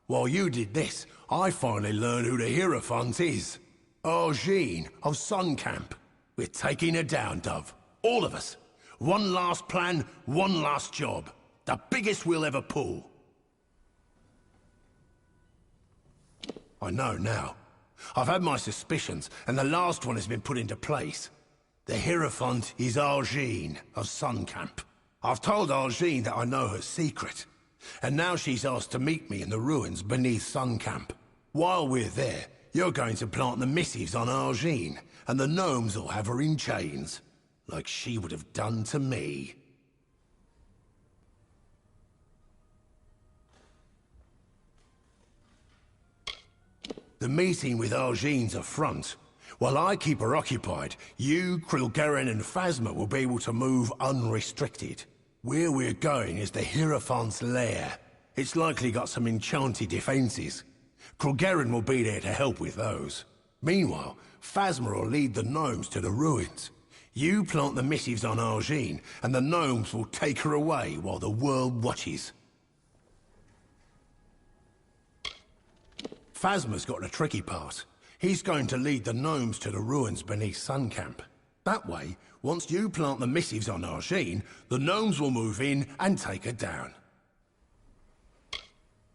[SPEAKER 15] While you did this, I finally learned who the Hierophant is. Argene of Suncamp. We're taking her down, Dove. All of us. One last plan, one last job. The biggest we'll ever pull. I know now. I've had my suspicions, and the last one has been put into place. The Hierophant is Argene of Suncamp. I've told Argene that I know her secret, and now she's asked to meet me in the ruins beneath Suncamp. While we're there, you're going to plant the missives on Argene, and the gnomes will have her in chains, like she would have done to me. The meeting with Argene's a front. While I keep her occupied, you, Krilgaren and Phasma will be able to move unrestricted. Where we're going is the Hierophant's lair. It's likely got some enchanted defenses. Krilgaren will be there to help with those. Meanwhile, Phasma will lead the gnomes to the ruins. You plant the missives on Argene, and the gnomes will take her away while the world watches. Phasma's got the tricky part. He's going to lead the gnomes to the ruins beneath Suncamp. That way, once you plant the missives on Argene, the gnomes will move in and take her down.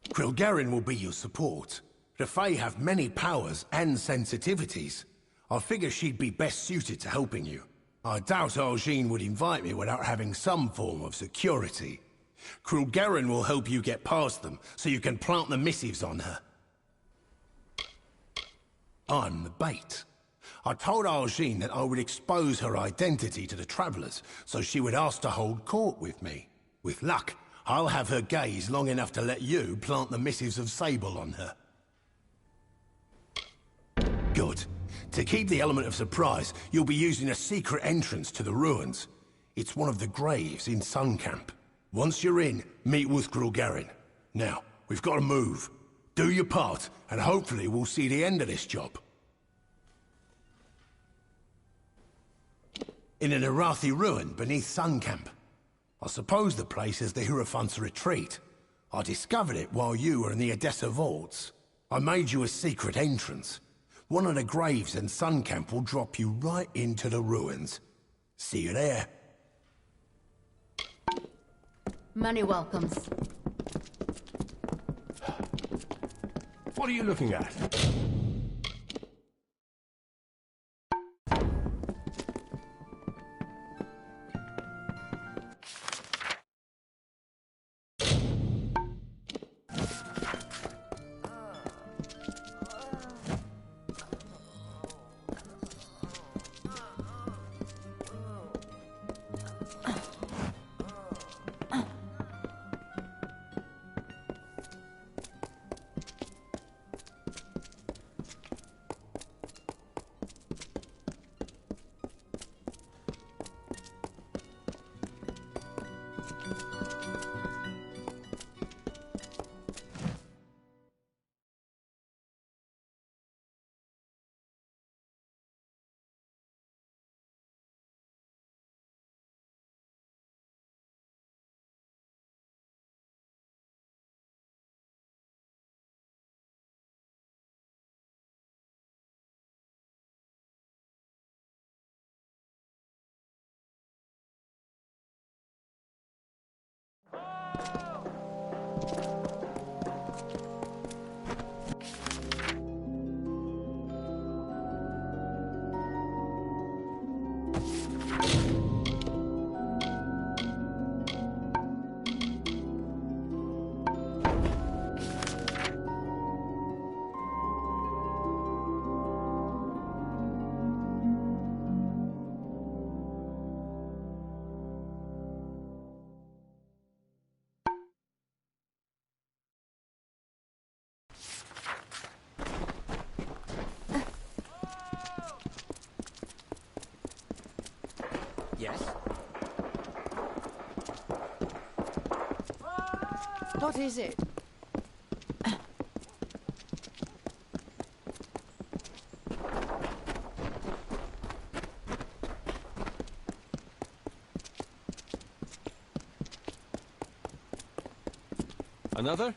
[SPEAKER 15] Krilgaren will be your support. The Fae have many powers and sensitivities. I figure she'd be best suited to helping you. I doubt Argene would invite me without having some form of security. Krilgaren will help you get past them, so you can plant the missives on her. I'm the bait. I told Argene that I would expose her identity to the Travelers, so she would ask to hold court with me. With luck, I'll have her gaze long enough to let you plant the missives of Sable on her. Good. To keep the element of surprise, you'll be using a secret entrance to the ruins. It's one of the graves in Suncamp. Once you're in, meet with Krilgaren. Now, we've got to move. Do your part, and hopefully we'll see the end of this job. In an Arathi ruin beneath Suncamp. I suppose the place is the Hierophant's retreat. I discovered it while you were in the Odessa vaults. I made you a secret entrance. One of the graves in Suncamp will drop you right into the ruins. See you there.
[SPEAKER 7] Many welcomes.
[SPEAKER 15] What are you looking at?
[SPEAKER 9] Yes?
[SPEAKER 6] What is it?
[SPEAKER 17] Another?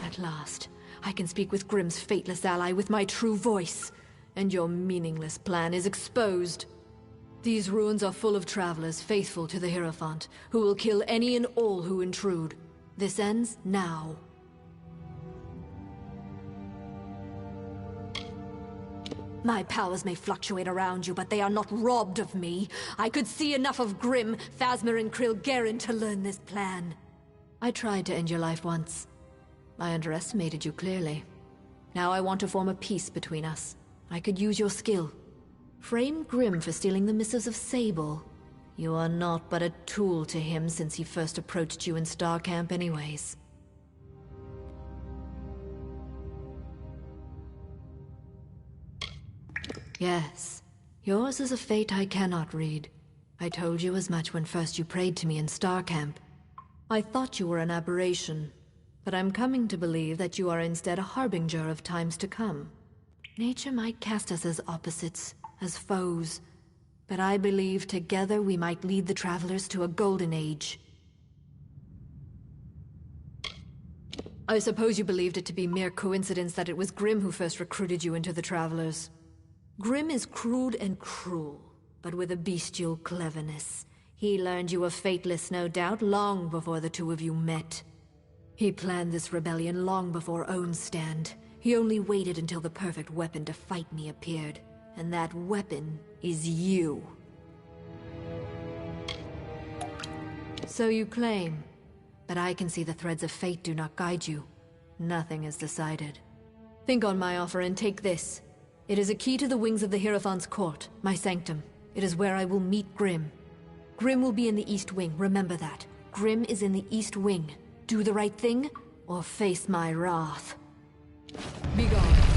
[SPEAKER 13] At last, I can speak with Grimm's fateless ally with my true voice, and your meaningless plan is exposed. These ruins are full of travelers faithful to the Hierophant, who will kill any and all who intrude. This ends now. My powers may fluctuate around you, but they are not robbed of me. I could see enough of Grimm, Phasmer, and Krilgaren to learn this plan. I tried to end your life once. I underestimated you clearly. Now I want to form a peace between us. I could use your skill. Frame Grimm for stealing the missives of Sable. You are not but a tool to him since he first approached you in Star Camp anyways. Yes, yours is a fate I cannot read. I told you as much when first you prayed to me in Star Camp. I thought you were an aberration, but I'm coming to believe that you are instead a harbinger of times to come. Nature might cast us as opposites, as foes, but I believe together we might lead the Travelers to a golden age. I suppose you believed it to be mere coincidence that it was Grimm who first recruited you into the Travelers. Grimm is crude and cruel, but with a bestial cleverness. He learned you were fateless, no doubt, long before the two of you met. He planned this rebellion long before Own's stand. He only waited until the perfect weapon to fight me appeared. And that weapon is you. So you claim, but I can see the threads of fate do not guide you. Nothing is decided. Think on my offer and take this. It is a key to the wings of the Hierophant's court, my sanctum. It is where I will meet Grimm. Grimm will be in the East Wing, remember that. Grimm is in the East Wing. Do the right thing, or face my wrath. Be gone.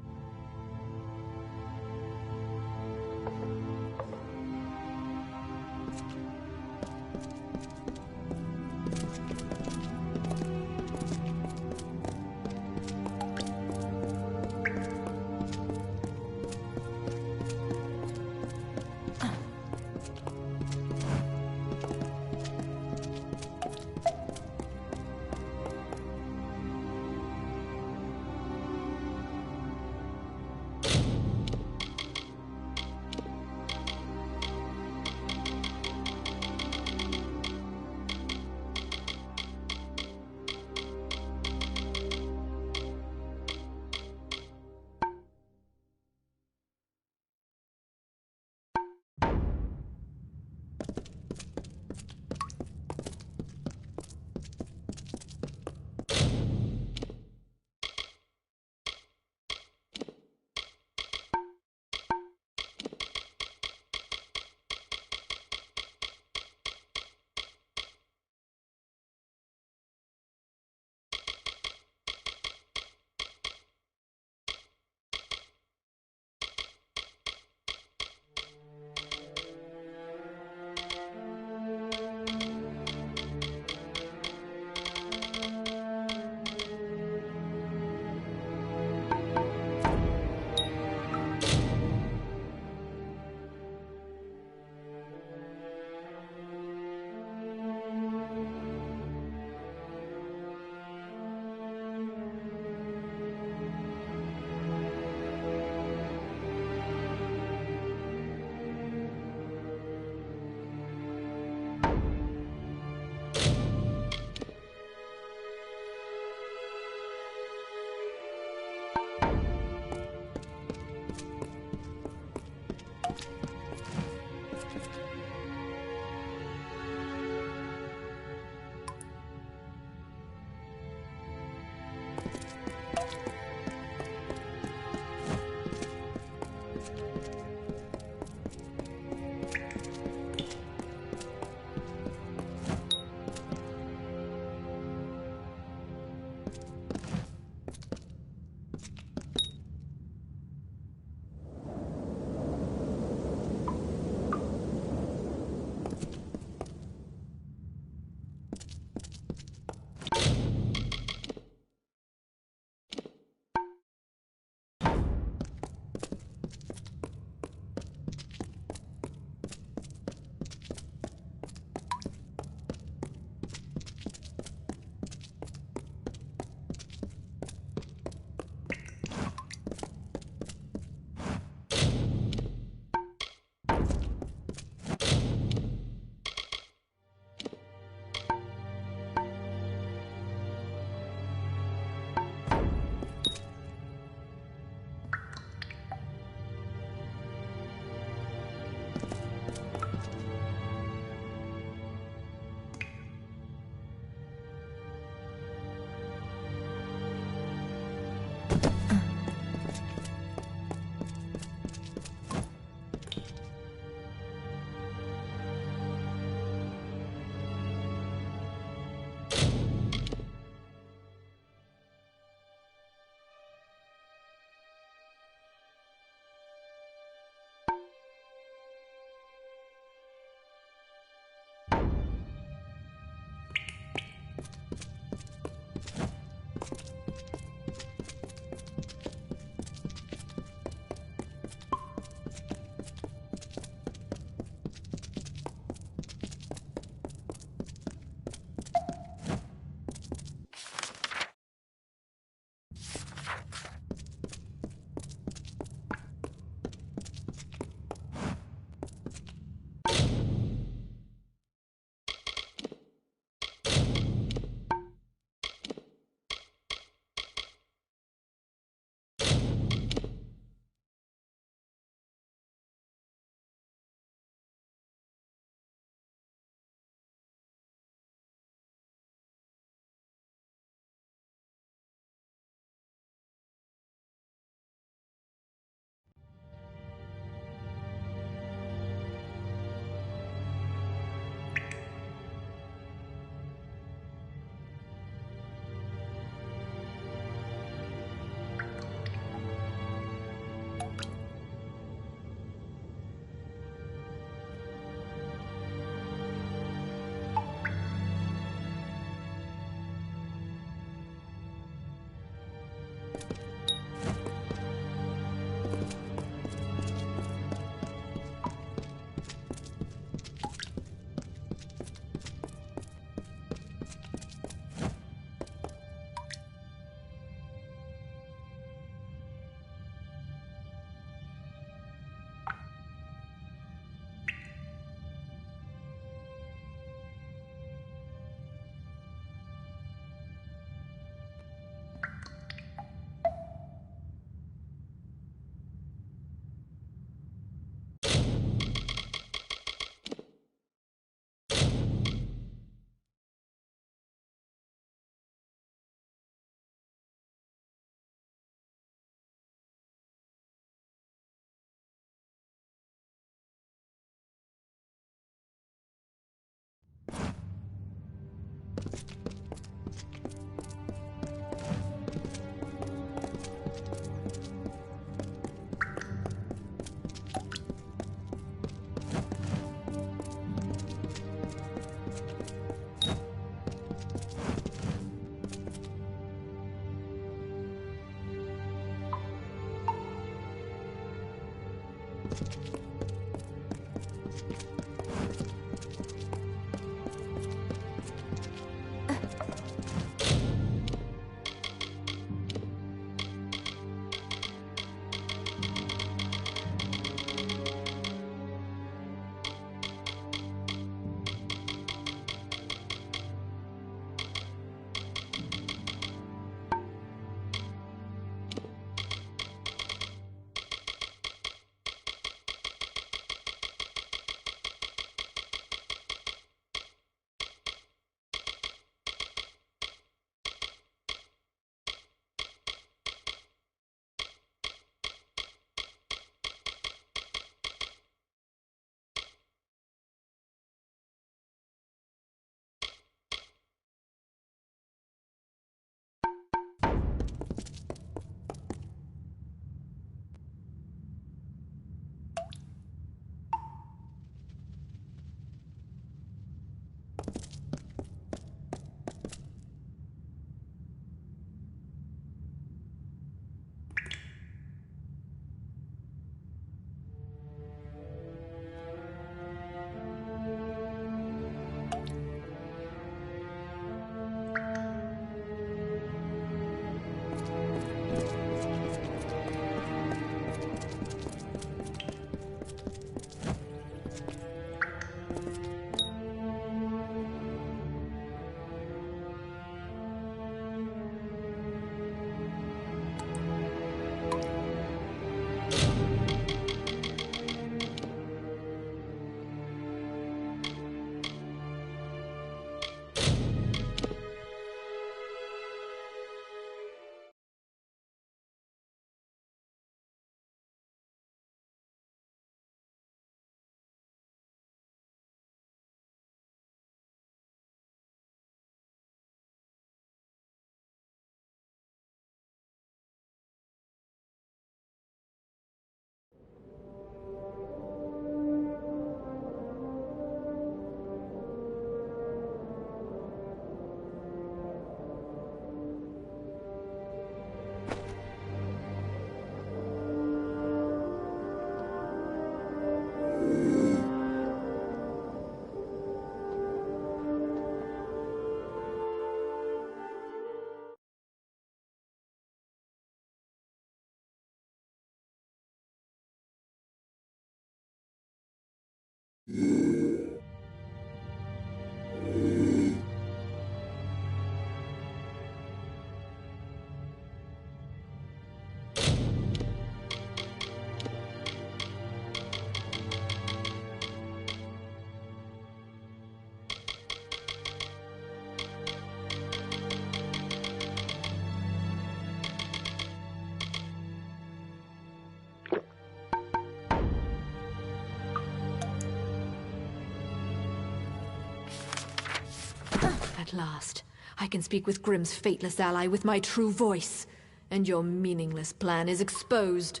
[SPEAKER 13] At last, I can speak with Grimm's fateless ally with my true voice, and your meaningless plan is exposed.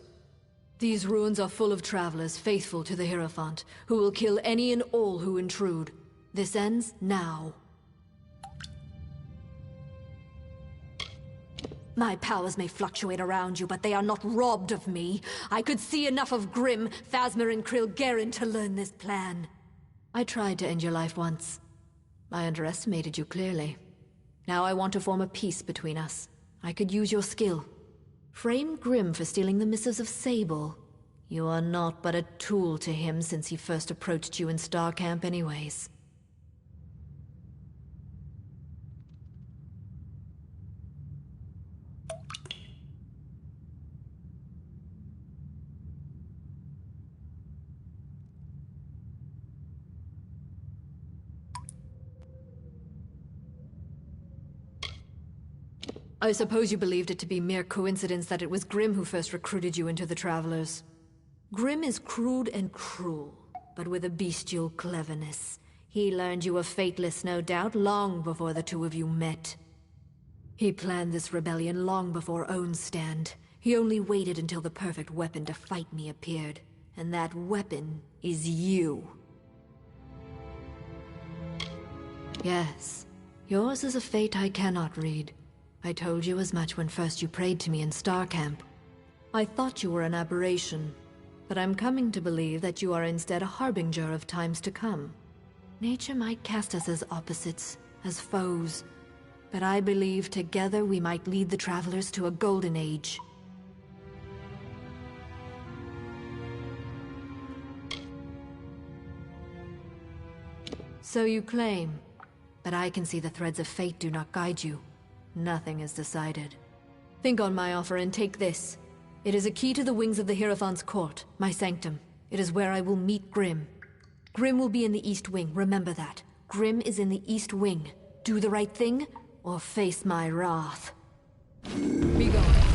[SPEAKER 13] These ruins are full of travelers faithful to the Hierophant, who will kill any and all who intrude. This ends now. My powers may fluctuate around you, but they are not robbed of me. I could see enough of Grimm, Phasma, and Krilgarin to learn this plan. I tried to end your life once. I underestimated you clearly. Now I want to form a peace between us. I could use your skill. Frame Grimm for stealing the missives of Sable. You are not but a tool to him since he first approached you in Star Camp anyways. I suppose you believed it to be mere coincidence that it was Grimm who first recruited you into the Travelers. Grimm is crude and cruel, but with a bestial cleverness. He learned you were fateless, no doubt, long before the two of you met. He planned this rebellion long before Own's stand. He only waited until the perfect weapon to fight me appeared. And that weapon is you. Yes, yours is a fate I cannot read. I told you as much when first you prayed to me in Star Camp. I thought you were an aberration, but I'm coming to believe that you are instead a harbinger of times to come. Nature might cast us as opposites, as foes, but I believe together we might lead the travelers to a golden age. So you claim, but I can see the threads of fate do not guide you. Nothing is decided. Think on my offer and take this. It is a key to the wings of the Hierophant's court, my sanctum. It is where I will meet Grimm. Grimm will be in the East Wing, remember that. Grimm is in the East Wing. Do the right thing, or face my wrath. Be gone.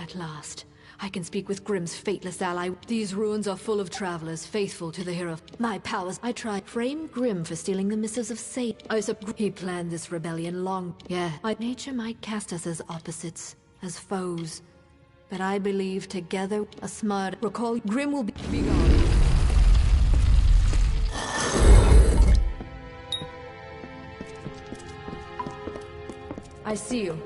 [SPEAKER 13] At last, I can speak with Grimm's fateless ally. These ruins are full of travelers faithful to the hero. My powers, I tried frame Grimm for stealing the missives of Satan. He planned this rebellion long. Yeah, nature might cast us as opposites, as foes. But I believe together, a smart recall Grimm will be gone. I see you.